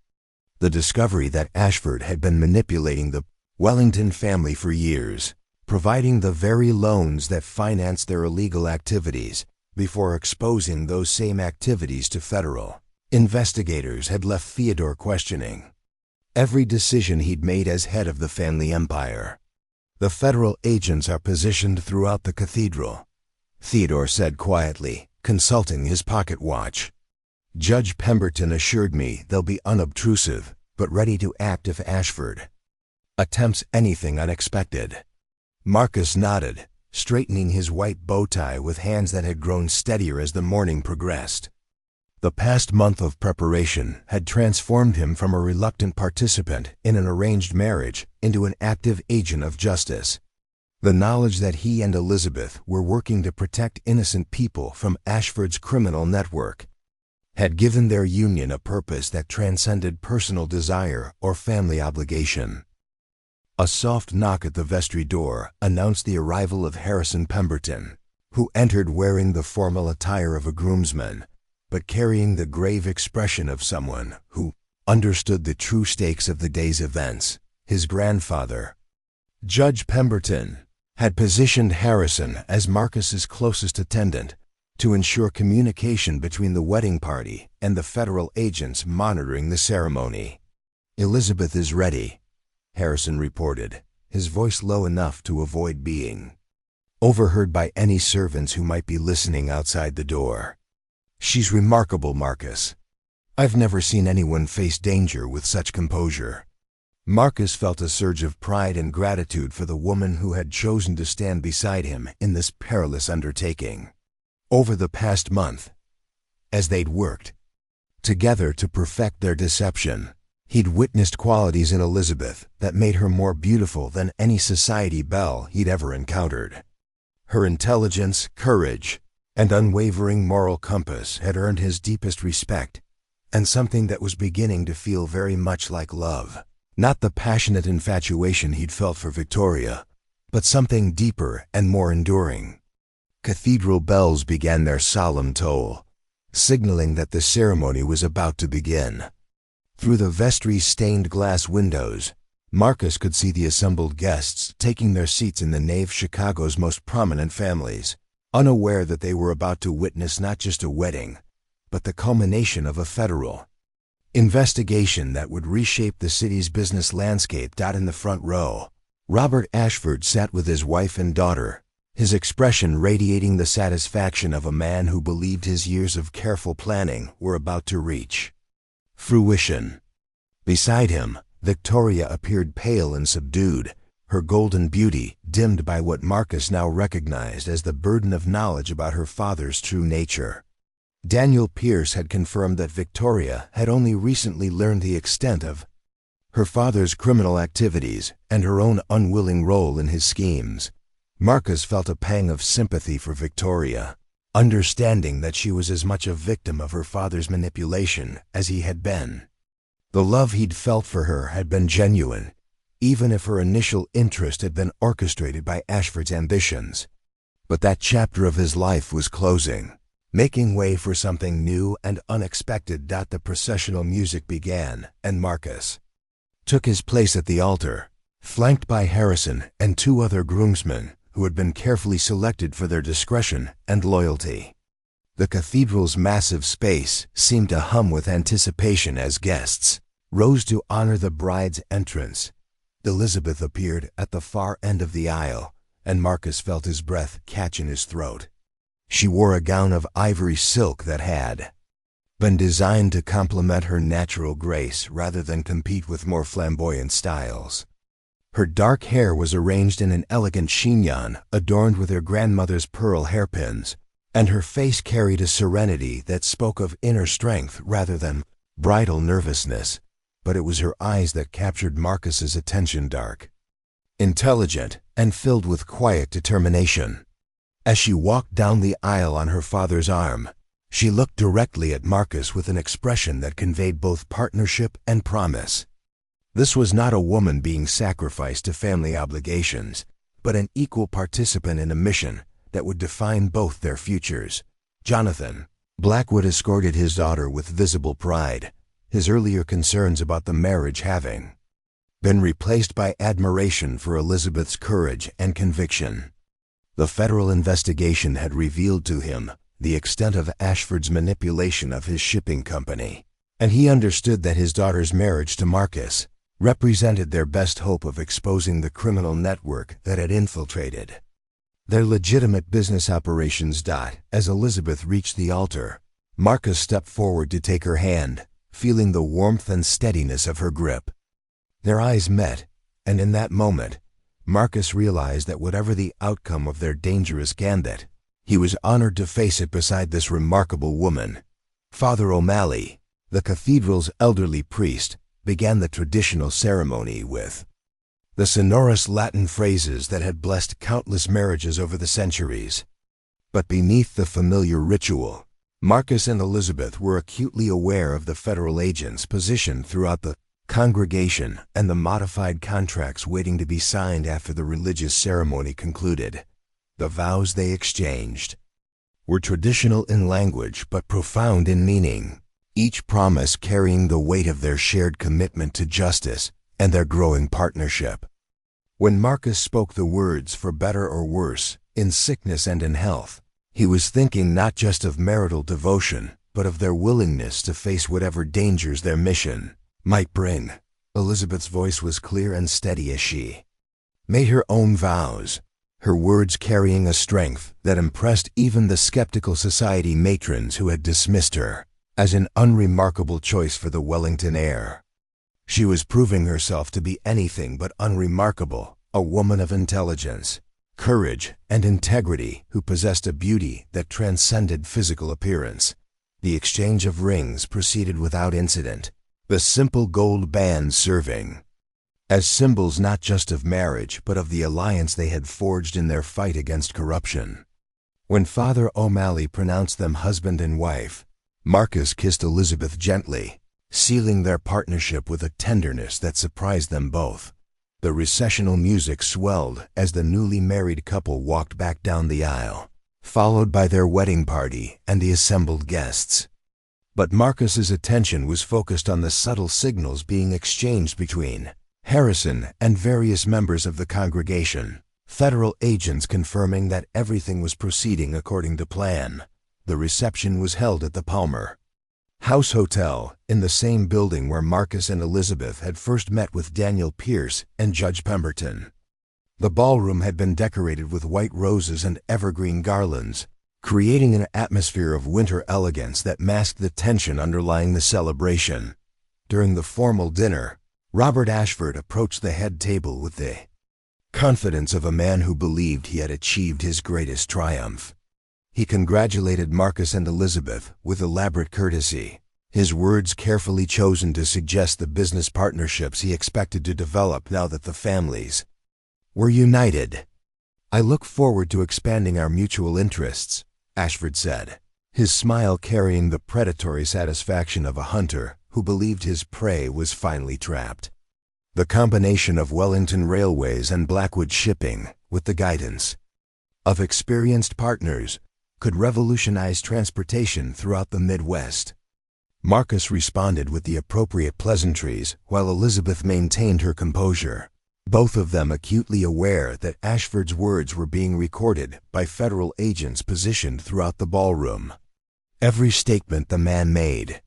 The discovery that Ashford had been manipulating the Wellington family for years, providing the very loans that financed their illegal activities before exposing those same activities to federal investigators, had left Theodore questioning every decision he'd made as head of the family empire. "The federal agents are positioned throughout the cathedral," Theodore said quietly, consulting his pocket watch. "Judge Pemberton assured me they'll be unobtrusive, but ready to act if Ashford attempts anything unexpected." Marcus nodded, straightening his white bow tie with hands that had grown steadier as the morning progressed. The past month of preparation had transformed him from a reluctant participant in an arranged marriage into an active agent of justice. The knowledge that he and Elizabeth were working to protect innocent people from Ashford's criminal network had given their union a purpose that transcended personal desire or family obligation. A soft knock at the vestry door announced the arrival of Harrison Pemberton, who entered wearing the formal attire of a groomsman, but carrying the grave expression of someone who understood the true stakes of the day's events. His grandfather, Judge Pemberton, had positioned Harrison as Marcus's closest attendant to ensure communication between the wedding party and the federal agents monitoring the ceremony. "Elizabeth is ready," Harrison reported, his voice low enough to avoid being overheard by any servants who might be listening outside the door. "She's remarkable, Marcus. I've never seen anyone face danger with such composure." Marcus felt a surge of pride and gratitude for the woman who had chosen to stand beside him in this perilous undertaking. Over the past month, as they'd worked together to perfect their deception, he'd witnessed qualities in Elizabeth that made her more beautiful than any society belle he'd ever encountered. Her intelligence, courage, and unwavering moral compass had earned his deepest respect, and something that was beginning to feel very much like love. Not the passionate infatuation he'd felt for Victoria, but something deeper and more enduring. Cathedral bells began their solemn toll, signaling that the ceremony was about to begin. Through the vestry's stained glass windows, Marcus could see the assembled guests taking their seats in the nave, Chicago's most prominent families, unaware that they were about to witness not just a wedding, but the culmination of a federal investigation that would reshape the city's business landscape. In the front row, Robert Ashford sat with his wife and daughter, his expression radiating the satisfaction of a man who believed his years of careful planning were about to reach fruition. Beside him, Victoria appeared pale and subdued, her golden beauty dimmed by what Marcus now recognized as the burden of knowledge about her father's true nature. Daniel Pierce had confirmed that Victoria had only recently learned the extent of her father's criminal activities and her own unwilling role in his schemes. Marcus felt a pang of sympathy for Victoria, understanding that she was as much a victim of her father's manipulation as he had been. The love he'd felt for her had been genuine, even if her initial interest had been orchestrated by Ashford's ambitions. But that chapter of his life was closing, making way for something new and unexpected. The processional music began, and Marcus took his place at the altar, flanked by Harrison and two other groomsmen who had been carefully selected for their discretion and loyalty. The cathedral's massive space seemed to hum with anticipation as guests rose to honor the bride's entrance. Elizabeth appeared at the far end of the aisle, and Marcus felt his breath catch in his throat. She wore a gown of ivory silk that had been designed to complement her natural grace rather than compete with more flamboyant styles. Her dark hair was arranged in an elegant chignon adorned with her grandmother's pearl hairpins, and her face carried a serenity that spoke of inner strength rather than bridal nervousness. But it was her eyes that captured Marcus's attention, dark, intelligent, and filled with quiet determination. As she walked down the aisle on her father's arm, she looked directly at Marcus with an expression that conveyed both partnership and promise. This was not a woman being sacrificed to family obligations, but an equal participant in a mission that would define both their futures. Jonathan Blackwood escorted his daughter with visible pride, his earlier concerns about the marriage having been replaced by admiration for Elizabeth's courage and conviction. The federal investigation had revealed to him the extent of Ashford's manipulation of his shipping company, and he understood that his daughter's marriage to Marcus represented their best hope of exposing the criminal network that had infiltrated their legitimate business operations. As Elizabeth reached the altar, Marcus stepped forward to take her hand, feeling the warmth and steadiness of her grip. Their eyes met, and in that moment, Marcus realized that whatever the outcome of their dangerous gambit, he was honored to face it beside this remarkable woman. Father O'Malley, the cathedral's elderly priest, began the traditional ceremony with the sonorous Latin phrases that had blessed countless marriages over the centuries. But beneath the familiar ritual, Marcus and Elizabeth were acutely aware of the federal agents positioned throughout the congregation and the modified contracts waiting to be signed after the religious ceremony concluded. The vows they exchanged were traditional in language but profound in meaning, each promise carrying the weight of their shared commitment to justice and their growing partnership. When Marcus spoke the words "for better or worse," in sickness and in health, he was thinking not just of marital devotion, but of their willingness to face whatever dangers their mission might bring. Elizabeth's voice was clear and steady as she made her own vows, her words carrying a strength that impressed even the skeptical society matrons who had dismissed her as an unremarkable choice for the Wellington heir. She was proving herself to be anything but unremarkable, a woman of intelligence, courage, and integrity who possessed a beauty that transcended physical appearance. The exchange of rings proceeded without incident, the simple gold bands serving as symbols not just of marriage but of the alliance they had forged in their fight against corruption. When Father O'Malley pronounced them husband and wife, Marcus kissed Elizabeth gently, sealing their partnership with a tenderness that surprised them both. The recessional music swelled as the newly married couple walked back down the aisle, followed by their wedding party and the assembled guests. But Marcus's attention was focused on the subtle signals being exchanged between Harrison and various members of the congregation, federal agents confirming that everything was proceeding according to plan. The reception was held at the Palmer House Hotel, in the same building where Marcus and Elizabeth had first met with Daniel Pierce and Judge Pemberton. The ballroom had been decorated with white roses and evergreen garlands, creating an atmosphere of winter elegance that masked the tension underlying the celebration. During the formal dinner, Robert Ashford approached the head table with the confidence of a man who believed he had achieved his greatest triumph. He congratulated Marcus and Elizabeth with elaborate courtesy, his words carefully chosen to suggest the business partnerships he expected to develop now that the families were united. "I look forward to expanding our mutual interests," Ashford said, his smile carrying the predatory satisfaction of a hunter who believed his prey was finally trapped. The combination of Wellington Railways and Blackwood Shipping, with the guidance of experienced partners, could revolutionize transportation throughout the Midwest. Marcus responded with the appropriate pleasantries while Elizabeth maintained her composure, both of them acutely aware that Ashford's words were being recorded by federal agents positioned throughout the ballroom. Every statement the man made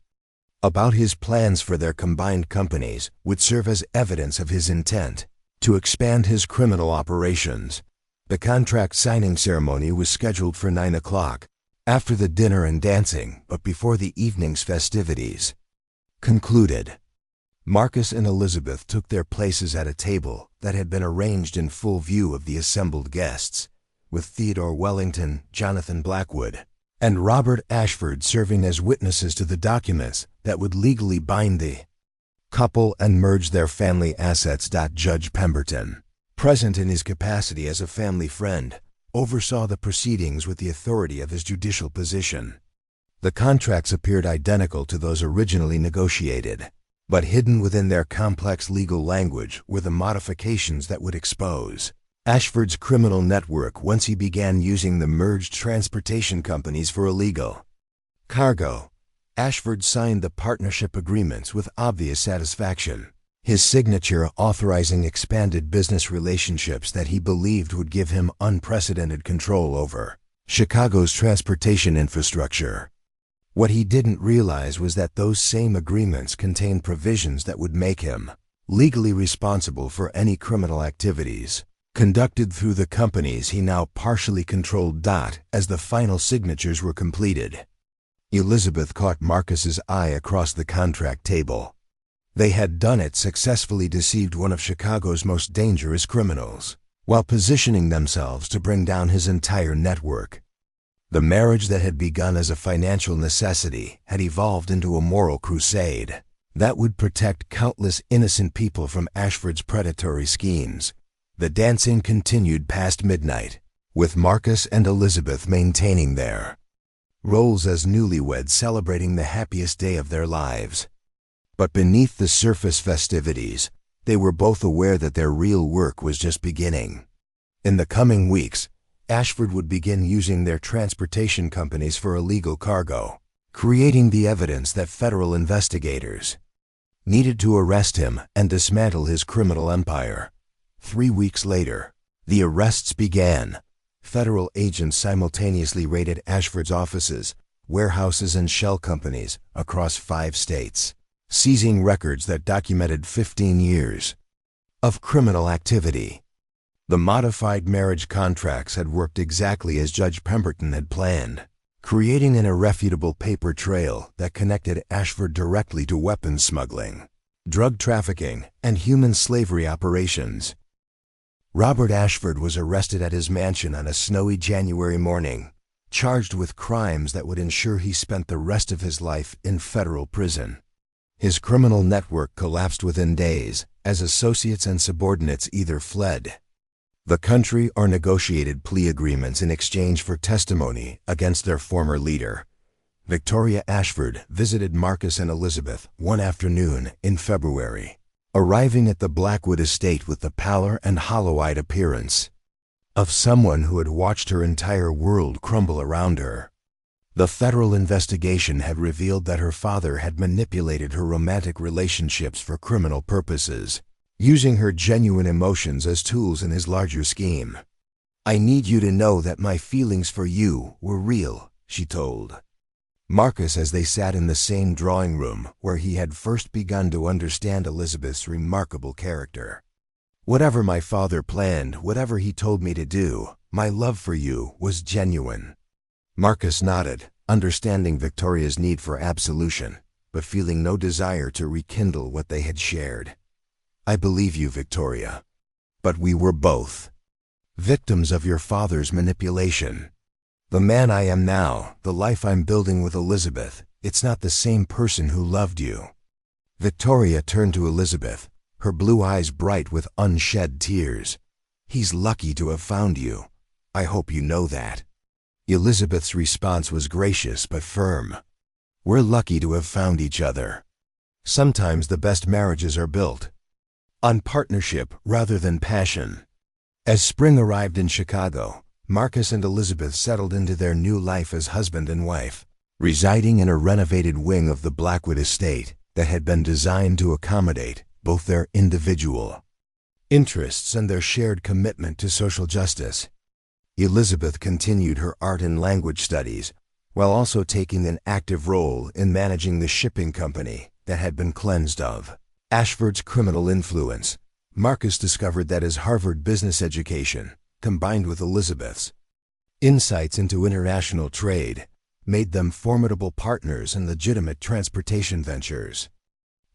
about his plans for their combined companies would serve as evidence of his intent to expand his criminal operations. The contract signing ceremony was scheduled for 9 o'clock, after the dinner and dancing, but before the evening's festivities concluded. Marcus and Elizabeth took their places at a table that had been arranged in full view of the assembled guests, with Theodore Wellington, Jonathan Blackwood, and Robert Ashford serving as witnesses to the documents that would legally bind the couple and merge their family assets. Judge Pemberton, present in his capacity as a family friend, oversaw the proceedings with the authority of his judicial position. The contracts appeared identical to those originally negotiated, but hidden within their complex legal language were the modifications that would expose Ashford's criminal network once he began using the merged transportation companies for illegal cargo. Ashford signed the partnership agreements with obvious satisfaction, his signature authorizing expanded business relationships that he believed would give him unprecedented control over Chicago's transportation infrastructure. What he didn't realize was that those same agreements contained provisions that would make him legally responsible for any criminal activities conducted through the companies he now partially controlled. As the final signatures were completed, Elizabeth caught Marcus's eye across the contract table. They had done it successfully, deceived one of Chicago's most dangerous criminals, while positioning themselves to bring down his entire network. The marriage that had begun as a financial necessity had evolved into a moral crusade that would protect countless innocent people from Ashford's predatory schemes. The dancing continued past midnight, with Marcus and Elizabeth maintaining their roles as newlyweds, celebrating the happiest day of their lives. But beneath the surface festivities, they were both aware that their real work was just beginning. In the coming weeks, Ashford would begin using their transportation companies for illegal cargo, creating the evidence that federal investigators needed to arrest him and dismantle his criminal empire. 3 weeks later, the arrests began. Federal agents simultaneously raided Ashford's offices, warehouses, and shell companies across 5 states, seizing records that documented 15 years of criminal activity. The modified marriage contracts had worked exactly as Judge Pemberton had planned, creating an irrefutable paper trail that connected Ashford directly to weapons smuggling, drug trafficking, and human slavery operations. Robert Ashford was arrested at his mansion on a snowy January morning, charged with crimes that would ensure he spent the rest of his life in federal prison. His criminal network collapsed within days, as associates and subordinates either fled the country or negotiated plea agreements in exchange for testimony against their former leader. Victoria Ashford visited Marcus and Elizabeth one afternoon in February, arriving at the Blackwood estate with the pallor and hollow-eyed appearance of someone who had watched her entire world crumble around her. The federal investigation had revealed that her father had manipulated her romantic relationships for criminal purposes, using her genuine emotions as tools in his larger scheme. "I need you to know that my feelings for you were real," she told Marcus as they sat in the same drawing room where he had first begun to understand Elizabeth's remarkable character. "Whatever my father planned, whatever he told me to do, my love for you was genuine." Marcus nodded, understanding Victoria's need for absolution, but feeling no desire to rekindle what they had shared. "I believe you, Victoria. But we were both victims of your father's manipulation. The man I am now, the life I'm building with Elizabeth, it's not the same person who loved you." Victoria turned to Elizabeth, her blue eyes bright with unshed tears. "He's lucky to have found you. I hope you know that." Elizabeth's response was gracious but firm. "We're lucky to have found each other. Sometimes the best marriages are built on partnership rather than passion." As spring arrived in Chicago, Marcus and Elizabeth settled into their new life as husband and wife, residing in a renovated wing of the Blackwood estate that had been designed to accommodate both their individual interests and their shared commitment to social justice. Elizabeth continued her art and language studies, while also taking an active role in managing the shipping company that had been cleansed of Ashford's criminal influence. Marcus discovered that his Harvard business education, combined with Elizabeth's insights into international trade, made them formidable partners in legitimate transportation ventures.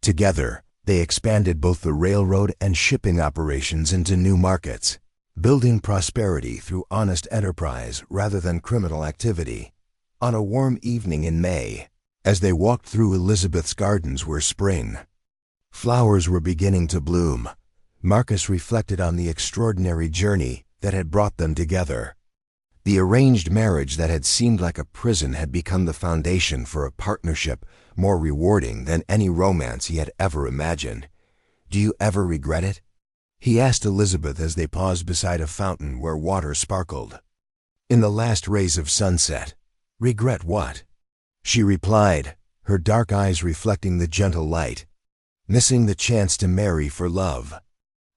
Together, they expanded both the railroad and shipping operations into new markets, building prosperity through honest enterprise rather than criminal activity. On a warm evening in May, as they walked through Elizabeth's gardens where spring flowers were beginning to bloom, Marcus reflected on the extraordinary journey that had brought them together. The arranged marriage that had seemed like a prison had become the foundation for a partnership more rewarding than any romance he had ever imagined. "Do you ever regret it?" he asked Elizabeth as they paused beside a fountain where water sparkled in the last rays of sunset. "Regret what?" she replied, her dark eyes reflecting the gentle light. "Missing the chance to marry for love,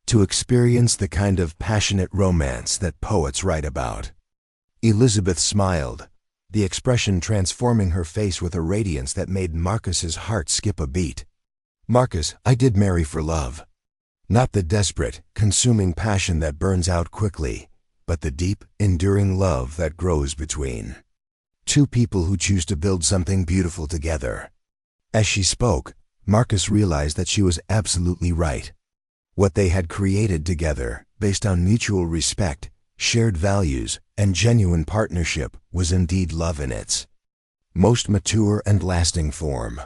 to experience the kind of passionate romance that poets write about." Elizabeth smiled, the expression transforming her face with a radiance that made Marcus's heart skip a beat. "Marcus, I did marry for love. Not the desperate, consuming passion that burns out quickly, but the deep, enduring love that grows between two people who choose to build something beautiful together." As she spoke, Marcus realized that she was absolutely right. What they had created together, based on mutual respect, shared values, and genuine partnership, was indeed love in its most mature and lasting form.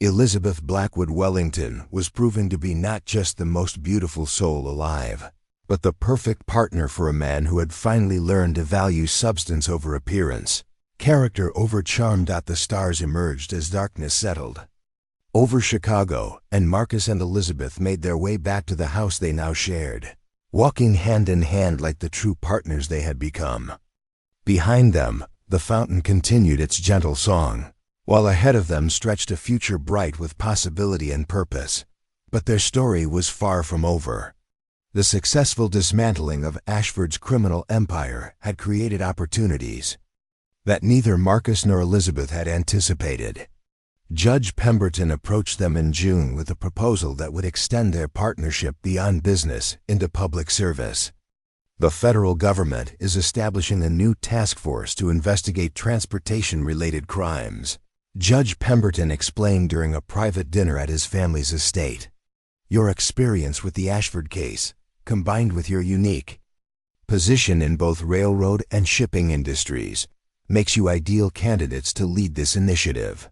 Elizabeth Blackwood Wellington was proving to be not just the most beautiful soul alive, but the perfect partner for a man who had finally learned to value substance over appearance, character over charm. The stars emerged as darkness settled over Chicago, and Marcus and Elizabeth made their way back to the house they now shared. walking hand in hand like the true partners they had become. Behind them, the fountain continued its gentle song, while ahead of them stretched a future bright with possibility and purpose. But their story was far from over. The successful dismantling of Ashford's criminal empire had created opportunities that neither Marcus nor Elizabeth had anticipated. Judge Pemberton approached them in June with a proposal that would extend their partnership beyond business into public service. The federal government is establishing a new task force to investigate transportation-related crimes, Judge Pemberton explained during a private dinner at his family's estate. Your experience with the Ashford case, combined with your unique position in both railroad and shipping industries, makes you ideal candidates to lead this initiative.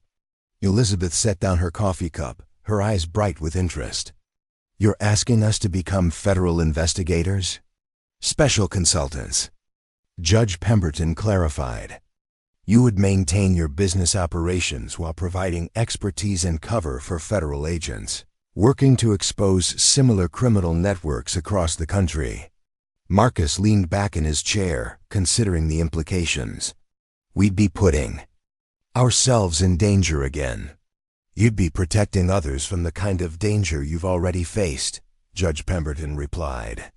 Elizabeth set down her coffee cup, her eyes bright with interest. You're asking us to become federal investigators? Special consultants. Judge Pemberton clarified. You would maintain your business operations while providing expertise and cover for federal agents, working to expose similar criminal networks across the country. Marcus leaned back in his chair, considering the implications. We'd be putting ourselves in danger again. You'd be protecting others from the kind of danger you've already faced, Judge Pemberton replied.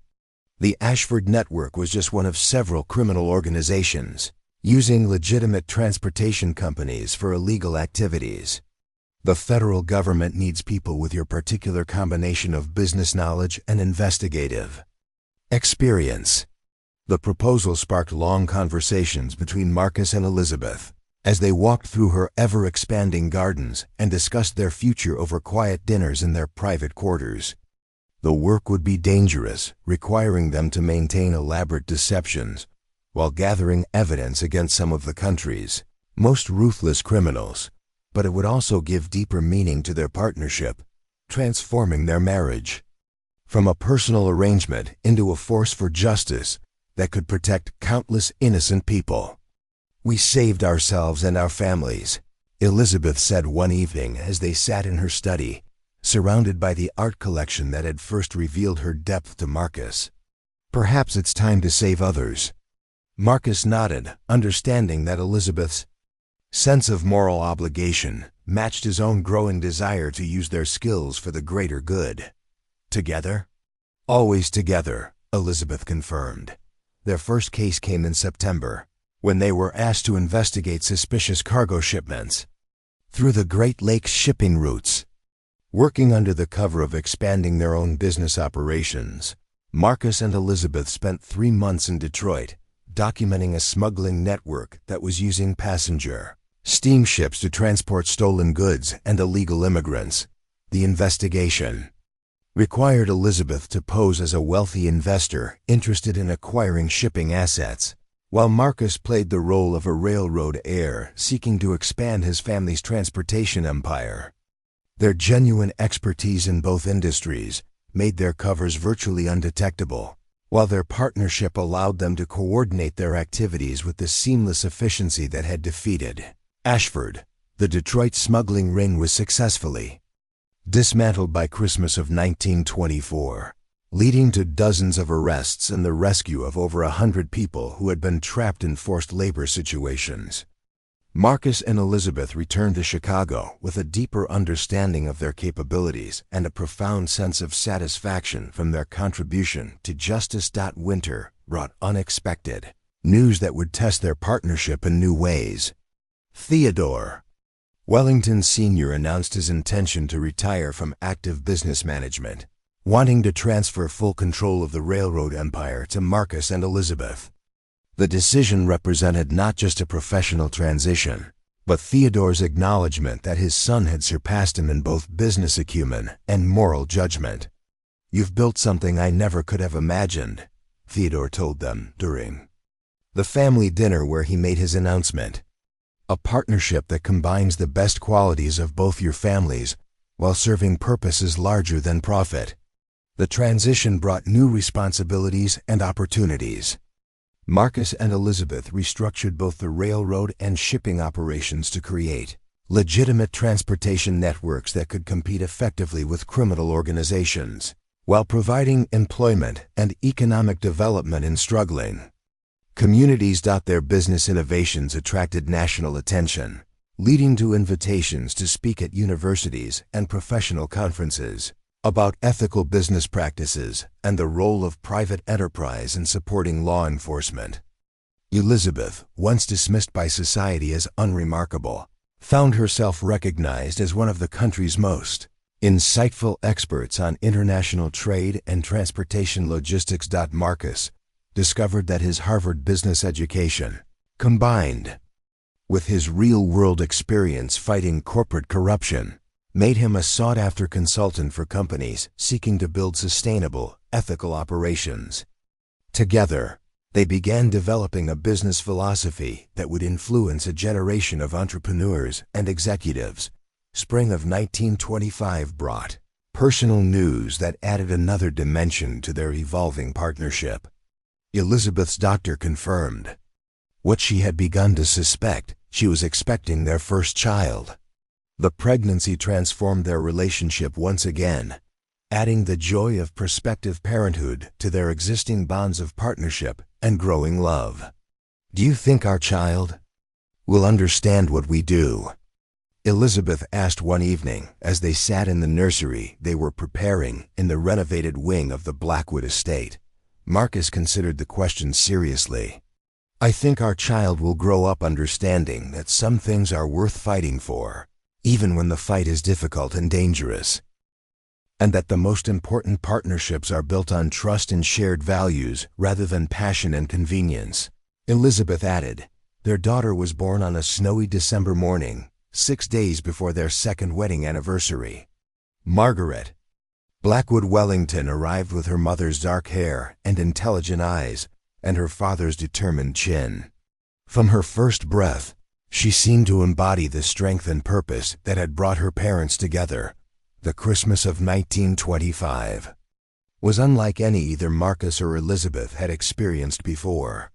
The Ashford Network was just one of several criminal organizations, using legitimate transportation companies for illegal activities. The federal government needs people with your particular combination of business knowledge and investigative experience. The proposal sparked long conversations between Marcus and Elizabeth, as they walked through her ever-expanding gardens and discussed their future over quiet dinners in their private quarters. The work would be dangerous, requiring them to maintain elaborate deceptions, while gathering evidence against some of the country's most ruthless criminals. But it would also give deeper meaning to their partnership, transforming their marriage from a personal arrangement into a force for justice that could protect countless innocent people. We saved ourselves and our families, Elizabeth said one evening as they sat in her study, surrounded by the art collection that had first revealed her depth to Marcus. Perhaps it's time to save others. Marcus nodded, understanding that Elizabeth's sense of moral obligation matched his own growing desire to use their skills for the greater good. Together? Always together, Elizabeth confirmed. Their first case came in September, when they were asked to investigate suspicious cargo shipments through the Great Lakes shipping routes. Working under the cover of expanding their own business operations, Marcus and Elizabeth spent 3 months in Detroit, documenting a smuggling network that was using passenger steamships to transport stolen goods and illegal immigrants. The investigation required Elizabeth to pose as a wealthy investor interested in acquiring shipping assets, while Marcus played the role of a railroad heir seeking to expand his family's transportation empire. Their genuine expertise in both industries made their covers virtually undetectable, while their partnership allowed them to coordinate their activities with the seamless efficiency that had defeated Ashford. The Detroit smuggling ring was successfully dismantled by Christmas of 1924, leading to dozens of arrests and the rescue of over 100 people who had been trapped in forced labor situations. Marcus and Elizabeth returned to Chicago with a deeper understanding of their capabilities and a profound sense of satisfaction from their contribution to justice. Winter brought unexpected news that would test their partnership in new ways. Theodore Wellington Sr. announced his intention to retire from active business management, wanting to transfer full control of the railroad empire to Marcus and Elizabeth. The decision represented not just a professional transition, but Theodore's acknowledgement that his son had surpassed him in both business acumen and moral judgment. You've built something I never could have imagined, Theodore told them during the family dinner where he made his announcement. A partnership that combines the best qualities of both your families while serving purposes larger than profit. The transition brought new responsibilities and opportunities. Marcus and Elizabeth restructured both the railroad and shipping operations to create legitimate transportation networks that could compete effectively with criminal organizations, while providing employment and economic development in struggling communities. Their business innovations attracted national attention, leading to invitations to speak at universities and professional conferences about ethical business practices and the role of private enterprise in supporting law enforcement. Elizabeth, once dismissed by society as unremarkable, found herself recognized as one of the country's most insightful experts on international trade and transportation logistics. Marcus discovered that his Harvard business education, combined with his real-world experience fighting corporate corruption, made him a sought-after consultant for companies seeking to build sustainable, ethical operations. Together, they began developing a business philosophy that would influence a generation of entrepreneurs and executives. Spring of 1925 brought personal news that added another dimension to their evolving partnership. Elizabeth's doctor confirmed what she had begun to suspect: she was expecting their first child. The pregnancy transformed their relationship once again, adding the joy of prospective parenthood to their existing bonds of partnership and growing love. "Do you think our child will understand what we do?" Elizabeth asked one evening as they sat in the nursery they were preparing in the renovated wing of the Blackwood estate. Marcus considered the question seriously. "I think our child will grow up understanding that some things are worth fighting for, even when the fight is difficult and dangerous, and that the most important partnerships are built on trust and shared values rather than passion and convenience." Elizabeth added, their daughter was born on a snowy December morning, 6 days before their second wedding anniversary. Margaret Blackwood Wellington arrived with her mother's dark hair and intelligent eyes, and her father's determined chin. From her first breath, she seemed to embody the strength and purpose that had brought her parents together. The Christmas of 1925 was unlike any either Marcus or Elizabeth had experienced before.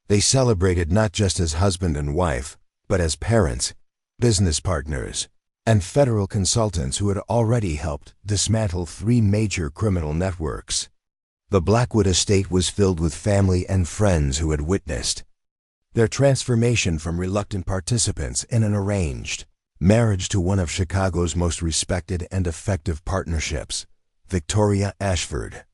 They celebrated not just as husband and wife, but as parents, business partners, and federal consultants who had already helped dismantle 3 major criminal networks. The Blackwood estate was filled with family and friends who had witnessed their transformation from reluctant participants in an arranged marriage to one of Chicago's most respected and effective partnerships, Victoria Ashford.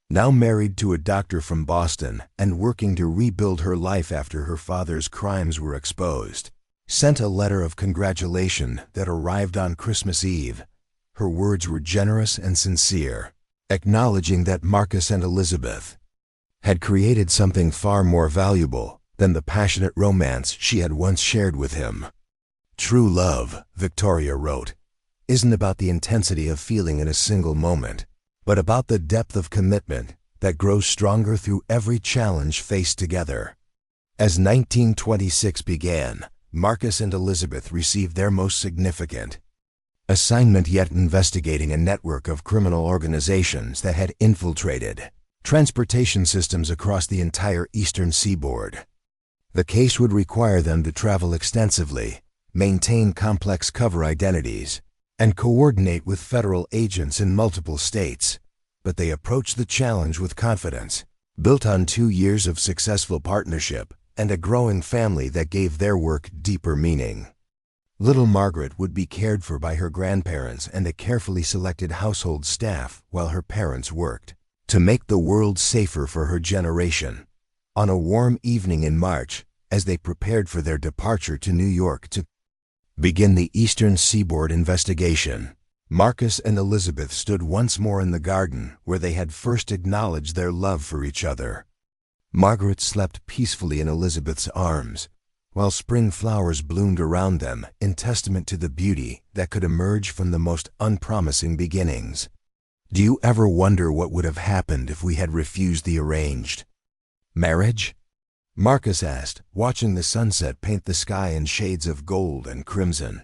Now married to a doctor from Boston and working to rebuild her life after her father's crimes were exposed, sent a letter of congratulation that arrived on Christmas Eve. Her words were generous and sincere, acknowledging that Marcus and Elizabeth had created something far more valuable than the passionate romance she had once shared with him. "True love," Victoria wrote, "isn't about the intensity of feeling in a single moment, but about the depth of commitment that grows stronger through every challenge faced together." As 1926 began, Marcus and Elizabeth received their most significant assignment yet, investigating a network of criminal organizations that had infiltrated transportation systems across the entire eastern seaboard. The case would require them to travel extensively, maintain complex cover identities, and coordinate with federal agents in multiple states. But they approached the challenge with confidence, built on 2 years of successful partnership and a growing family that gave their work deeper meaning. Little Margaret would be cared for by her grandparents and a carefully selected household staff while her parents worked to make the world safer for her generation. On a warm evening in March, as they prepared for their departure to New York to begin the Eastern Seaboard investigation, Marcus and Elizabeth stood once more in the garden where they had first acknowledged their love for each other. Margaret slept peacefully in Elizabeth's arms, while spring flowers bloomed around them in testament to the beauty that could emerge from the most unpromising beginnings. "Do you ever wonder what would have happened if we had refused the arranged marriage?" Marcus asked, watching the sunset paint the sky in shades of gold and crimson.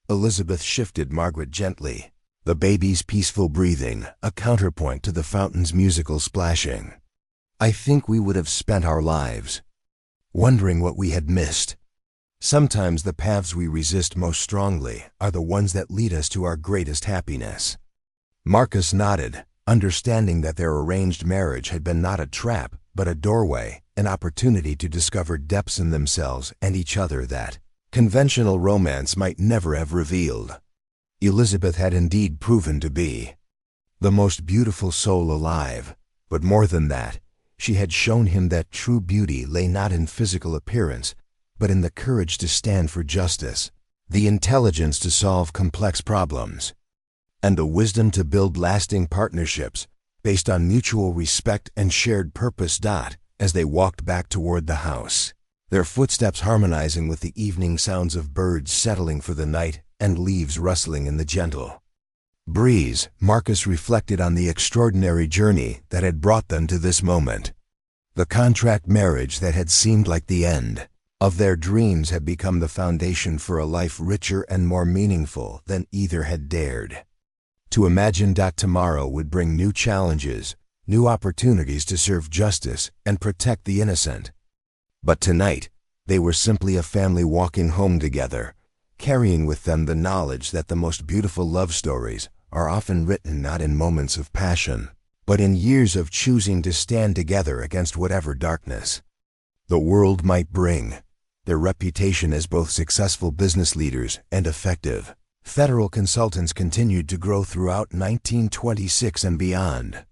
Elizabeth shifted Margaret gently, the baby's peaceful breathing a counterpoint to the fountain's musical splashing. "I think we would have spent our lives wondering what we had missed." Sometimes the paths we resist most strongly are the ones that lead us to our greatest happiness. Marcus nodded, understanding that their arranged marriage had been not a trap, but a doorway, an opportunity to discover depths in themselves and each other that conventional romance might never have revealed. Elizabeth had indeed proven to be the most beautiful soul alive, but more than that, she had shown him that true beauty lay not in physical appearance, but in the courage to stand for justice, the intelligence to solve complex problems, and the wisdom to build lasting partnerships based on mutual respect and shared purpose. As they walked back toward the house, their footsteps harmonizing with the evening sounds of birds settling for the night and leaves rustling in the gentle breeze, Marcus reflected on the extraordinary journey that had brought them to this moment. The contract marriage that had seemed like the end of their dreams had become the foundation for a life richer and more meaningful than either had dared to imagine. Tomorrow would bring new challenges, new opportunities to serve justice and protect the innocent. But tonight, they were simply a family walking home together, carrying with them the knowledge that the most beautiful love stories are often written not in moments of passion, but in years of choosing to stand together against whatever darkness the world might bring. Their reputation as both successful business leaders and effective federal consultants continued to grow throughout 1926 and beyond.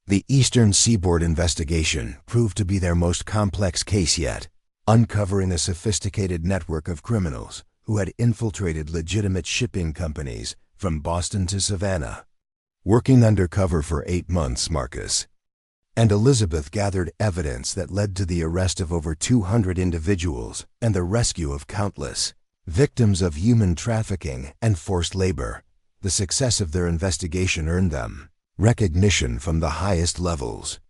The Eastern Seaboard investigation proved to be their most complex case yet, uncovering a sophisticated network of criminals who had infiltrated legitimate shipping companies from Boston to Savannah. Working undercover for 8 months, Marcus and Elizabeth gathered evidence that led to the arrest of over 200 individuals and the rescue of countless victims of human trafficking and forced labor. The success of their investigation earned them recognition from the highest levels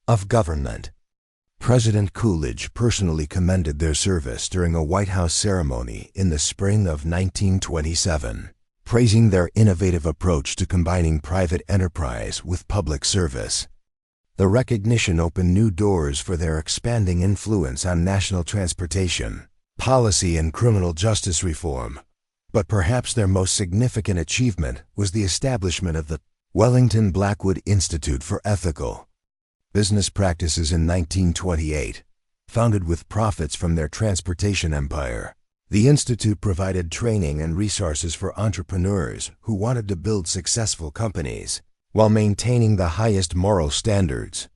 of government. President Coolidge personally commended their service during a White House ceremony in the spring of 1927, praising their innovative approach to combining private enterprise with public service. The recognition opened new doors for their expanding influence on national transportation policy and criminal justice reform. But perhaps their most significant achievement was the establishment of the Wellington Blackwood Institute for Ethical Business Practices in 1928. Founded with profits from their transportation empire, the institute provided training and resources for entrepreneurs who wanted to build successful companies while maintaining the highest moral standards.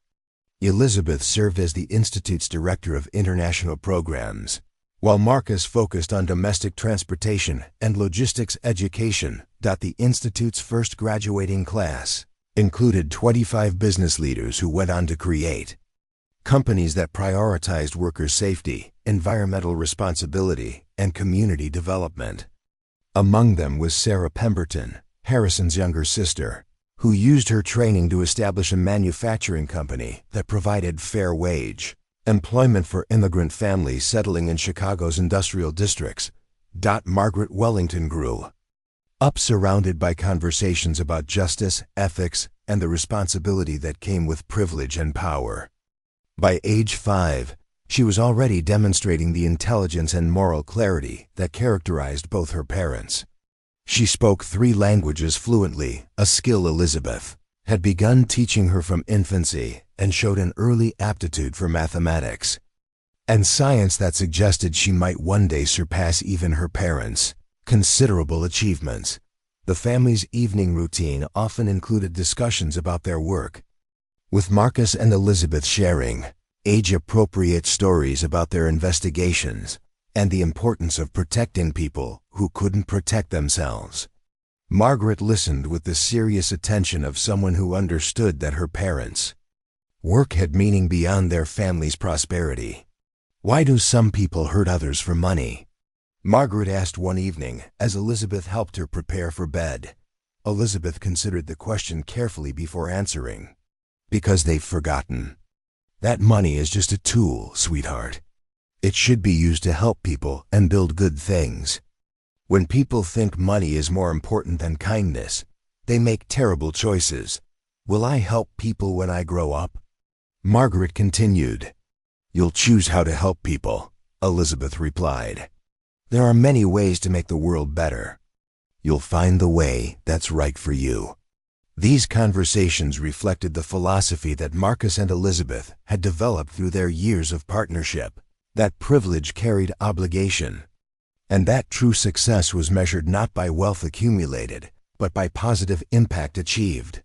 Elizabeth served as the institute's director of international programs, while Marcus focused on domestic transportation and logistics education. The institute's first graduating class included 25 business leaders who went on to create companies that prioritized worker safety, environmental responsibility, and community development. Among them was Sarah Pemberton, Harrison's younger sister, who used her training to establish a manufacturing company that provided fair wage employment for immigrant families settling in Chicago's industrial districts. Margaret Wellington grew up surrounded by conversations about justice, ethics, and the responsibility that came with privilege and power. By age 5, she was already demonstrating the intelligence and moral clarity that characterized both her parents. She spoke 3 languages fluently, a skill Elizabeth had begun teaching her from infancy, and showed an early aptitude for mathematics and science that suggested she might one day surpass even her parents' considerable achievements. The family's evening routine often included discussions about their work, with Marcus and Elizabeth sharing age-appropriate stories about their investigations and the importance of protecting people who couldn't protect themselves. Margaret listened with the serious attention of someone who understood that her parents' work had meaning beyond their family's prosperity. "Why do some people hurt others for money?" Margaret asked one evening as Elizabeth helped her prepare for bed. Elizabeth considered the question carefully before answering. "Because they've forgotten. That money is just a tool, sweetheart. It should be used to help people and build good things. When people think money is more important than kindness, they make terrible choices. Will I help people when I grow up?" Margaret continued. "You'll choose how to help people," Elizabeth replied. "There are many ways to make the world better. You'll find the way that's right for you." These conversations reflected the philosophy that Marcus and Elizabeth had developed through their years of partnership, that privilege carried obligation, and that true success was measured not by wealth accumulated, but by positive impact achieved.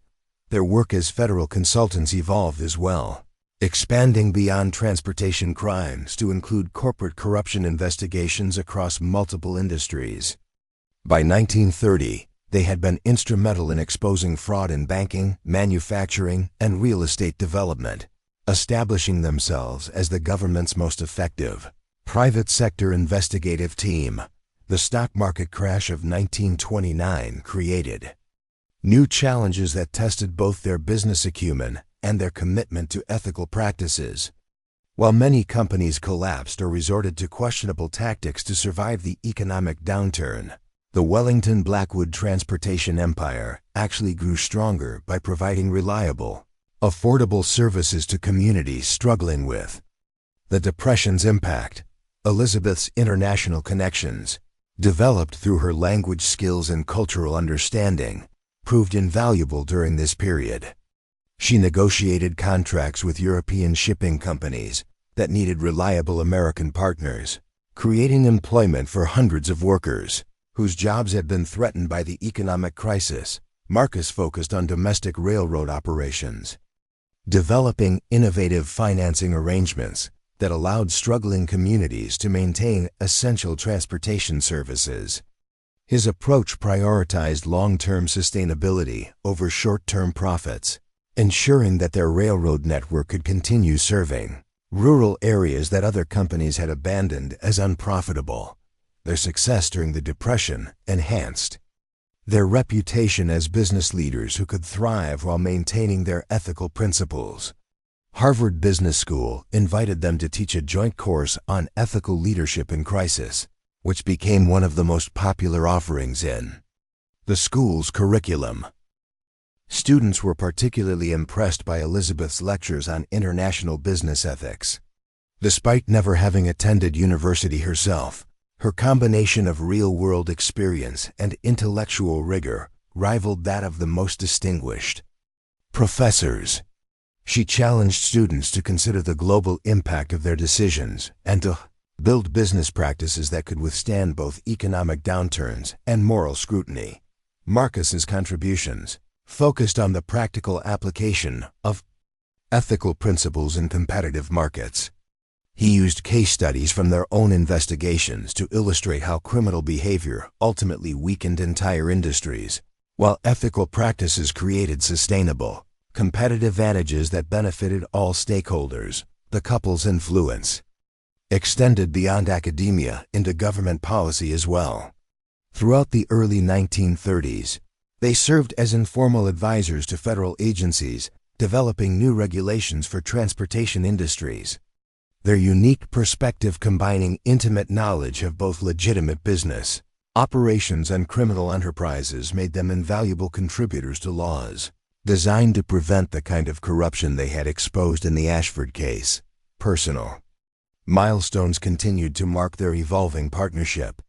Their work as federal consultants evolved as well, expanding beyond transportation crimes to include corporate corruption investigations across multiple industries. By 1930, they had been instrumental in exposing fraud in banking, manufacturing, and real estate development, establishing themselves as the government's most effective private sector investigative team. The stock market crash of 1929 created new challenges that tested both their business acumen and their commitment to ethical practices. While many companies collapsed or resorted to questionable tactics to survive the economic downturn, the Wellington Blackwood transportation empire actually grew stronger by providing reliable, affordable services to communities struggling with the Depression's impact. Elizabeth's international connections, developed through her language skills and cultural understanding, proved invaluable during this period. She negotiated contracts with European shipping companies that needed reliable American partners, creating employment for hundreds of workers whose jobs had been threatened by the economic crisis. Marcus focused on domestic railroad operations, developing innovative financing arrangements that allowed struggling communities to maintain essential transportation services. His approach prioritized long-term sustainability over short-term profits, ensuring that their railroad network could continue serving rural areas that other companies had abandoned as unprofitable. Their success during the Depression enhanced their reputation as business leaders who could thrive while maintaining their ethical principles. Harvard Business School invited them to teach a joint course on ethical leadership in crisis, which became one of the most popular offerings in the school's curriculum. Students were particularly impressed by Elizabeth's lectures on international business ethics. Despite never having attended university herself, her combination of real-world experience and intellectual rigor rivaled that of the most distinguished professors. She challenged students to consider the global impact of their decisions and to build business practices that could withstand both economic downturns and moral scrutiny. Marcus's contributions focused on the practical application of ethical principles in competitive markets. He used case studies from their own investigations to illustrate how criminal behavior ultimately weakened entire industries, while ethical practices created sustainable, competitive advantages that benefited all stakeholders. The couple's influence extended beyond academia into government policy as well. Throughout the early 1930s, they served as informal advisors to federal agencies, developing new regulations for transportation industries. Their unique perspective combining intimate knowledge of both legitimate business operations and criminal enterprises made them invaluable contributors to laws designed to prevent the kind of corruption they had exposed in the Ashford case. Personal milestones continued to mark their evolving partnership.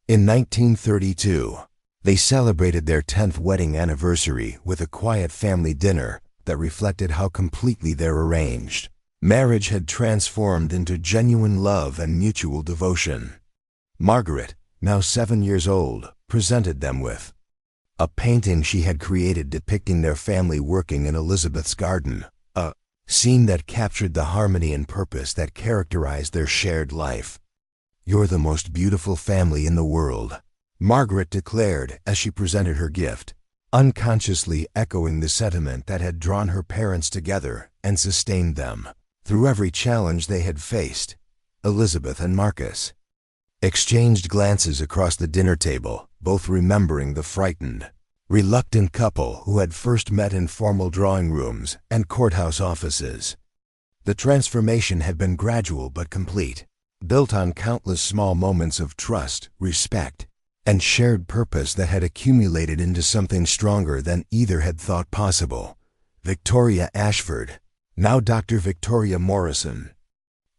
In 1932, they celebrated their 10th wedding anniversary with a quiet family dinner that reflected how completely their arranged marriage had transformed into genuine love and mutual devotion. Margaret, now 7 years old, presented them with a painting she had created depicting their family working in Elizabeth's garden, a scene that captured the harmony and purpose that characterized their shared life. "You're the most beautiful family in the world," Margaret declared as she presented her gift, unconsciously echoing the sentiment that had drawn her parents together and sustained them through every challenge they had faced. Elizabeth and Marcus exchanged glances across the dinner table, both remembering the frightened, reluctant couple who had first met in formal drawing rooms and courthouse offices. The transformation had been gradual but complete, built on countless small moments of trust, respect, and shared purpose that had accumulated into something stronger than either had thought possible. Victoria Ashford, now Dr. Victoria Morrison,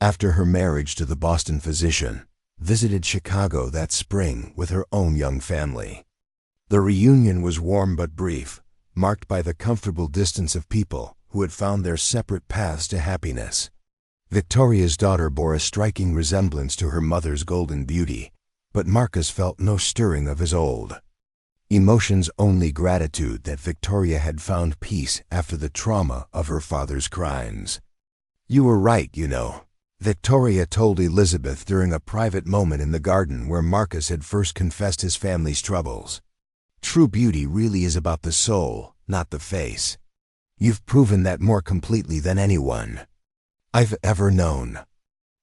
after her marriage to the Boston physician, visited Chicago that spring with her own young family. The reunion was warm but brief, marked by the comfortable distance of people who had found their separate paths to happiness. Victoria's daughter bore a striking resemblance to her mother's golden beauty, but Marcus felt no stirring of his old emotions, only gratitude that Victoria had found peace after the trauma of her father's crimes. "You were right, you know," Victoria told Elizabeth during a private moment in the garden where Marcus had first confessed his family's troubles. "True beauty really is about the soul, not the face. You've proven that more completely than anyone I've ever known."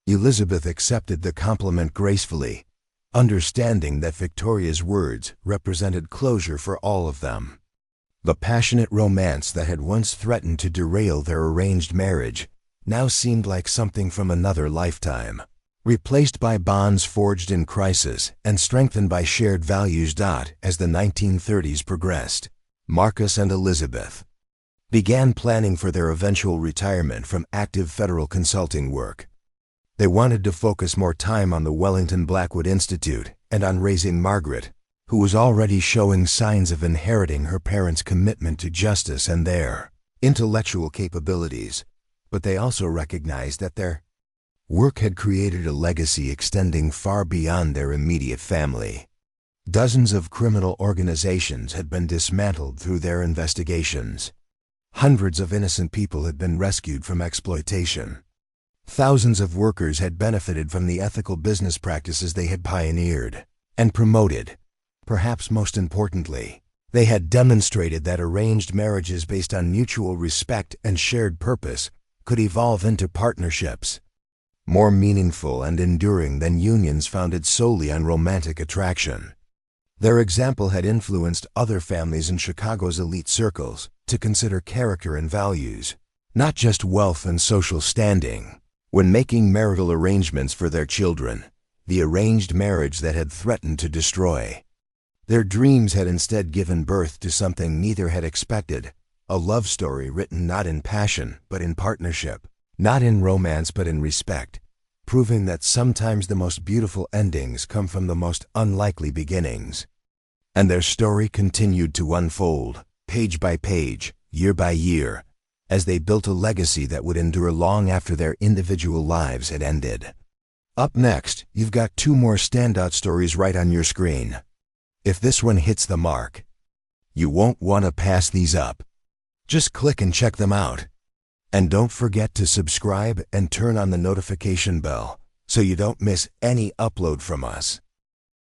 Elizabeth accepted the compliment gracefully, understanding that Victoria's words represented closure for all of them. The passionate romance that had once threatened to derail their arranged marriage now seemed like something from another lifetime, replaced by bonds forged in crisis and strengthened by shared values. As the 1930s progressed, Marcus and Elizabeth began planning for their eventual retirement from active federal consulting work. They wanted to focus more time on the Wellington Blackwood Institute and on raising Margaret, who was already showing signs of inheriting her parents' commitment to justice and their intellectual capabilities. But they also recognized that their work had created a legacy extending far beyond their immediate family. Dozens of criminal organizations had been dismantled through their investigations. Hundreds of innocent people had been rescued from exploitation. Thousands of workers had benefited from the ethical business practices they had pioneered and promoted. Perhaps most importantly, they had demonstrated that arranged marriages based on mutual respect and shared purpose could evolve into partnerships more meaningful and enduring than unions founded solely on romantic attraction. Their example had influenced other families in Chicago's elite circles to consider character and values, not just wealth and social standing, when making marital arrangements for their children, the arranged marriage that had threatened to destroy their dreams had instead given birth to something neither had expected, a love story written not in passion but in partnership, not in romance but in respect, proving that sometimes the most beautiful endings come from the most unlikely beginnings. And their story continued to unfold, page by page, year by year, as they built a legacy that would endure long after their individual lives had ended. Up next, you've got two more standout stories right on your screen. If this one hits the mark, you won't want to pass these up. Just click and check them out. And don't forget to subscribe and turn on the notification bell so you don't miss any upload from us.